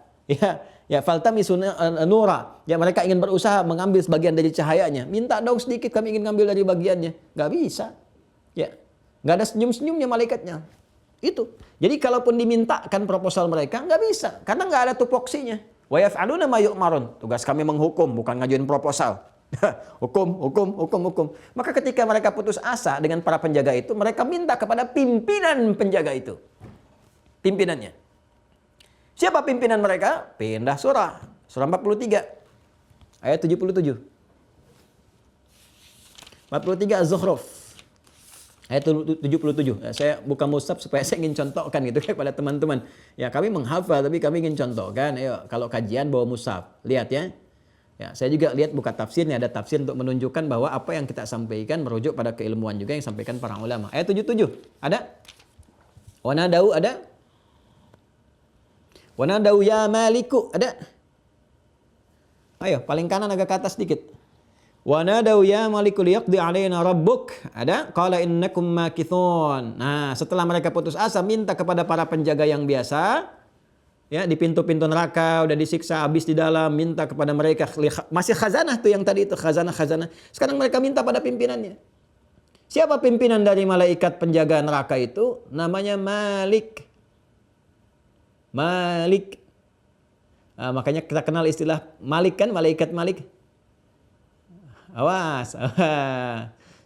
Ya, faltamisun nura. Ya, mereka ingin berusaha mengambil sebagian dari cahayanya. Minta dong sedikit, kami ingin ngambil dari bagiannya. Nggak bisa. Ya, nggak ada senyum-senyumnya malaikatnya. Itu. Jadi kalaupun dimintakan proposal mereka, nggak bisa. Karena nggak ada tupoksinya. Wa yaf'aluna ma yu'marun. Tugas kami menghukum, bukan ngajuin proposal. Hukum. Maka ketika mereka putus asa dengan para penjaga itu, mereka minta kepada pimpinan penjaga itu. Pimpinannya. Siapa pimpinan mereka? Pindah surah. Surah 43. Ayat 77. 43 Az-Zukhruf. Ayat 77. Saya buka mushaf supaya saya ingin contohkan gitu kepada teman-teman. Ya, kami menghafal tapi kami ingin contohkan. Ayo, kalau kajian bawa mushaf. Lihat ya. Ya, saya juga lihat buka tafsirnya, ada tafsir untuk menunjukkan bahwa apa yang kita sampaikan merujuk pada keilmuan juga yang disampaikan para ulama. Ayat 77. Ada? Wanadau ada? Wanadau ya maliku ada? Ayo, paling kanan agak ke atas sedikit. Wa nadau ya malikul yaqdi alaina rabbuk. Ada? Qala innakum makithun. Nah, setelah mereka putus asa minta kepada para penjaga yang biasa, ya, di pintu-pintu neraka udah disiksa habis di dalam, minta kepada mereka, masih khazanah tuh yang tadi itu khazanah. Sekarang mereka minta pada pimpinannya. Siapa pimpinan dari malaikat penjaga neraka itu? Namanya Malik. Nah, makanya kita kenal istilah Malik kan, malaikat Malik. Awas.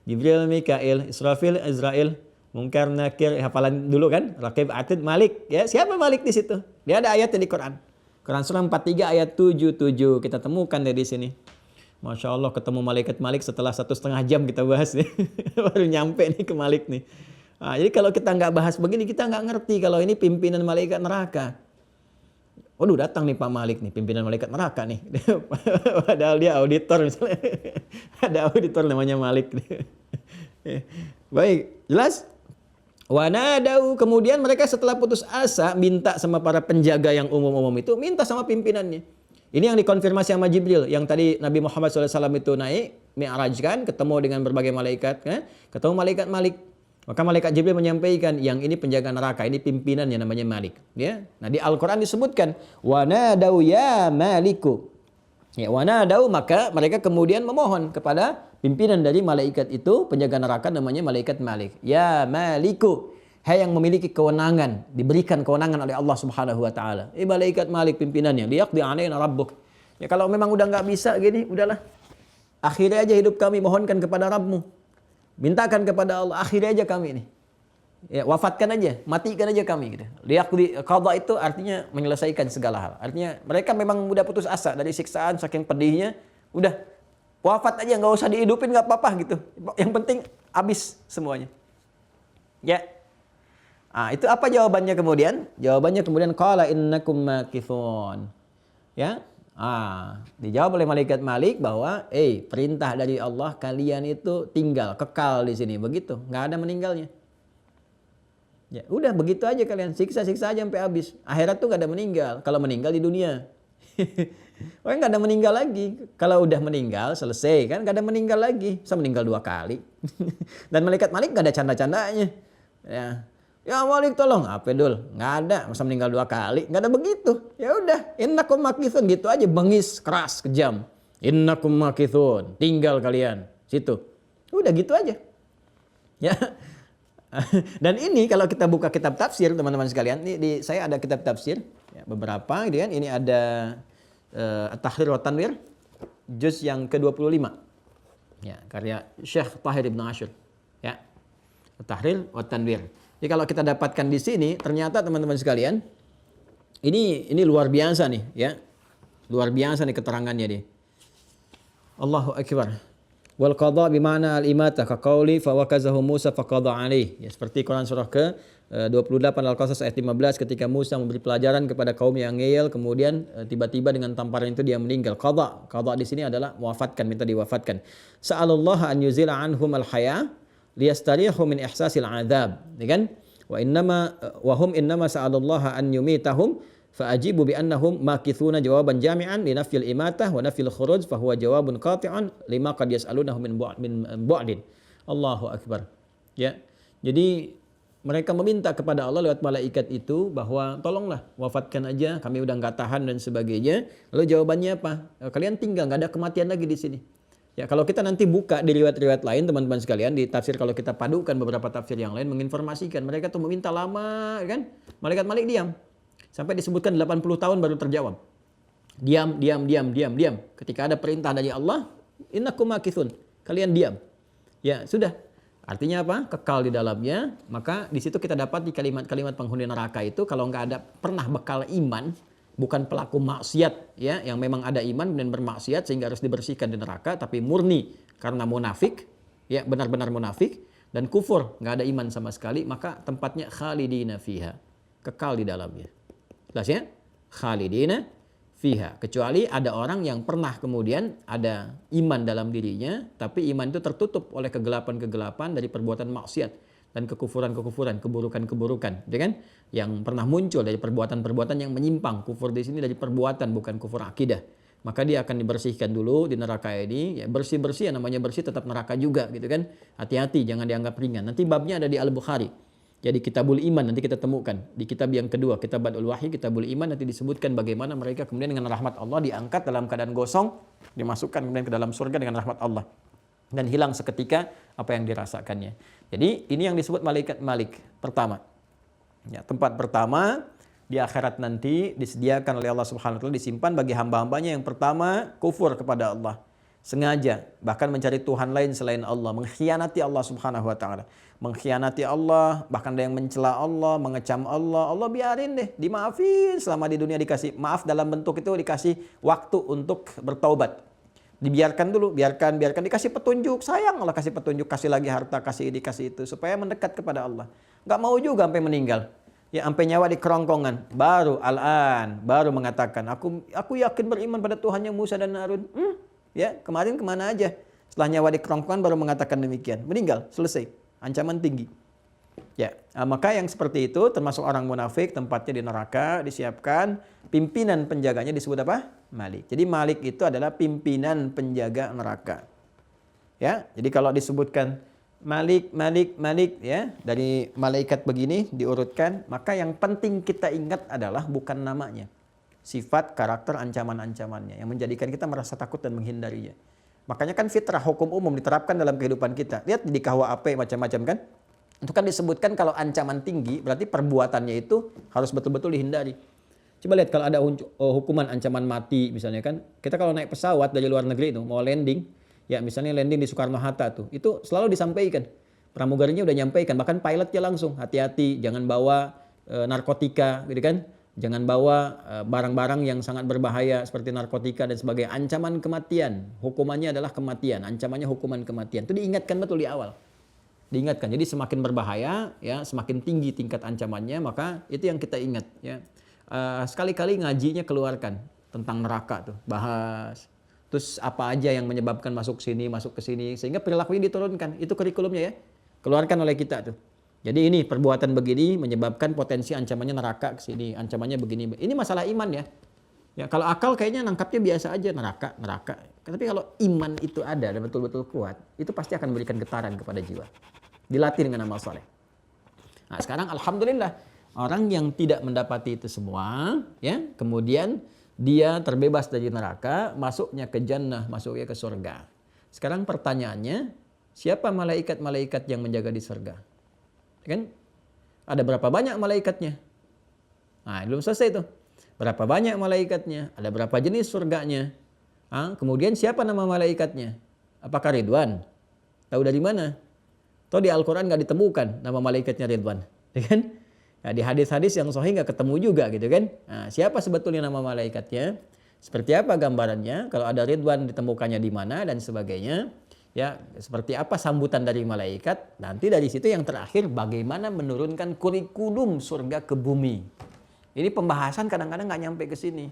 Jibril, Mikail, Israfil, Izrail, Munkar, Nakir, hafalan dulu kan? Raqib, Atid, Malik. Ya, siapa Malik di situ? Dia ada ayatnya di Quran. Quran surah 43 ayat 77 kita temukan dari sini. Masya Allah, ketemu malaikat Malik setelah 1,5 jam kita bahas nih. Baru nyampe nih ke Malik nih. Nah, jadi kalau kita nggak bahas begini, kita nggak ngerti kalau ini pimpinan malaikat neraka. Waduh, datang nih Pak Malik nih, pimpinan malaikat neraka nih. Padahal dia auditor misalnya. Ada auditor namanya Malik. Baik, jelas? Wanadau, kemudian mereka setelah putus asa minta sama para penjaga yang umum-umum itu, minta sama pimpinannya. Ini yang dikonfirmasi sama Jibril, yang tadi Nabi Muhammad SAW itu naik, Mi'raj kan, ketemu dengan berbagai malaikat, kan? Ketemu malaikat Malik. Maka malaikat Jibril menyampaikan, yang ini penjaga neraka, ini pimpinannya namanya Malik. Ya? Nah di Al-Quran disebutkan, wanadau ya Maliku. Ya, wanadau, maka mereka kemudian memohon kepada pimpinan dari malaikat itu, penjaga neraka namanya malaikat Malik. Ya Maliku, hai yang memiliki kewenangan, diberikan kewenangan oleh Allah Subhanahu wa taala. Malaikat Malik pimpinannya, liyaqdi alaina rabbuk. Ya kalau memang udah nggak bisa gini, udahlah. Akhiri aja hidup kami, mohonkan kepada Rabbmu. Mintakan kepada Allah, akhiri aja kami ini. Ya, wafatkan aja, matikan aja kami gitu. Liyaqdi, qadha itu artinya menyelesaikan segala hal. Artinya mereka memang udah putus asa dari siksaan saking pedihnya, udah wafat aja, nggak usah dihidupin, nggak apa-apa gitu. Yang penting habis semuanya. Ya. Ah, itu apa jawabannya kemudian? Jawabannya kemudian qala innakum makithun. Ya. Dijawab oleh malaikat Malik bahwa perintah dari Allah kalian itu tinggal, kekal di sini, begitu, nggak ada meninggalnya. Ya, udah begitu aja kalian, siksa-siksa aja sampai habis. Akhirat tuh nggak ada meninggal. Kalau meninggal di dunia. Pokoknya nggak ada meninggal lagi. Kalau udah meninggal selesai kan, nggak ada meninggal lagi. Bisa meninggal 2 kali. Dan malaikat Malik nggak ada canda-candanya. Ya. Ya Malik tolong, apa dul? Nggak ada, masa meninggal 2 kali? Nggak ada begitu. Ya udah, innakum makithun gitu aja, bengis, keras, kejam. Innakum makithun, tinggal kalian situ. Udah gitu aja. Ya. Dan ini kalau kita buka kitab tafsir teman-teman sekalian, ini saya ada kitab tafsir ya, beberapa gitu kan. Ini ada At-Tahrir wa Tanwir juz yang ke-25. Ya, karya Syekh Tahir Ibn Ashur. Ya. At-Tahrir wa Tanwir. Jadi kalau kita dapatkan di sini, ternyata teman-teman sekalian, ini luar biasa nih, ya, luar biasa nih keterangannya nih. Allahu Akbar. Wal qada bimana al imata ka qauli fa wakazahu Musa fa qada alaih. Ya, seperti Quran surah ke 28 Al-Qasas ayat 15 ketika Musa memberi pelajaran kepada kaum yang ngeyel, kemudian tiba-tiba dengan tamparan itu dia meninggal. Qada di sini adalah mewafatkan, minta diwafatkan. Sa'alallahu an yuzila anhum al-haya liyastarihu min ihsasil adzab, ya kan? Wa hum innama sa'alallaha an yumitahum fa ajibu bi annahum makithuna jawaban jami'an li nafyil imatah wa nafyil khuruj fa huwa jawabun qati'un lima qad yas'alunahu min bu'din. Allahu akbar. Ya. Jadi mereka meminta kepada Allah lewat malaikat itu bahwa tolonglah wafatkan aja, kami udah nggak tahan dan sebagainya. Lalu jawabannya apa? Kalian tinggal, nggak ada kematian lagi di sini. Ya, kalau kita nanti buka di riwayat-riwayat lain teman-teman sekalian, di tafsir kalau kita padukan beberapa tafsir yang lain menginformasikan mereka tuh meminta lama kan, malaikat diam. Sampai disebutkan 80 tahun baru terjawab. Diam. Ketika ada perintah dari Allah, innakum makithun, kalian diam. Ya, sudah. Artinya apa? Kekal di dalamnya. Maka di situ kita dapat di kalimat-kalimat penghuni neraka itu kalau nggak ada pernah bekal iman, bukan pelaku maksiat ya, yang memang ada iman dan bermaksiat sehingga harus dibersihkan di neraka, tapi murni karena munafik, ya benar-benar munafik dan kufur, nggak ada iman sama sekali, maka tempatnya khalidina fiha, kekal di dalamnya. Jelas ya? Khalidina fiha. Kecuali ada orang yang pernah kemudian ada iman dalam dirinya, tapi iman itu tertutup oleh kegelapan-kegelapan dari perbuatan maksiat dan kekufuran-kekufuran, keburukan-keburukan, ya kan? Yang pernah muncul dari perbuatan-perbuatan yang menyimpang. Kufur di sini dari perbuatan, bukan kufur akidah. Maka dia akan dibersihkan dulu di neraka ini. Ya, bersih-bersih, namanya bersih tetap neraka juga, gitu kan? Hati-hati, jangan dianggap ringan. Nanti babnya ada di Al-Bukhari. Jadi Kitabul Iman nanti kita temukan di kitab yang kedua, Kitab Badul Wahyi, Kitabul Iman, nanti disebutkan bagaimana mereka kemudian dengan rahmat Allah diangkat dalam keadaan gosong, dimasukkan kemudian ke dalam surga dengan rahmat Allah. Dan hilang seketika apa yang dirasakannya. Jadi ini yang disebut malaikat Malik pertama. Ya, tempat pertama di akhirat nanti disediakan oleh Allah Subhanahu wa taala, disimpan bagi hamba-hambanya yang pertama kufur kepada Allah. Sengaja bahkan mencari Tuhan lain selain Allah, mengkhianati Allah Subhanahu wa taala. Mengkhianati Allah, bahkan ada yang mencela Allah, mengecam Allah. Allah biarin deh, dimaafin selama di dunia, dikasih maaf dalam bentuk itu, dikasih waktu untuk bertaubat. Dibiarkan dulu, biarkan dikasih petunjuk, sayang Allah kasih petunjuk, kasih lagi harta, kasih ini, kasih itu supaya mendekat kepada Allah. Gak mau juga sampai meninggal. Ya sampai nyawa di kerongkongan, baru mengatakan aku yakin beriman pada Tuhannya Musa dan Harun. Ya, kemarin kemana aja? Setelah nyawa di kerongkongan baru mengatakan demikian. Meninggal, selesai. Ancaman tinggi. Ya, maka yang seperti itu termasuk orang munafik, tempatnya di neraka, disiapkan. Pimpinan penjaganya disebut apa? Malik. Jadi Malik itu adalah pimpinan penjaga neraka. Ya, jadi kalau disebutkan Malik ya, dari malaikat begini diurutkan, maka yang penting kita ingat adalah bukan namanya. Sifat, karakter, ancaman-ancamannya yang menjadikan kita merasa takut dan menghindarinya. Makanya kan fitrah hukum umum diterapkan dalam kehidupan kita. Lihat di KUHP macam-macam kan? Itu kan disebutkan kalau ancaman tinggi berarti perbuatannya itu harus betul-betul dihindari. Coba lihat kalau ada hukuman ancaman mati misalnya kan, kita kalau naik pesawat dari luar negeri itu mau landing, ya misalnya landing di Soekarno-Hatta tuh, itu selalu disampaikan. Pramugarinya udah nyampaikan, bahkan pilotnya langsung hati-hati, jangan bawa narkotika gitu kan. Jangan bawa barang-barang yang sangat berbahaya seperti narkotika dan sebagainya. Ancaman kematian, hukumannya adalah kematian, ancamannya hukuman kematian. Itu diingatkan betul di awal. Diingatkan. Jadi semakin berbahaya, ya, semakin tinggi tingkat ancamannya, maka itu yang kita ingat, ya. Sekali-kali ngajinya keluarkan tentang neraka tuh, bahas. Terus apa aja yang menyebabkan masuk ke sini, sehingga perilaku ini diturunkan. Itu kurikulumnya ya, keluarkan oleh kita tuh. Jadi ini perbuatan begini menyebabkan potensi ancamannya neraka ke sini, ancamannya begini. Ini masalah iman ya. Ya kalau akal kayaknya nangkapnya biasa aja, neraka. Tapi kalau iman itu ada dan betul-betul kuat, itu pasti akan memberikan getaran kepada jiwa. Dilatih dengan amal soleh. Nah, sekarang alhamdulillah orang yang tidak mendapati itu semua, ya, kemudian dia terbebas dari neraka, masuknya ke jannah, masuknya ke surga. Sekarang pertanyaannya, siapa malaikat-malaikat yang menjaga di surga? Kan? Ada berapa banyak malaikatnya? Nah, belum selesai itu. Berapa banyak malaikatnya? Ada berapa jenis surganya? Kemudian siapa nama malaikatnya? Apakah Ridwan? Tahu dari mana? Tahu di Al-Quran nggak ditemukan nama malaikatnya Ridwan, ya kan? Nah, di hadis-hadis yang sahih nggak ketemu juga gitu kan? Nah, siapa sebetulnya nama malaikatnya? Seperti apa gambarannya? Kalau ada Ridwan ditemukannya di mana dan sebagainya? Ya, seperti apa sambutan dari malaikat? Nanti dari situ yang terakhir bagaimana menurunkan kurikulum surga ke bumi. Ini pembahasan kadang-kadang nggak nyampe ke sini.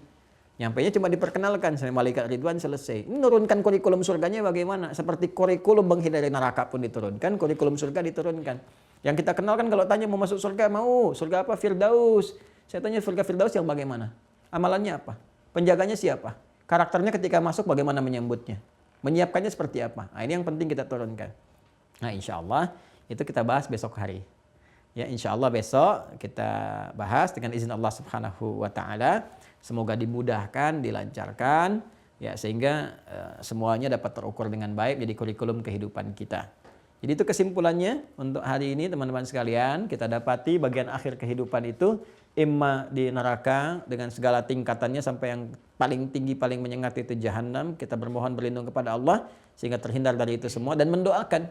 Nyampainya cuma diperkenalkan sama malaikat Ridwan, selesai. Ini menurunkan kurikulum surganya bagaimana? Seperti kurikulum menghindari neraka pun diturunkan, kurikulum surga diturunkan. Yang kita kenal kan kalau tanya mau masuk surga, mau. Surga apa? Firdaus. Saya tanya surga Firdaus yang bagaimana? Amalannya apa? Penjaganya siapa? Karakternya ketika masuk bagaimana menyambutnya? Menyiapkannya seperti apa? Nah, ini yang penting kita turunkan. Nah, insya Allah itu kita bahas besok hari. Ya, insya Allah besok kita bahas dengan izin Allah Subhanahu wa Ta'ala. Semoga dimudahkan, dilancarkan, ya, sehingga semuanya dapat terukur dengan baik jadi kurikulum kehidupan kita. Jadi itu kesimpulannya untuk hari ini teman-teman sekalian. Kita dapati bagian akhir kehidupan itu imma di neraka dengan segala tingkatannya sampai yang paling tinggi, paling menyengat itu jahanam. Kita bermohon berlindung kepada Allah sehingga terhindar dari itu semua dan mendoakan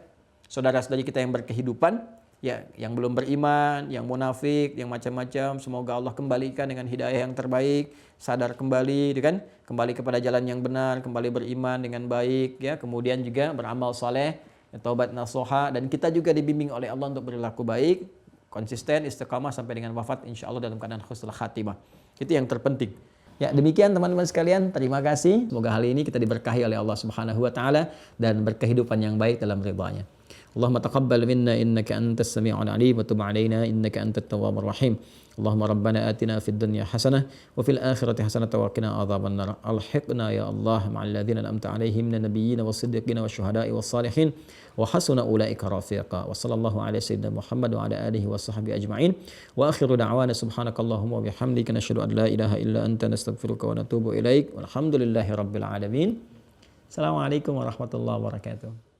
saudara-saudari kita yang berkehidupan, ya, yang belum beriman, yang munafik, yang macam-macam, semoga Allah kembalikan dengan hidayah yang terbaik, sadar kembali, kan? Kembali kepada jalan yang benar, kembali beriman dengan baik, ya, kemudian juga beramal saleh, taubat nasuha, dan kita juga dibimbing oleh Allah untuk berlaku baik, konsisten, istiqamah sampai dengan wafat insyaallah dalam keadaan husnul khatimah. Itu yang terpenting. Ya, demikian teman-teman sekalian, terima kasih. Semoga hari ini kita diberkahi oleh Allah Subhanahu wa Ta'ala dan berkehidupan yang baik dalam ridha-Nya. Allahumma taqabbal minna innaka antas sami'ul 'alim wa tub 'alaina innaka antat tawwabur rahim. Allahumma rabbana atina fid dunya hasanah wa fil akhirati hasanah wa qina adzabannar. Alhiqna ya Allah ma'al ladzina an'amta 'alaihim minan nabiyyin was-siddiqin wasyuhada'i was-salihin wa hasuna ulaika rafiqa. Wa sallallahu ala sayyidina Muhammad wa ala alihi wa sahbihi ajma'in. Wa akhiru da'wana subhanakallahumma wa bihamdika nashhadu an la ilaha illa anta nastaghfiruka wa natubu ilaik. Walhamdulillahi rabbil alamin. Assalamualaikum warahmatullahi wabarakatuh.